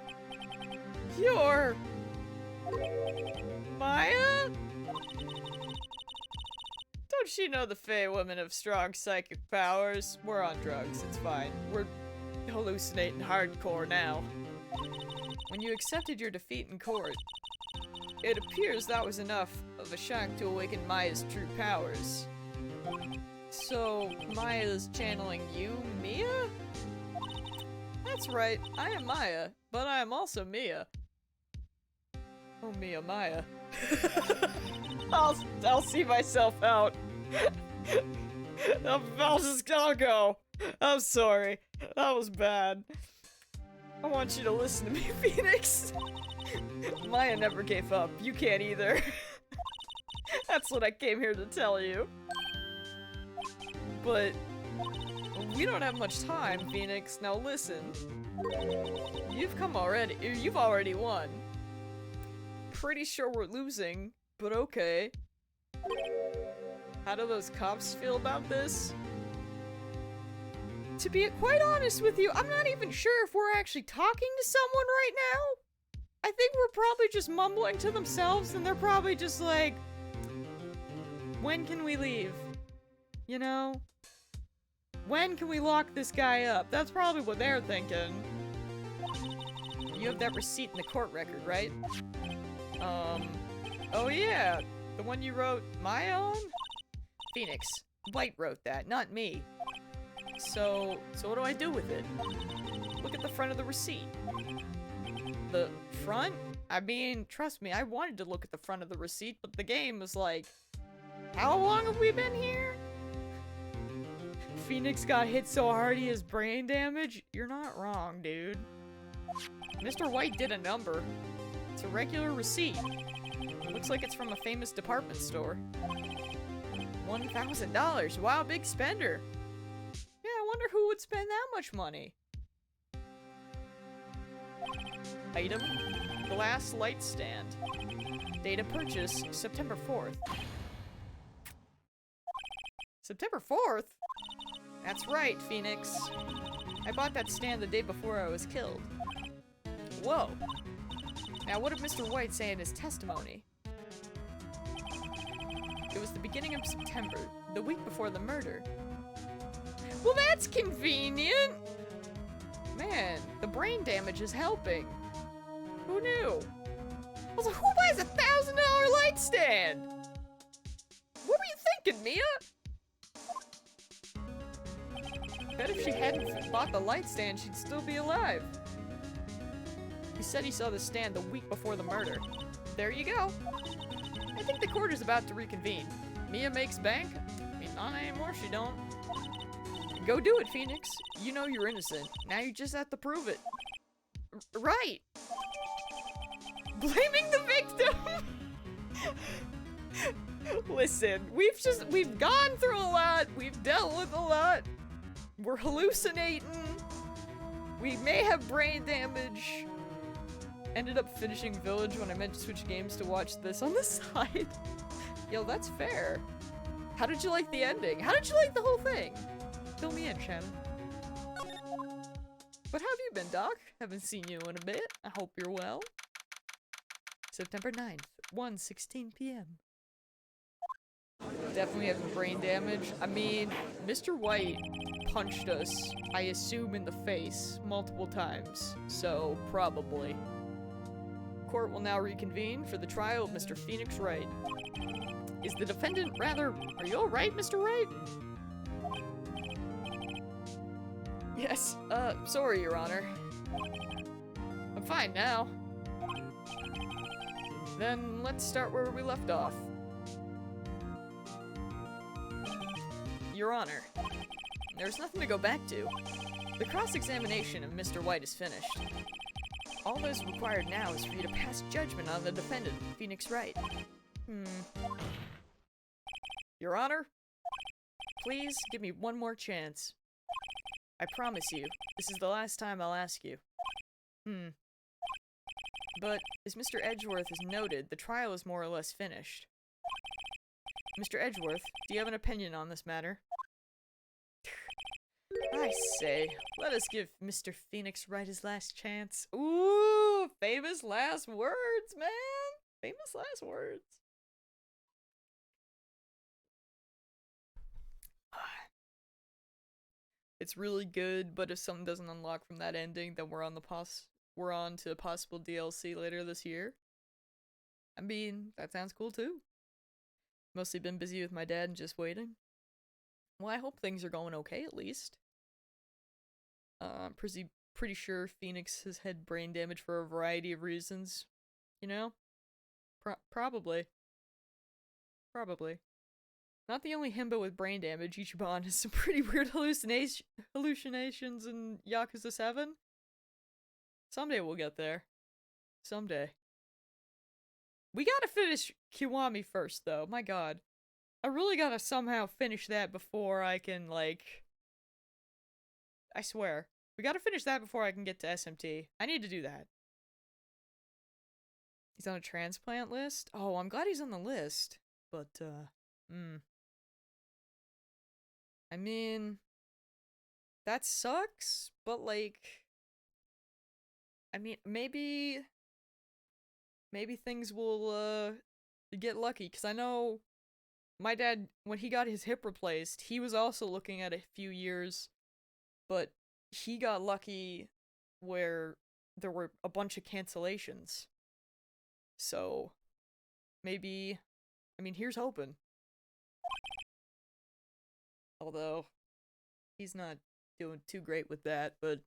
You're... Maya? Don't she know the Fae women have strong psychic powers? We're on drugs, it's fine. We're hallucinating hardcore now. When you accepted your defeat in court, it appears that was enough of a shock to awaken Maya's true powers. So, Maya's channeling you, Mia? That's right, I am Maya, but I am also Mia. Oh, Mia, Maya. I'll see myself out. I'll go. I'm sorry. That was bad. I want you to listen to me, Phoenix. Maya never gave up. You can't either. That's what I came here to tell you. But we don't have much time, Phoenix. Now listen. You've already won. Pretty sure we're losing, but okay. How do those cops feel about this? To be quite honest with you, I'm not even sure if we're actually talking to someone right now. I think we're probably just mumbling to themselves, and they're probably just like, when can we leave? You know? When can we lock this guy up? That's probably what they're thinking. You have that receipt in the court record, right? Oh yeah, the one you wrote Maya on? Phoenix, White wrote that, not me. So what do I do with it? Look at the front of the receipt. The front? I mean, trust me, I wanted to look at the front of the receipt, but the game was like, how long have we been here? Phoenix got hit so hard he has brain damage? You're not wrong, dude. Mr. White did a number. It's a regular receipt. It looks like it's from a famous department store. $1,000. Wow, big spender. Yeah, I wonder who would spend that much money. Item, glass light stand. Date of purchase, September 4th. September 4th? That's right, Phoenix. I bought that stand the day before I was killed. Whoa. Now, what did Mr. White say in his testimony? It was the beginning of September, the week before the murder. Well, that's convenient! Man, the brain damage is helping. Who knew? I was like, who buys a $1,000 light stand? What were you thinking, Mia? Bet if she hadn't bought the light stand, she'd still be alive. He said he saw the stand the week before the murder. There you go. I think the court is about to reconvene. Mia makes bank? I mean, not anymore, she don't. Go do it, Phoenix. You know you're innocent. Now you just have to prove it. Right. Blaming the victim! Listen, we've gone through a lot. We've dealt with a lot. We're hallucinating. We may have brain damage. Ended up finishing Village when I meant to switch games to watch this on the side. Yo, that's fair. How did you like the ending? How did you like the whole thing? Fill me in, Shannon. What have you been, Doc? Haven't seen you in a bit. I hope you're well. September 9th, 1:16 p.m. Definitely having brain damage. I mean, Mr. White punched us, I assume, in the face multiple times, so probably. Court will now reconvene for the trial of Mr. Phoenix Wright. Is the defendant rather... Are you alright, Mr. Wright? Yes, sorry, Your Honor. I'm fine now. Then let's start where we left off. Your Honor, there's nothing to go back to. The cross-examination of Mr. White is finished. All that is required now is for you to pass judgment on the defendant, Phoenix Wright. Your Honor, please give me one more chance. I promise you, this is the last time I'll ask you. But, as Mr. Edgeworth has noted, the trial is more or less finished. Mr. Edgeworth, do you have an opinion on this matter? I say, let us give Mr. Phoenix Wright his last chance. Ooh, famous last words, man! Famous last words. It's really good, but if something doesn't unlock from that ending, then we're on to possible DLC later this year. I mean, that sounds cool too. Mostly been busy with my dad and just waiting. Well, I hope things are going okay at least. I'm pretty sure Phoenix has had brain damage for a variety of reasons. You know? Probably. Probably. Not the only himbo with brain damage. Ichiban has some pretty weird hallucinations in Yakuza 7. Someday we'll get there. Someday. We gotta finish Kiwami first, though. My god. I really gotta somehow finish that before I can, like... I swear. We gotta finish that before I can get to SMT. I need to do that. He's on a transplant list? Oh, I'm glad he's on the list. But, I mean... That sucks, but, like... I mean, maybe things will, get lucky, because I know my dad, when he got his hip replaced, he was also looking at a few years, but he got lucky where there were a bunch of cancellations. So, maybe, I mean, here's hoping. Although, he's not doing too great with that, but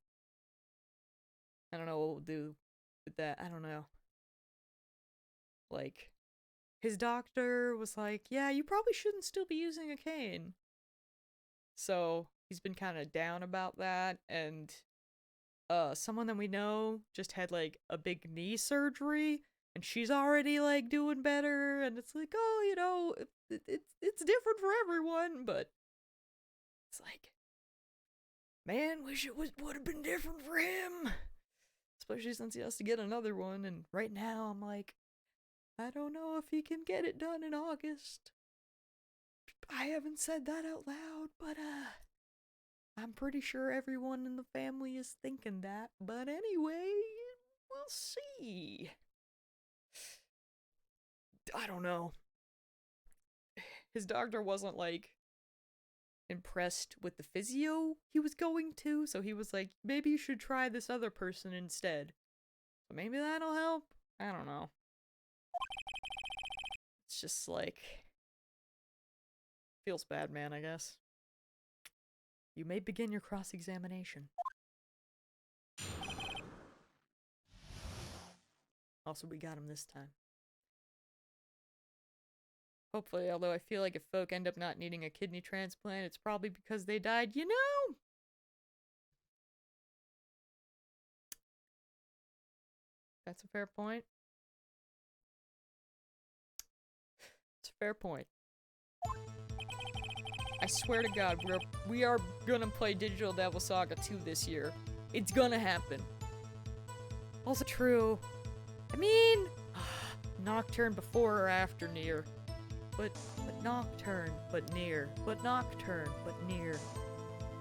I don't know what we'll do with that. I don't know. Like, his doctor was like, yeah, you probably shouldn't still be using a cane. So, he's been kind of down about that, and someone that we know just had, like, a big knee surgery, and she's already, like, doing better, and it's like, oh, you know, it's different for everyone, but it's like, man, wish it would have been different for him. Especially since he has to get another one, and right now I'm like, I don't know if he can get it done in August. I haven't said that out loud, but I'm pretty sure everyone in the family is thinking that. But anyway, we'll see. I don't know. His doctor wasn't like, impressed with the physio he was going to, so he was like, maybe you should try this other person instead. So maybe that'll help? I don't know. It's just like... feels bad, man, I guess. You may begin your cross-examination. Also, we got him this time. Hopefully, although I feel like if folk end up not needing a kidney transplant, it's probably because they died, you know? That's a fair point. It's a fair point. I swear to God, we are gonna play Digital Devil Saga 2 this year. It's gonna happen. Also true. I mean, Nocturne before or after Nier. But Nocturne, but Nier. But Nocturne, but Nier.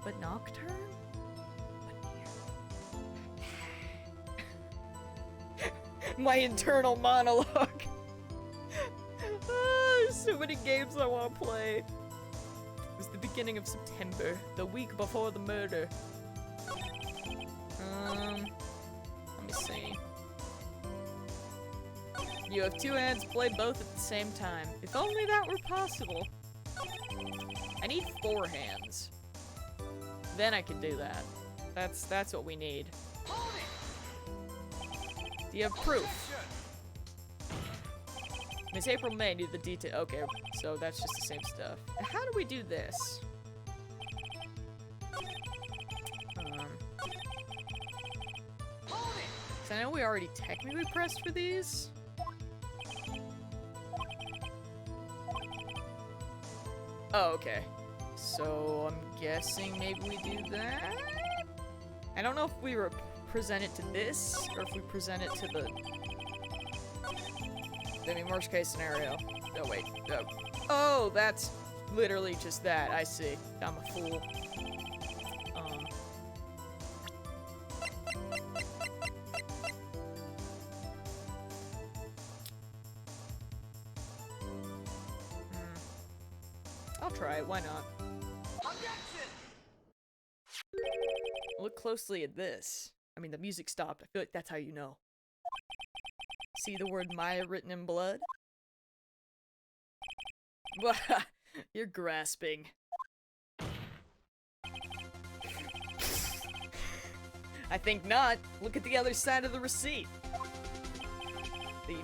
But Nocturne? But Nier. My internal monologue. There's so many games I want to play. It was the beginning of September, the week before the murder. Let me see. You have two hands, play both at the same time. If only that were possible. I need 4 hands. Then I can do that. That's what we need. Do you have proof? Miss April May need the detail. Okay, so that's just the same stuff. How do we do this? So I know we already technically pressed for these. Oh, okay. So I'm guessing maybe we do that? I don't know if we present it to this, or if we present it to the... I mean, worst case scenario. Oh, wait. Oh, that's literally just that. I see. I'm a fool. I'll try it. Why not? Objection! Look closely at this. I mean, the music stopped. I feel like that's how you know. See the word Maya written in blood? You're grasping. I think not. Look at the other side of the receipt. The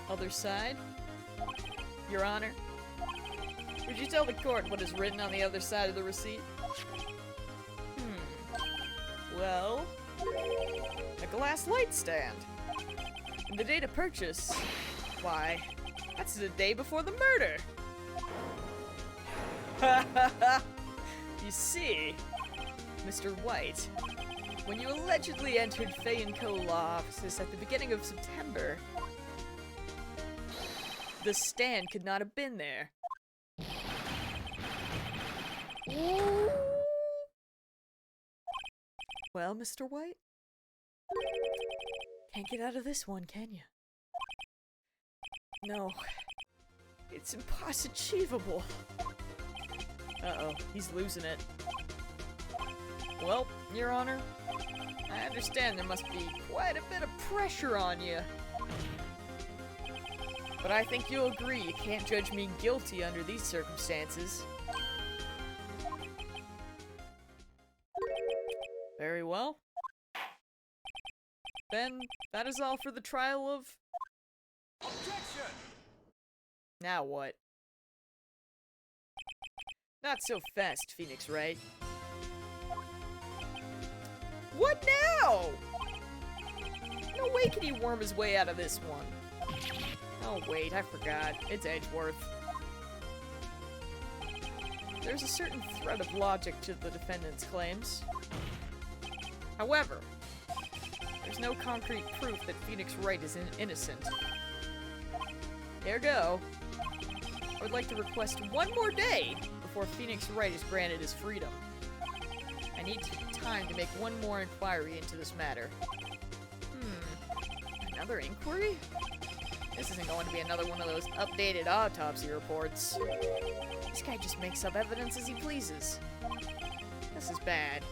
other side? Your Honor? Would you tell the court what is written on the other side of the receipt? Well... a glass light stand. And the date of purchase, why, that's the day before the murder. You see, Mr. White, when you allegedly entered Fay & Co. law offices at the beginning of September, the stand could not have been there. Well, Mr. White? Can't get out of this one, can you? No. It's impossible. Uh-oh, he's losing it. Well, Your Honor, I understand there must be quite a bit of pressure on you. But I think you'll agree you can't judge me guilty under these circumstances. Very well. Then, that is all for the trial of... Objection! Now what? Not so fast, Phoenix Wright. What now? No way can he worm his way out of this one. Oh wait, I forgot. It's Edgeworth. There's a certain thread of logic to the defendant's claims. However, there's no concrete proof that Phoenix Wright is innocent. Ergo, I would like to request one more day before Phoenix Wright is granted his freedom. I need time to make one more inquiry into this matter. Another inquiry? This isn't going to be another one of those updated autopsy reports. This guy just makes up evidence as he pleases. This is bad.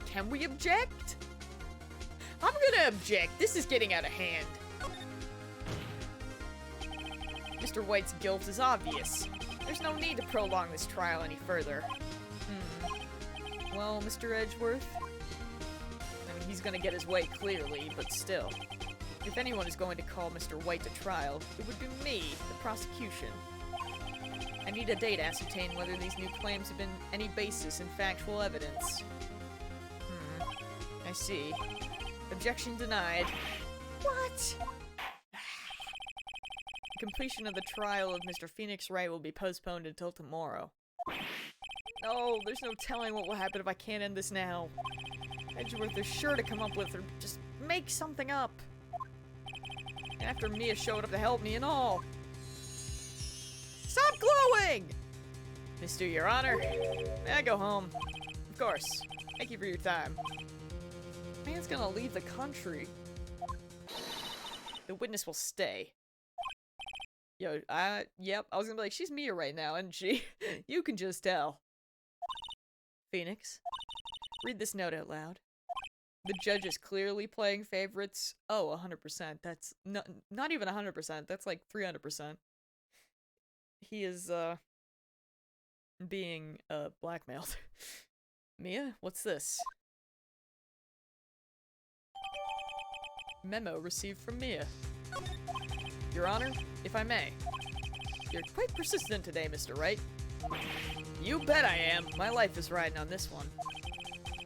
Can we object? I'm gonna object. This is getting out of hand. Mr. White's guilt is obvious. There's no need to prolong this trial any further. Well, Mr. Edgeworth? I mean, he's gonna get his way clearly, but still. If anyone is going to call Mr. White to trial, it would be me, the prosecution. I need a day to ascertain whether these new claims have been any basis in factual evidence. I see. Objection denied. What? Completion of the trial of Mr. Phoenix Wright will be postponed until tomorrow. No, there's no telling what will happen if I can't end this now. Edgeworth is sure to come up with or just make something up. After Mia showed up to help me and all. Stop glowing! Mr. Your Honor, may I go home? Of course. Thank you for your time. Man's gonna leave the country. The witness will stay. Yo, yep, I was gonna be like, she's Mia right now, isn't she? You can just tell. Phoenix, read this note out loud. The judge is clearly playing favorites. Oh, 100%. That's not even 100%. That's like 300%. He is, being, blackmailed. Mia, what's this? Memo received from Mia. Your Honor, if I may. You're quite persistent today, Mr. Wright. You bet I am. My life is riding on this one.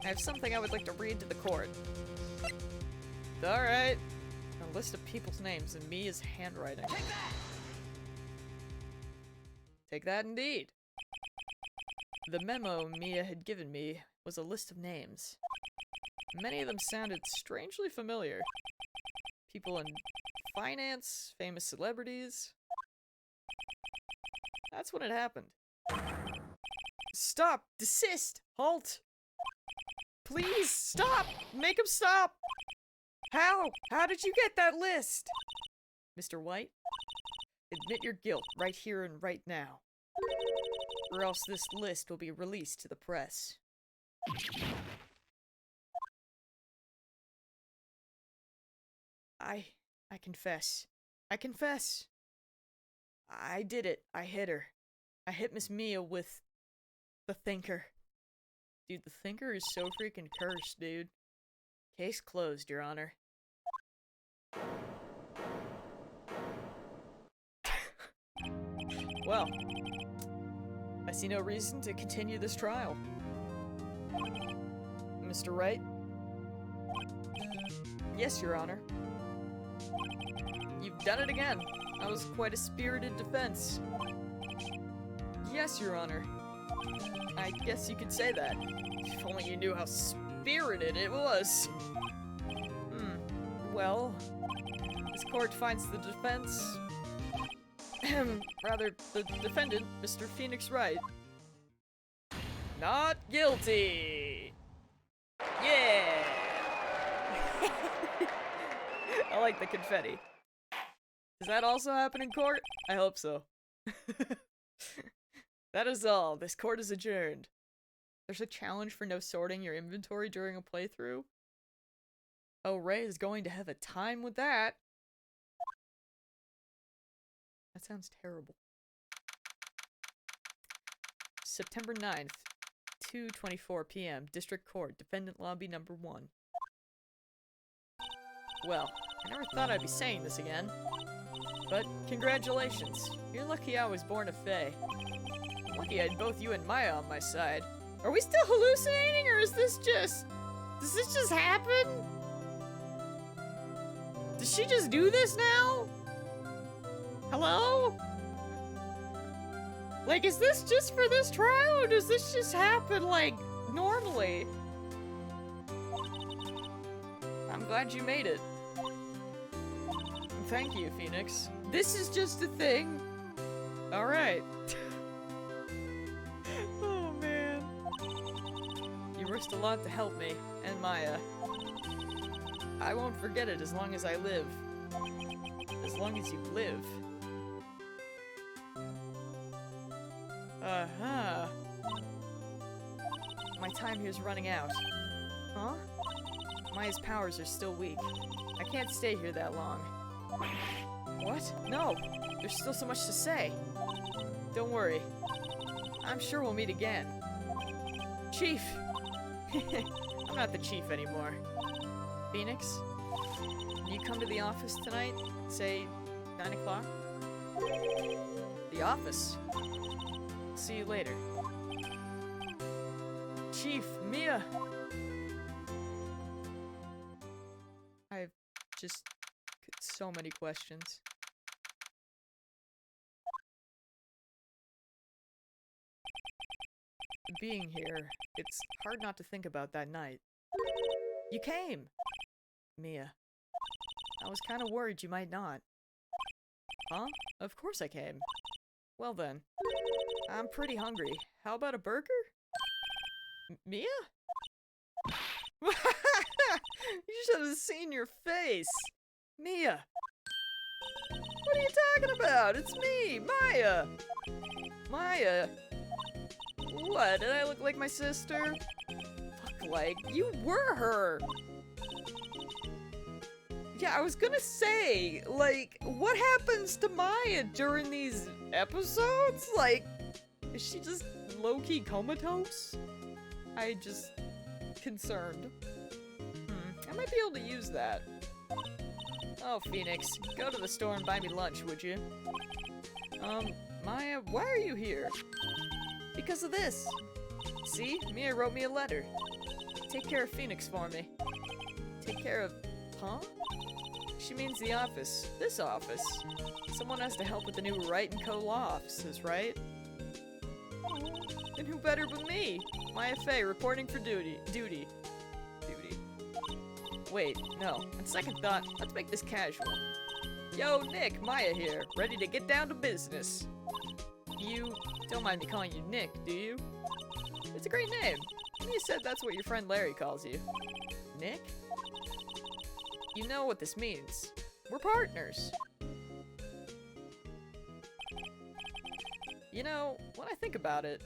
I have something I would like to read to the court. Alright. A list of people's names in Mia's handwriting. Take that! Take that indeed. The memo Mia had given me was a list of names. Many of them sounded strangely familiar. People in finance, famous celebrities. That's when it happened. Stop! Desist! Halt! Please, stop! Make him stop! How? How did you get that list? Mr. White, admit your guilt right here and right now. Or else this list will be released to the press. I confess. I confess. I did it. I hit her. I hit Miss Mia with the thinker. Dude, the thinker is so freaking cursed, dude. Case closed, Your Honor. Well, I see no reason to continue this trial. Mr. Wright? Yes, Your Honor. You've done it again. That was quite a spirited defense. Yes, Your Honor. I guess you could say that. If only you knew how spirited it was. Well, this court finds the defense... rather, the defendant, Mr. Phoenix Wright, not guilty! Yeah! I like the confetti. Does that also happen in court? I hope so. That is all. This court is adjourned. There's a challenge for no sorting your inventory during a playthrough. Oh, Ray is going to have a time with that. That sounds terrible. September 9th, 2:24 p.m. District Court, Defendant Lobby number 1. Well, I never thought I'd be saying this again. But, congratulations. You're lucky I was born a Fae. I'm lucky I had both you and Maya on my side. Are we still hallucinating, or is this just... Does this just happen? Does she just do this now? Hello? Like, is this just for this trial, or does this just happen, like, normally? I'm glad you made it. Thank you, Phoenix. This is just a thing. Alright. Oh, man. accomplished a lot to help me, and Maya. I won't forget it as long as I live. As long as you live. Uh-huh. My time here's running out. Huh? Maya's powers are still weak. I can't stay here that long. What? No! There's still so much to say. Don't worry. I'm sure we'll meet again. Chief! I'm not the chief anymore. Phoenix? Can you come to the office tonight? Say, 9 o'clock? The office? See you later. Chief, Mia! I've just got so many questions. Being here, it's hard not to think about that night. You came! Mia. I was kind of worried you might not. Huh? Of course I came. Well then. I'm pretty hungry. How about a burger? Mia? You should have seen your face! Mia! What are you talking about? It's me, Maya! Maya? What, did I look like my sister? Look like you were her! Yeah, I was gonna say, like, what happens to Maya during these episodes? Like, is she just low-key comatose? I just... concerned. I might be able to use that. Oh, Phoenix, go to the store and buy me lunch, would you? Maya, why are you here? Because of this. See? Mia wrote me a letter. Take care of Phoenix for me. Take care of... Huh? She means the office. This office. Someone has to help with the new Wright & Co. law offices, right? And who better but me? Maya Fey, reporting for duty. Wait, no. On second thought, let's make this casual. Yo, Nick, Maya here. Ready to get down to business. You don't mind me calling you Nick, do you? It's a great name. You said that's what your friend Larry calls you. Nick? You know what this means. We're partners. You know, when I think about it,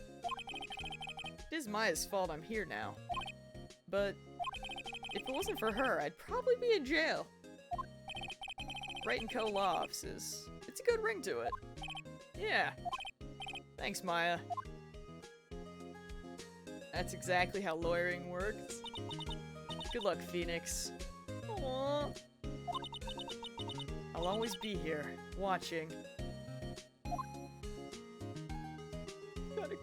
it is Maya's fault I'm here now. But if it wasn't for her, I'd probably be in jail. Wright & Co. law offices. It's a good ring to it. Yeah. Thanks, Maya. That's exactly how lawyering works. Good luck, Phoenix. Aww. I'll always be here, watching. Kinda cute.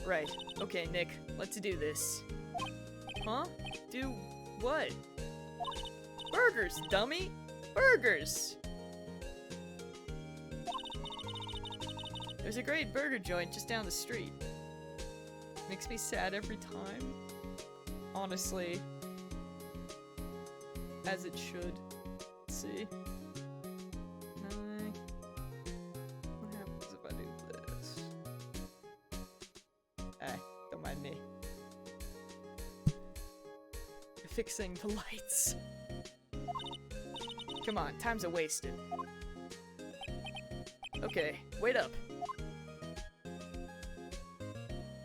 Right. Okay, Nick. Let's do this. Huh? Do what? Burgers, dummy! Burgers! There's a great burger joint just down the street. Makes me sad every time. Honestly. As it should. Let's see. What happens if I do this? Don't mind me. Fixing the lights. Come on, time's a wasted. Okay, wait up.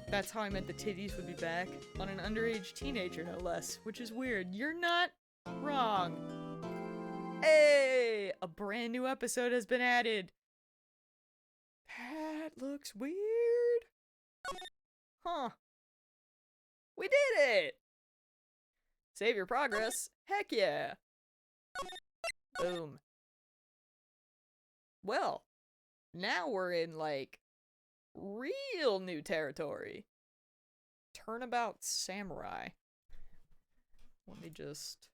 That's how I meant the titties would be back. On an underage teenager, no less. Which is weird. You're not wrong. Hey! A brand new episode has been added. That looks weird. Huh. We did it! Save your progress. Heck yeah. Boom. Well, now we're in, like, real new territory. Turnabout Samurai. Let me just...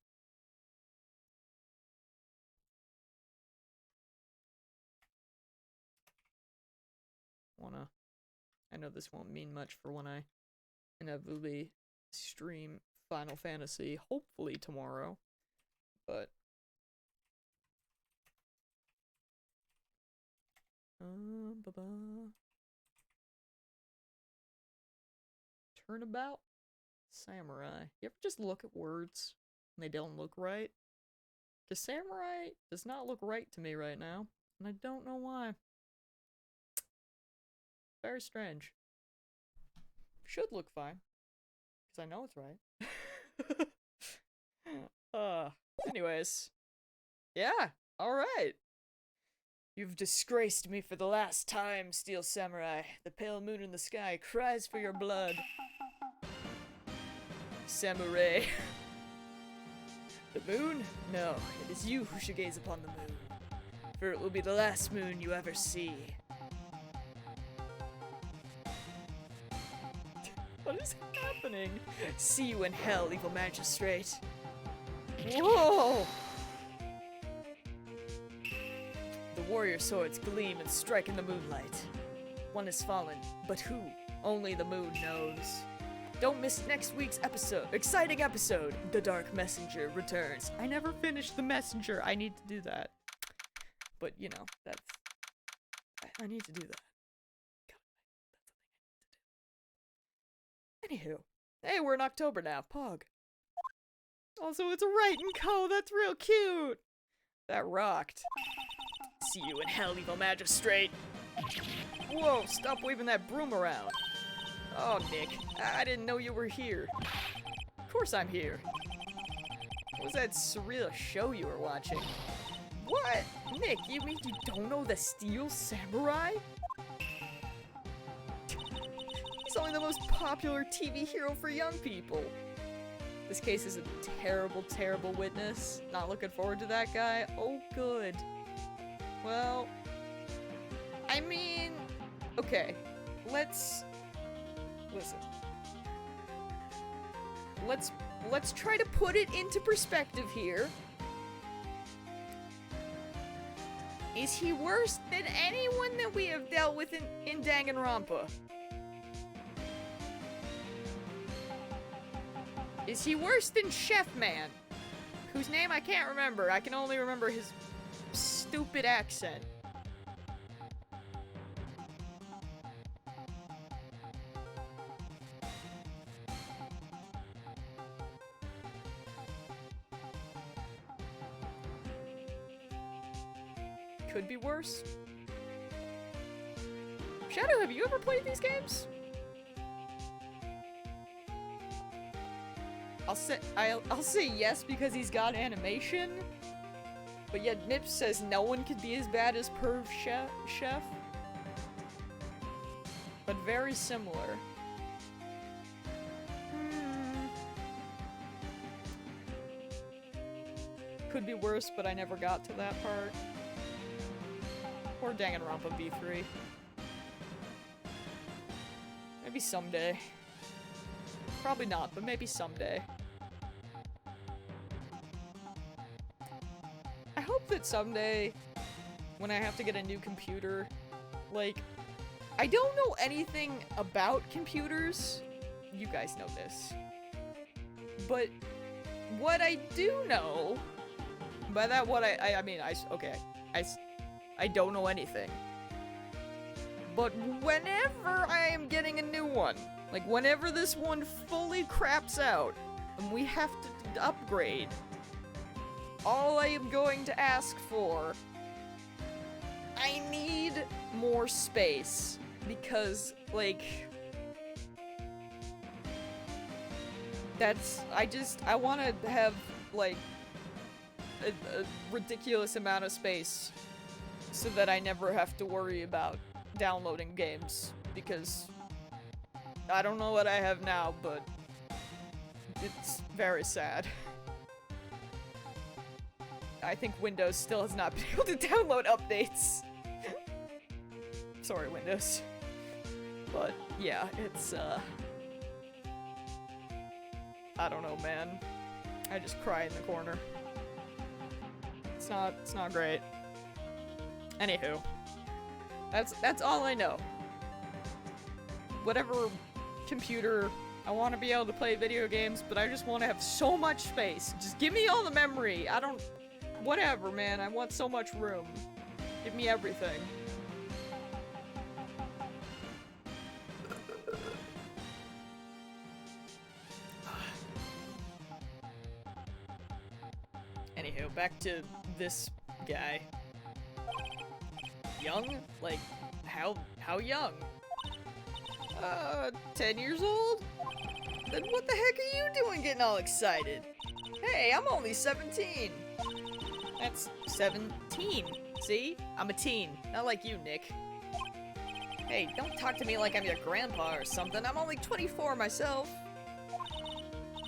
I know this won't mean much for when I inevitably stream Final Fantasy, hopefully tomorrow, but... Turnabout samurai. You ever just look at words and they don't look right? Because samurai does not look right to me right now, and I don't know why. Very strange. Should look fine, because I know it's right. Anyways. Yeah, alright. You've disgraced me for the last time, Steel Samurai. The pale moon in the sky cries for your blood. Samurai. The moon? No, it is you who should gaze upon the moon. For it will be the last moon you ever see. What is happening? See you in hell, evil magistrate. Whoa! The warrior swords gleam and strike in the moonlight. One has fallen, but who? Only the moon knows. Don't miss next week's episode. Exciting episode! The Dark Messenger returns. I never finished The Messenger. I need to do that. But, you know, that's... I need to do that. That's something I need to do. Anywho. Hey, we're in October now. Pog. Also, it's Wright and Co. That's real cute! That rocked. See you in hell, evil magistrate. Whoa, stop waving that broom around. Oh, Nick, I didn't know you were here. Of course I'm here. What was that surreal show you were watching? What? Nick, you mean you don't know the Steel Samurai? He's only the most popular TV hero for young people. This case is a terrible, terrible witness. Not looking forward to that guy. Oh, good. Well, I mean, okay, listen. Let's try to put it into perspective here. Is he worse than anyone that we have dealt with in Danganronpa? Is he worse than Chef Man, whose name I can't remember? I can only remember his stupid accent. Could be worse. Shadow, have you ever played these games? I'll say yes because he's got animation, but yet Mips says no one could be as bad as Perv Chef. But very similar. Could be worse, but I never got to that part. Or Danganronpa B3. Maybe someday. Probably not, but maybe someday. I hope that someday, when I have to get a new computer, like, I don't know anything about computers. You guys know this. But what I do know, by that what I mean, I don't know anything. But whenever I am getting a new one, like whenever this one fully craps out and we have to upgrade, all I am going to ask for, I need more space because, like, I want to have, like, a ridiculous amount of space so that I never have to worry about downloading games, because I don't know what I have now, but it's very sad. I think Windows still has not been able to download updates. Sorry, Windows. But yeah, it's I don't know, man. I just cry in the corner. It's not great. Anywho, that's all I know. Whatever computer, I want to be able to play video games, but I just want to have so much space. Just give me all the memory. Whatever, man. I want so much room. Give me everything. Okay, well, back to this guy. Young? Like, how young? 10 years old? Then what the heck are you doing getting all excited? Hey, I'm only 17. That's 17. See? I'm a teen. Not like you, Nick. Hey, don't talk to me like I'm your grandpa or something. I'm only 24 myself.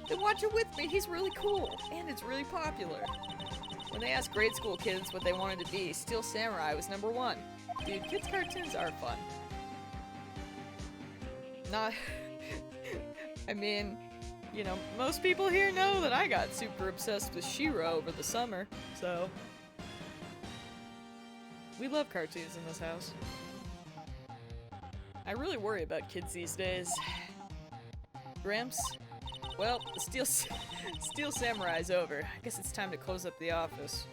Then watch it with me. He's really cool. And it's really popular. When they asked grade school kids what they wanted to be, Steel Samurai was #1. Dude, kids' cartoons are fun. Not... I mean, you know, most people here know that I got super obsessed with She-Ra over the summer, so... We love cartoons in this house. I really worry about kids these days. Gramps? Well, the Steel Samurai's over. I guess it's time to close up the office.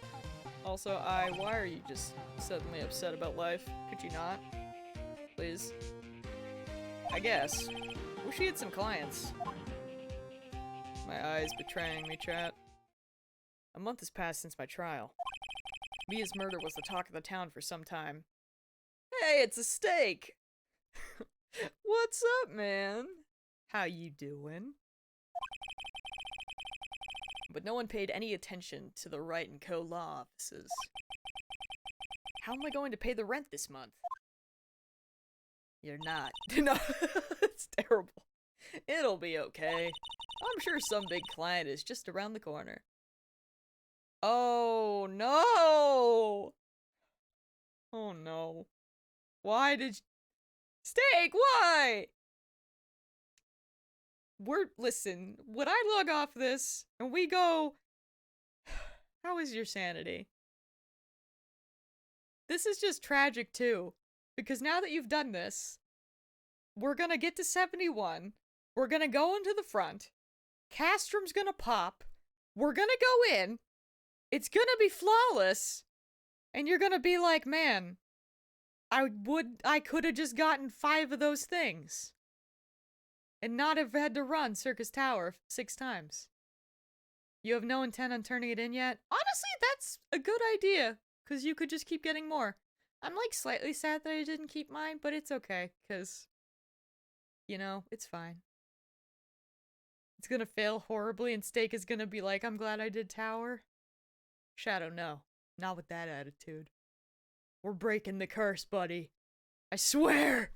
Also, why are you just suddenly upset about life? Could you not? Please? I guess. Wish we had some clients. My eyes betraying me, chat. A month has passed since my trial. Mia's murder was the talk of the town for some time. Hey, it's a steak! What's up, man? How you doing? But no one paid any attention to the Wright & Co. law offices. How am I going to pay the rent this month? You're not. No, it's terrible. It'll be okay. I'm sure some big client is just around the corner. Oh, no! Oh, no. Why did you... Steak, why? Listen, when I log off this and we go, how is your sanity? This is just tragic too, because now that you've done this, we're gonna get to 71, we're gonna go into the front, Castrum's gonna pop, we're gonna go in, it's gonna be flawless, and you're gonna be like, man, I could have just gotten 5 of those things. And not have had to run Circus Tower 6 times. You have no intent on turning it in yet? Honestly, that's a good idea, because you could just keep getting more. I'm like slightly sad that I didn't keep mine, but it's okay, because, you know, it's fine. It's gonna fail horribly and Steak is gonna be like, I'm glad I did Tower. Shadow, no. Not with that attitude. We're breaking the curse, buddy. I swear!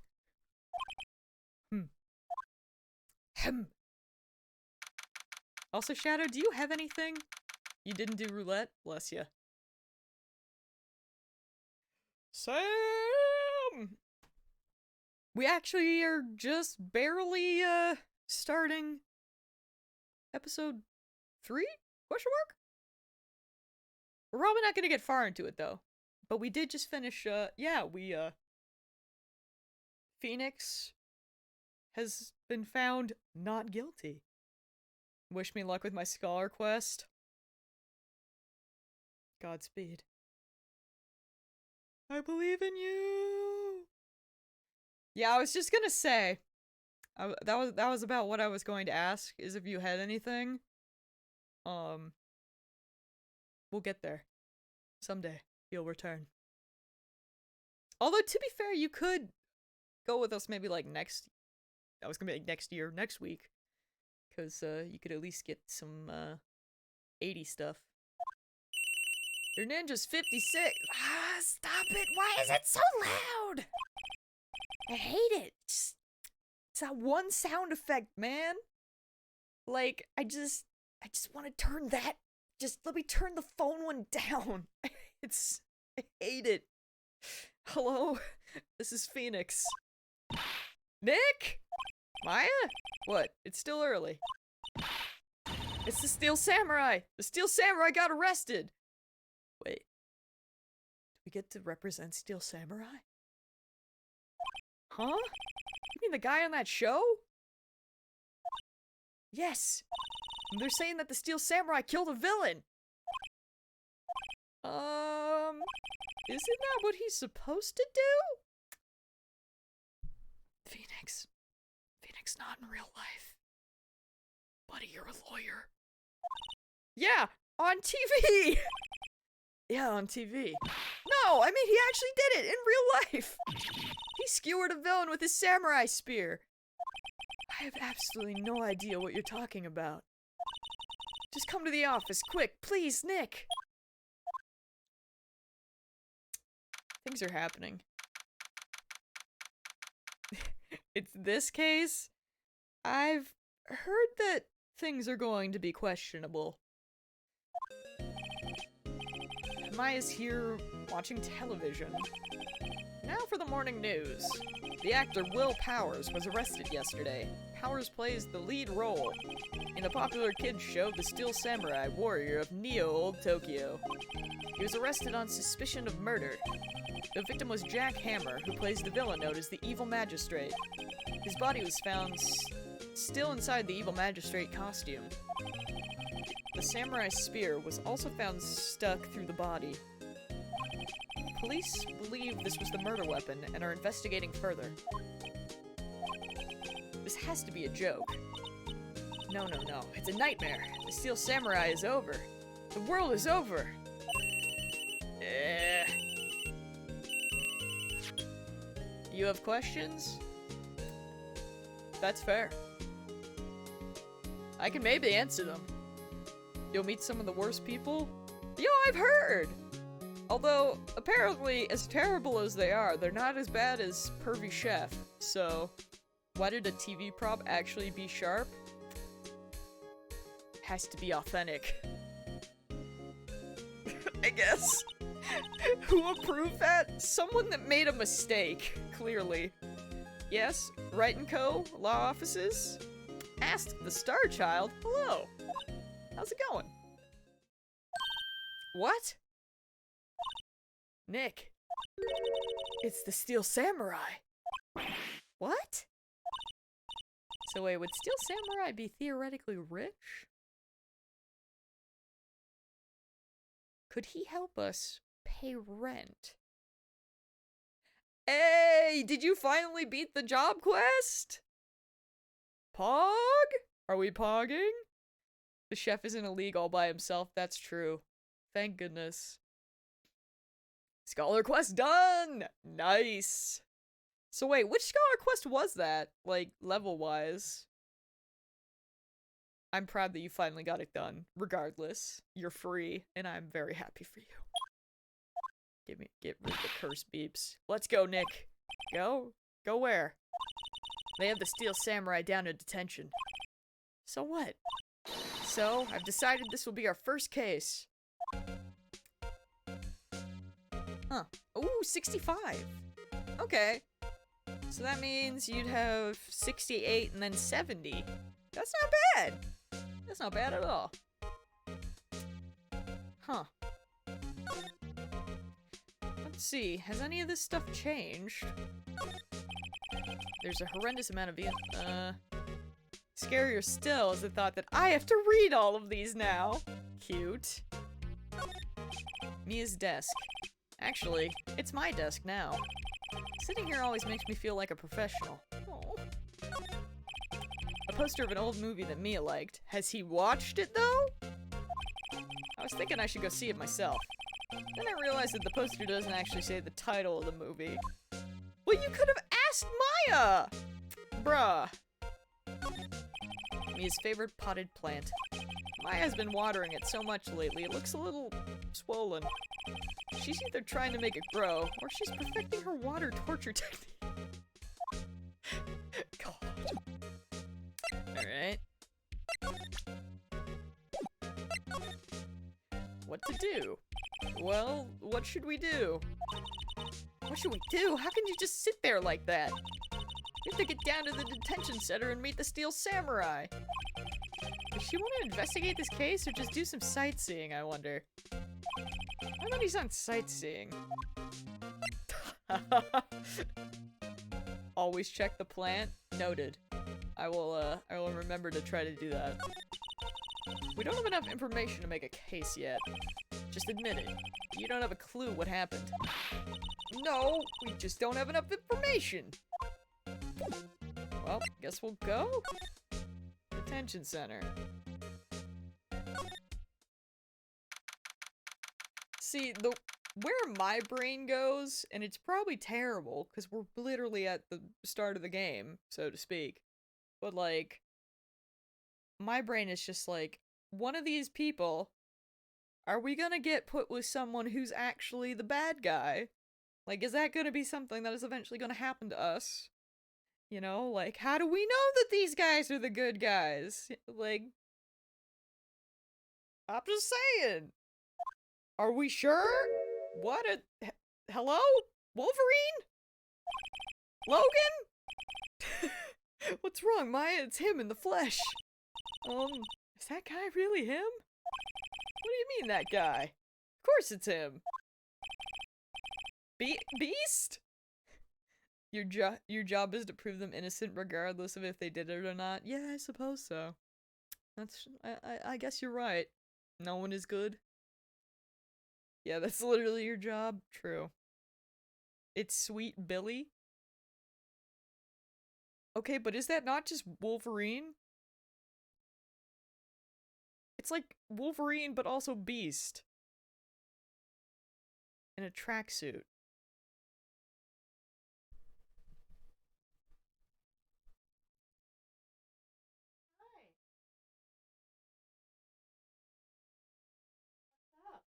Also, Shadow, do you have anything? You didn't do roulette? Bless ya. Sam! We actually are just barely, starting episode 3? Question mark? We're probably not gonna get far into it, though. But we did just finish, Phoenix has been found not guilty. Wish me luck with my scholar quest. Godspeed. I believe in you. Yeah, I was just gonna say, that was about what I was going to ask, is if you had anything. We'll get there. Someday, you'll return. Although, to be fair, you could go with us maybe like next next week. Because, you could at least get some, 80 stuff. Your ninja's 56! Ah, stop it! Why is it so loud? I hate it! It's that one sound effect, man! Like, I just want to turn that... Just let me turn the phone one down! I hate it. Hello? This is Phoenix. Nick? Maya? What? It's still early. It's the Steel Samurai! The Steel Samurai got arrested! Wait. Do we get to represent Steel Samurai? Huh? You mean the guy on that show? Yes! They're saying that the Steel Samurai killed a villain! Isn't that what he's supposed to do? Phoenix. Phoenix, not in real life. Buddy, you're a lawyer. Yeah, On TV! Yeah, on TV. No, I mean, he actually did it in real life! He skewered a villain with his samurai spear. I have absolutely no idea what you're talking about. Just come to the office, quick, please, Nick! Things are happening. It's this case? I've heard that things are going to be questionable. Maya's here watching television. Now for the morning news. The actor Will Powers was arrested yesterday. Powers plays the lead role in the popular kids show The Steel Samurai Warrior of Neo Old Tokyo. He was arrested on suspicion of murder. The victim was Jack Hammer, who plays the villain known as the Evil Magistrate. His body was found still inside the Evil Magistrate costume. The samurai spear was also found stuck through the body. Police believe this was the murder weapon and are investigating further. This has to be a joke. No, no, no. It's a nightmare. The Steel Samurai is over. The world is over. You have questions? That's fair. I can maybe answer them. You'll meet some of the worst people? Yo, I've heard! Although, apparently, as terrible as they are, they're not as bad as Pervy Chef. So, why did a TV prop actually be sharp? Has to be authentic. I guess. Who approved that? Someone that made a mistake, clearly. Yes, Wright & Co. Law Offices? Asked the Star Child. Hello. How's it going? What? Nick. It's the Steel Samurai. What? So wait, would Steel Samurai be theoretically rich? Could he help us pay rent? Hey, did you finally beat the job quest? Pog? Are we pogging? The chef is in a league all by himself, that's true. Thank goodness. Scholar quest done! Nice! So wait, which scholar quest was that? Like, level-wise? I'm proud that you finally got it done. Regardless, you're free, and I'm very happy for you. Get rid of the curse beeps. Let's go, Nick. Go? Go where? They have the Steel Samurai down in detention. So what? So, I've decided this will be our first case. Huh. Ooh, 65. Okay. So that means you'd have 68 and then 70. That's not bad. That's not bad at all. Huh. Let's see. Has any of this stuff changed? There's a horrendous amount of scarier still is the thought that I have to read all of these now. Cute. Mia's desk. Actually, it's my desk now. Sitting here always makes me feel like a professional. Aww. A poster of an old movie that Mia liked. Has he watched it, though? I was thinking I should go see it myself. Then I realized that the poster doesn't actually say the title of the movie. Well, you could have asked Maya! Bruh. Mia's favorite potted plant. Maya's been watering it so much lately, it looks a little swollen. She's either trying to make it grow, or she's perfecting her water torture technique. God. Alright. What to do? Well, what should we do? What should we do? How can you just sit there like that? You have to get down to the detention center and meet the Steel Samurai. Does she want to investigate this case or just do some sightseeing, I wonder? I thought he's on sightseeing. Always check the plant. Noted. I will remember to try to do that. We don't have enough information to make a case yet. Just admit it. You don't have a clue what happened. No, we just don't have enough information. Well, guess we'll go. Detention center. See, where my brain goes, and it's probably terrible, because we're literally at the start of the game, so to speak, but, like, my brain is just like, one of these people, are we gonna get put with someone who's actually the bad guy? Like, is that gonna be something that is eventually gonna happen to us? You know, like, how do we know that these guys are the good guys? Like, I'm just saying. Are we sure? What a... Hello? Wolverine? Logan? What's wrong, Maya? It's him in the flesh. Is that guy really him? What do you mean, that guy? Of course it's him. Beast? Your job is to prove them innocent regardless of if they did it or not? Yeah, I suppose so. I guess you're right. No one is good. Yeah, that's literally your job. True. It's Sweet Billy? Okay, but is that not just Wolverine? It's like Wolverine, but also Beast. In a tracksuit. Hi. What's up?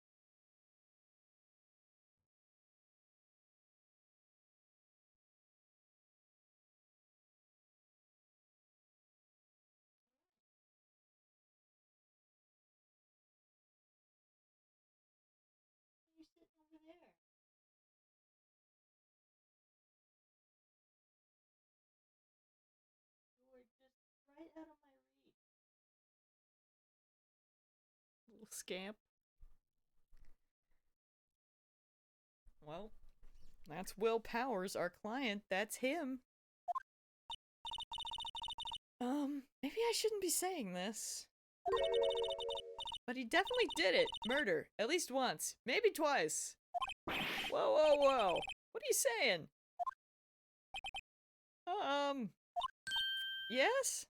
You're sitting over there. You were just right out of my reach. Little scamp. Well, that's Will Powers, our client. That's him. Maybe I shouldn't be saying this. But he definitely did it. Murder. At least once. Maybe twice. Whoa, whoa, whoa. What are you saying? Yes?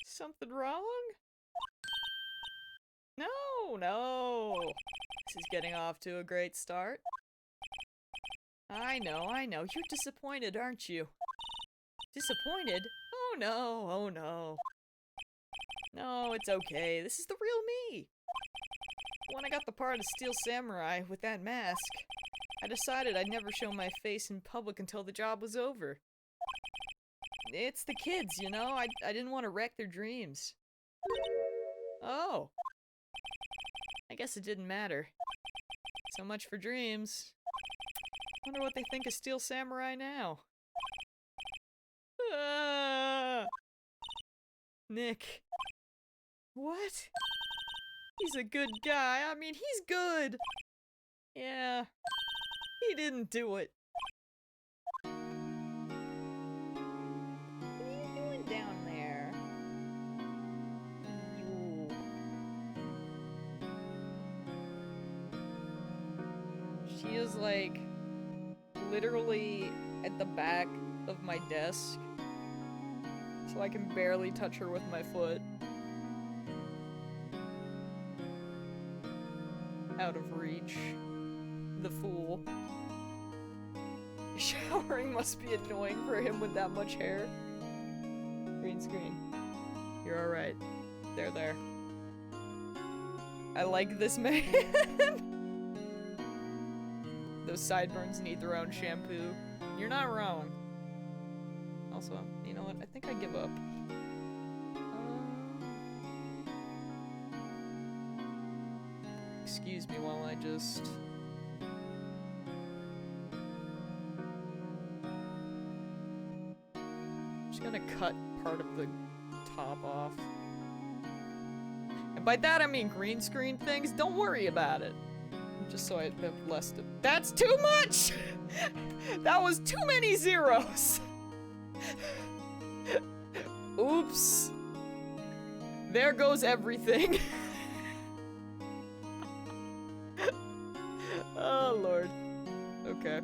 Something wrong? No, no. This is getting off to a great start. I know. You're disappointed, aren't you? Disappointed? Oh no, oh no. No, it's okay. This is the real me. When I got the part of Steel Samurai with that mask, I decided I'd never show my face in public until the job was over. It's the kids, you know? I didn't want to wreck their dreams. Oh. I guess it didn't matter. So much for dreams. Wonder what they think of Steel Samurai now. Nick. What? He's a good guy. I mean, he's good. Yeah. He didn't do it. What are you doing down there? You. She is like literally at the back of my desk, so I can barely touch her with my foot. Out of reach. The fool. Showering must be annoying for him with that much hair. Green screen. You're alright. There. I like this man. Those sideburns need their own shampoo. You're not wrong. Also, you know what? I think I give up. Excuse me while I just... gonna cut part of the top off. And by that I mean green screen things. Don't worry about it. Just so I have less to... That's too much! That was too many zeros! Oops. There goes everything. Oh, Lord. Okay.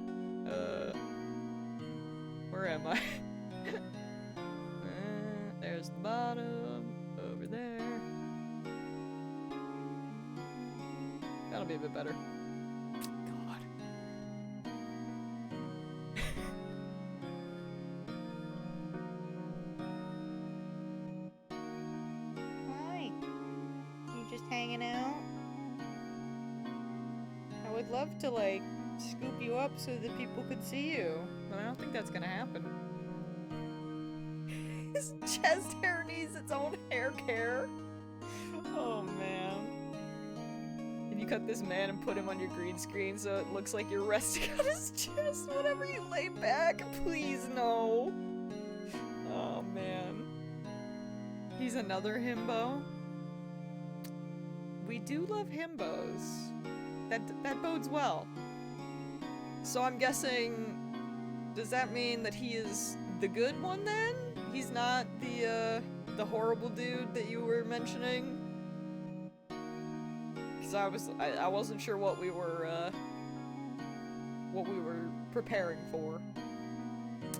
Where am I? There's the bottom. Over there. Gotta That'll be a bit better. God. Hi. You just hanging out? I would love to, like, scoop you up so that people could see you, but I don't think that's gonna happen. His chest hair needs its own hair care. Oh, man. Can you cut this man and put him on your green screen so it looks like you're resting on his chest whenever you lay back? Please, no. Oh, man. He's another himbo. We do love himbos. That bodes well. So I'm guessing, does that mean that he is the good one then? He's not the horrible dude that you were mentioning? Because I wasn't sure what we were preparing for.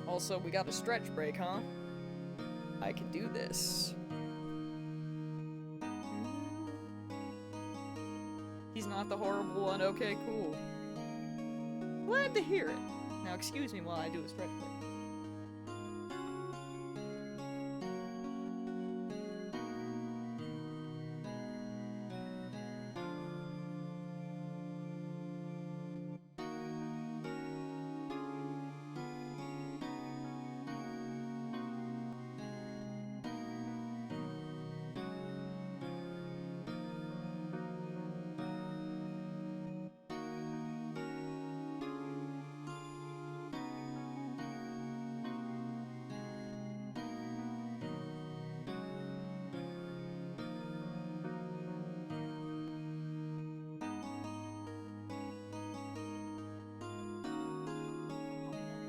Also, we got a stretch break, huh? I can do this. He's not the horrible one. Okay, cool. Glad to hear it. Now excuse me while I do a stretch break.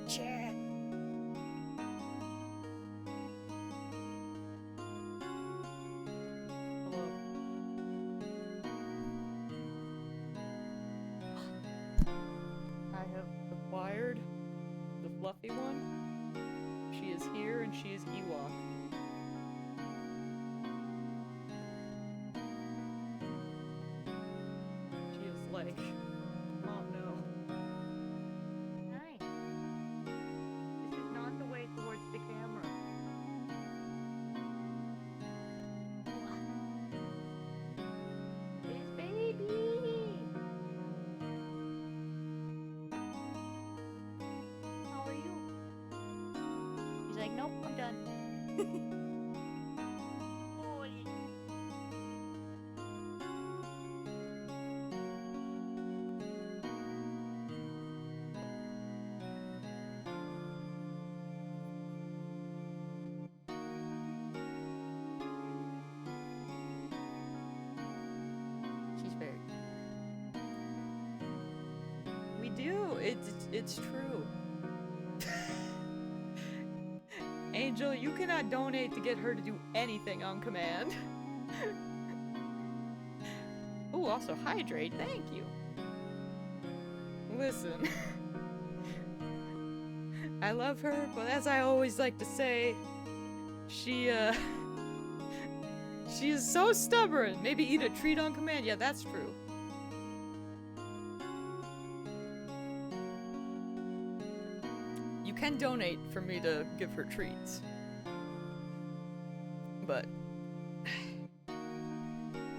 Chat. Hello. I have acquired the fluffy one. She is here and she is Ewok. She is like, oh no. Hi. This is not the way towards the camera. His baby! How are you? He's like, nope, I'm done. Boy. She's very. We do. It's true. Angel, you cannot donate to get her to do anything on command. Oh, also hydrate. Thank you. Listen. I love her, but as I always like to say, she is so stubborn. Maybe eat a treat on command. Yeah, that's true. You can donate for me to give her treats. But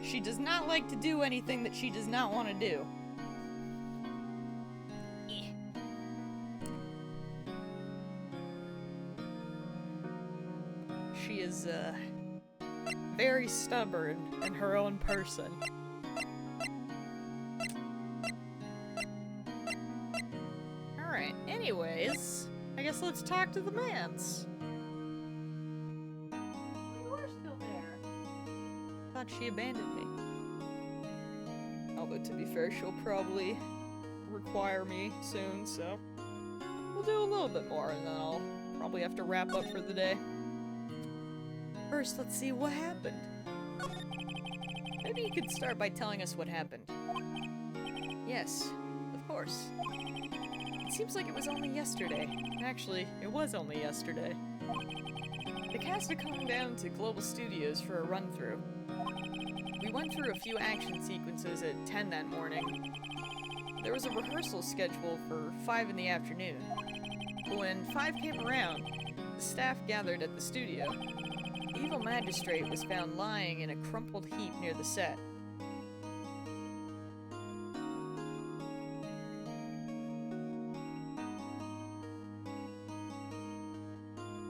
she does not like to do anything that she does not want to do. She is, very stubborn in her own person. Alright, anyways, I guess let's talk to the mans. You are still there. Thought she abandoned me. Although, to be fair, she'll probably require me soon, so we'll do a little bit more and then I'll probably have to wrap up for the day. First, let's see what happened. Maybe you could start by telling us what happened. Yes, of course. It seems like it was only yesterday. Actually, it was only yesterday. The cast had come down to Global Studios for a run-through. We went through a few action sequences at 10 that morning. There was a rehearsal scheduled for 5 in the afternoon. But when 5 came around, the staff gathered at the studio. The evil magistrate was found lying in a crumpled heap near the set. I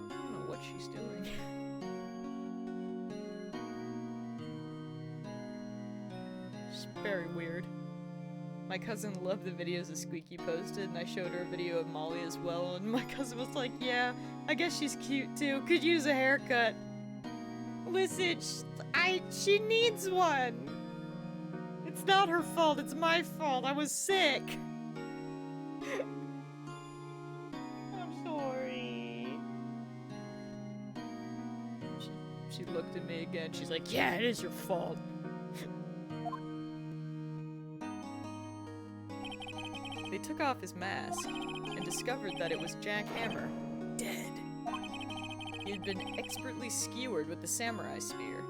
don't know what she's doing. It's very weird. My cousin loved the videos that Squeaky posted, and I showed her a video of Molly as well, and my cousin was like, yeah, I guess she's cute too, could use a haircut. Listen, she needs one! It's not her fault, it's my fault, I was sick! I'm sorry. She looked at me again, she's like, yeah, it is your fault. They took off his mask and discovered that it was Jack Hammer, dead. He had been expertly skewered with the samurai spear.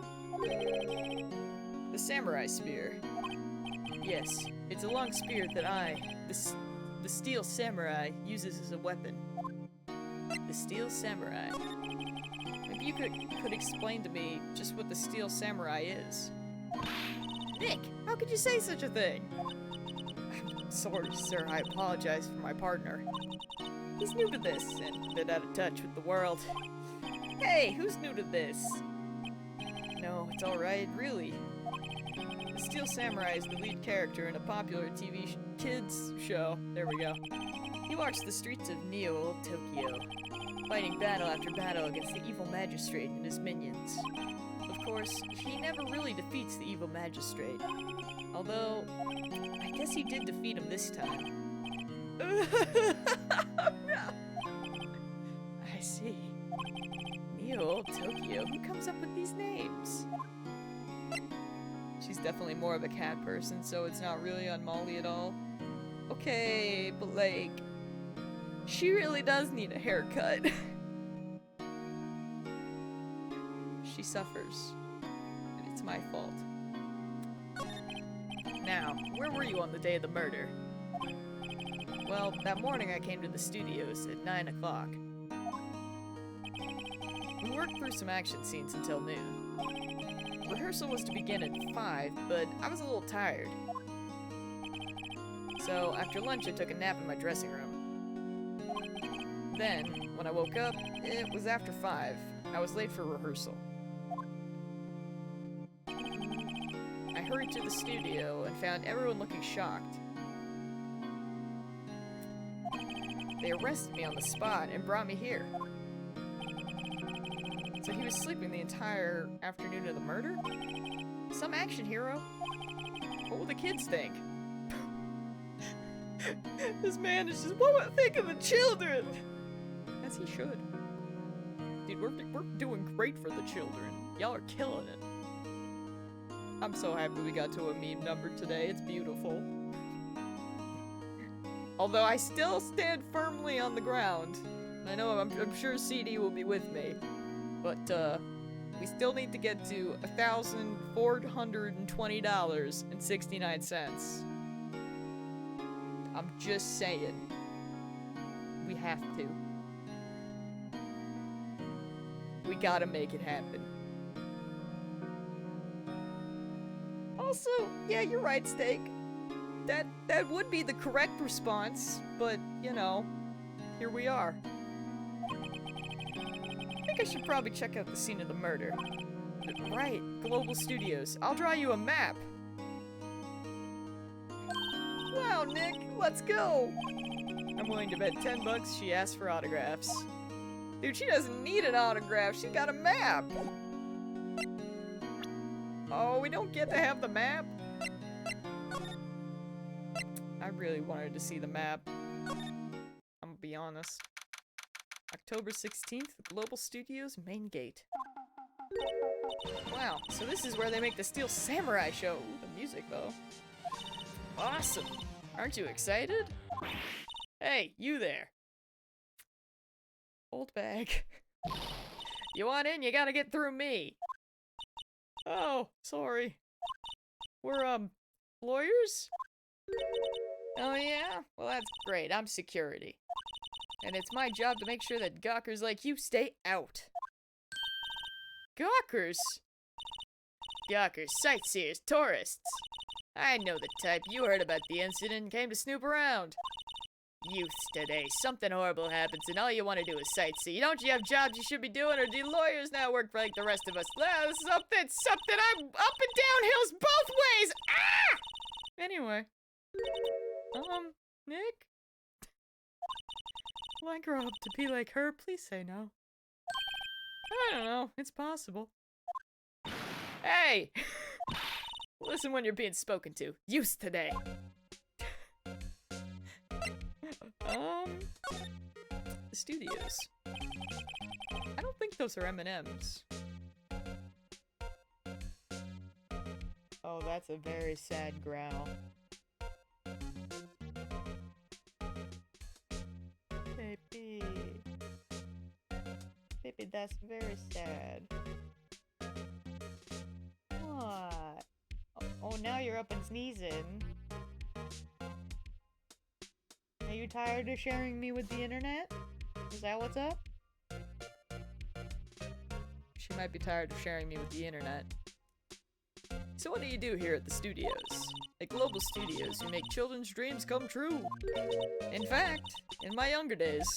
The samurai spear. Yes, it's a long spear that the steel samurai, uses as a weapon. The steel samurai. Maybe you could explain to me just what the steel samurai is. Nick, how could you say such a thing? Sorry, sir, I apologize for my partner. He's new to this, and a bit out of touch with the world. Hey, who's new to this? No, it's alright, really. The Steel Samurai is the lead character in a popular TV kids show. There we go. He walks the streets of Neo, Tokyo, fighting battle after battle against the evil magistrate and his minions. Of course, he never really defeats the evil magistrate. Although, I guess he did defeat him this time. I see. Neo, Tokyo, who comes up with these names? She's definitely more of a cat person, so it's not really on Molly at all. Okay, but like, she really does need a haircut. She suffers, and it's my fault. Now, where were you on the day of the murder? Well, that morning I came to the studios at 9 o'clock. We worked through some action scenes until noon. Rehearsal was to begin at 5, but I was a little tired. So, after lunch I took a nap in my dressing room. Then, when I woke up, it was after 5. I was late for rehearsal. I hurried to the studio and found everyone looking shocked. They arrested me on the spot and brought me here. So he was sleeping the entire afternoon of the murder? Some action hero? What will the kids think? This man is just, what would think of the children? As he should. Dude, we're doing great for the children. Y'all are killing it. I'm so happy we got to a meme number today. It's beautiful. Although I still stand firmly on the ground. I know I'm sure CD will be with me. But, we still need to get to $1,420.69. I'm just saying. We have to. We gotta make it happen. Also, yeah, you're right, Steak. That would be the correct response, but, you know, here we are. I think I should probably check out the scene of the murder. Right, Global Studios. I'll draw you a map. Wow, Nick, let's go! I'm willing to bet $10 she asked for autographs. Dude, she doesn't need an autograph, she got a map! Oh, we don't get to have the map? I really wanted to see the map. I'm gonna be honest. October 16th, Global Studios main gate. Wow, so this is where they make the Steel Samurai show. Ooh, the music though. Awesome! Aren't you excited? Hey, you there! Old bag. You want in, you gotta get through me. Oh, sorry. We're, lawyers? Oh yeah? Well, that's great. I'm security. And it's my job to make sure that gawkers like you stay out. Gawkers? Gawkers, sightseers, tourists. I know the type. You heard about the incident and came to snoop around. Youths today, something horrible happens and all you want to do is sightsee. Don't you have jobs you should be doing, or do lawyers now work like the rest of us? Something, I'm up and down hills both ways! Ah! Anyway. Nick? Will I grow up to be like her? Please say no. I don't know, it's possible. Hey! Listen when you're being spoken to. Youths today. The studios. I don't think those are M&Ms. Oh, that's a very sad growl. Baby. Baby, that's very sad. What? Oh, now you're up and sneezing. Are you tired of sharing me with the internet? Is that what's up? She might be tired of sharing me with the internet. So what do you do here at the studios? At Global Studios, you make children's dreams come true. In fact, in my younger days.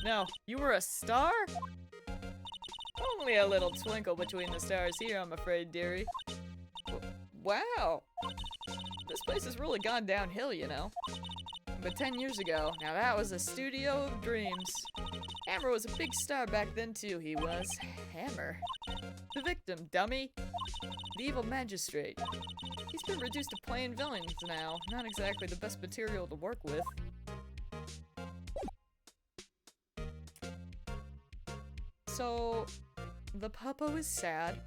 No, you were a star? Only a little twinkle between the stars here, I'm afraid, dearie. Wow! This place has really gone downhill, you know. But 10 years ago, now that was a studio of dreams. Hammer was a big star back then too, he was. Hammer. The victim, dummy. The evil magistrate. He's been reduced to plain villains now. Not exactly the best material to work with. So, the puppo is sad.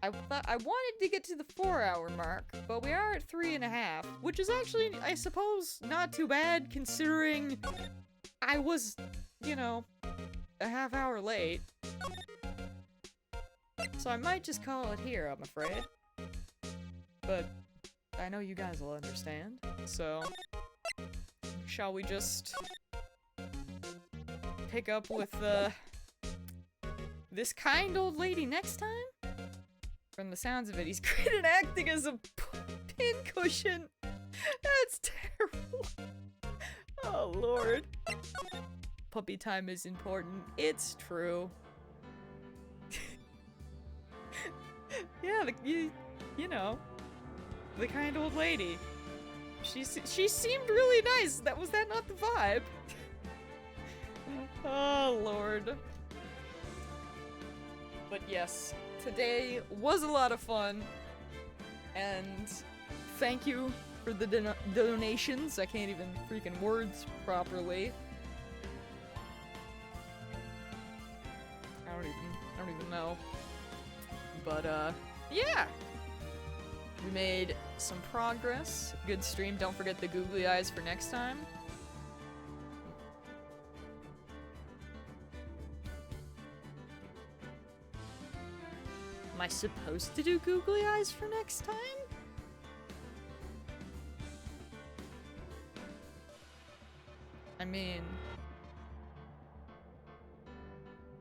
I wanted to get to the 4-hour mark, but we are at 3.5, which is actually, I suppose, not too bad considering I was, you know, a half hour late. So I might just call it here, I'm afraid. But I know you guys will understand, so shall we just pick up with, this kind old lady next time? From the sounds of it, he's great at acting as a pincushion. That's terrible. Oh, Lord. Puppy time is important. It's true. Yeah, you know, the kind old lady. She seemed really nice. Was that not the vibe? Oh, Lord. But yes. Today was a lot of fun, and thank you for the donations. I can't even freaking words properly. I don't even know. But yeah, we made some progress. Good stream. Don't forget the googly eyes for next time. Am I supposed to do googly eyes for next time? I mean,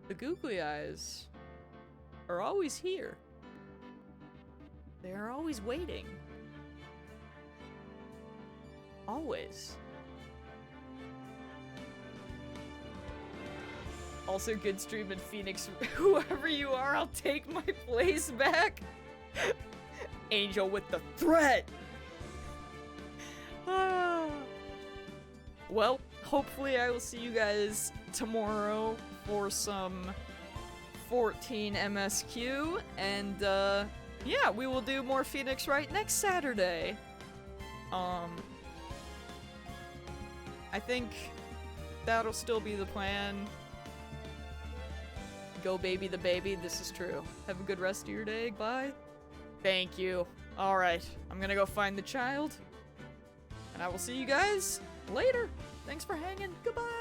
the googly eyes are always here. They are always waiting. Always. Also, good stream in Phoenix. Whoever you are, I'll take my place back. Angel with the threat. Well, hopefully I will see you guys tomorrow for some 14 MSQ, and yeah, we will do more Phoenix Wright next Saturday. I think that'll still be the plan. Go baby the baby, this is true. Have a good rest of your day, bye. Thank you. Alright, I'm gonna go find the child. And I will see you guys later. Thanks for hanging, goodbye.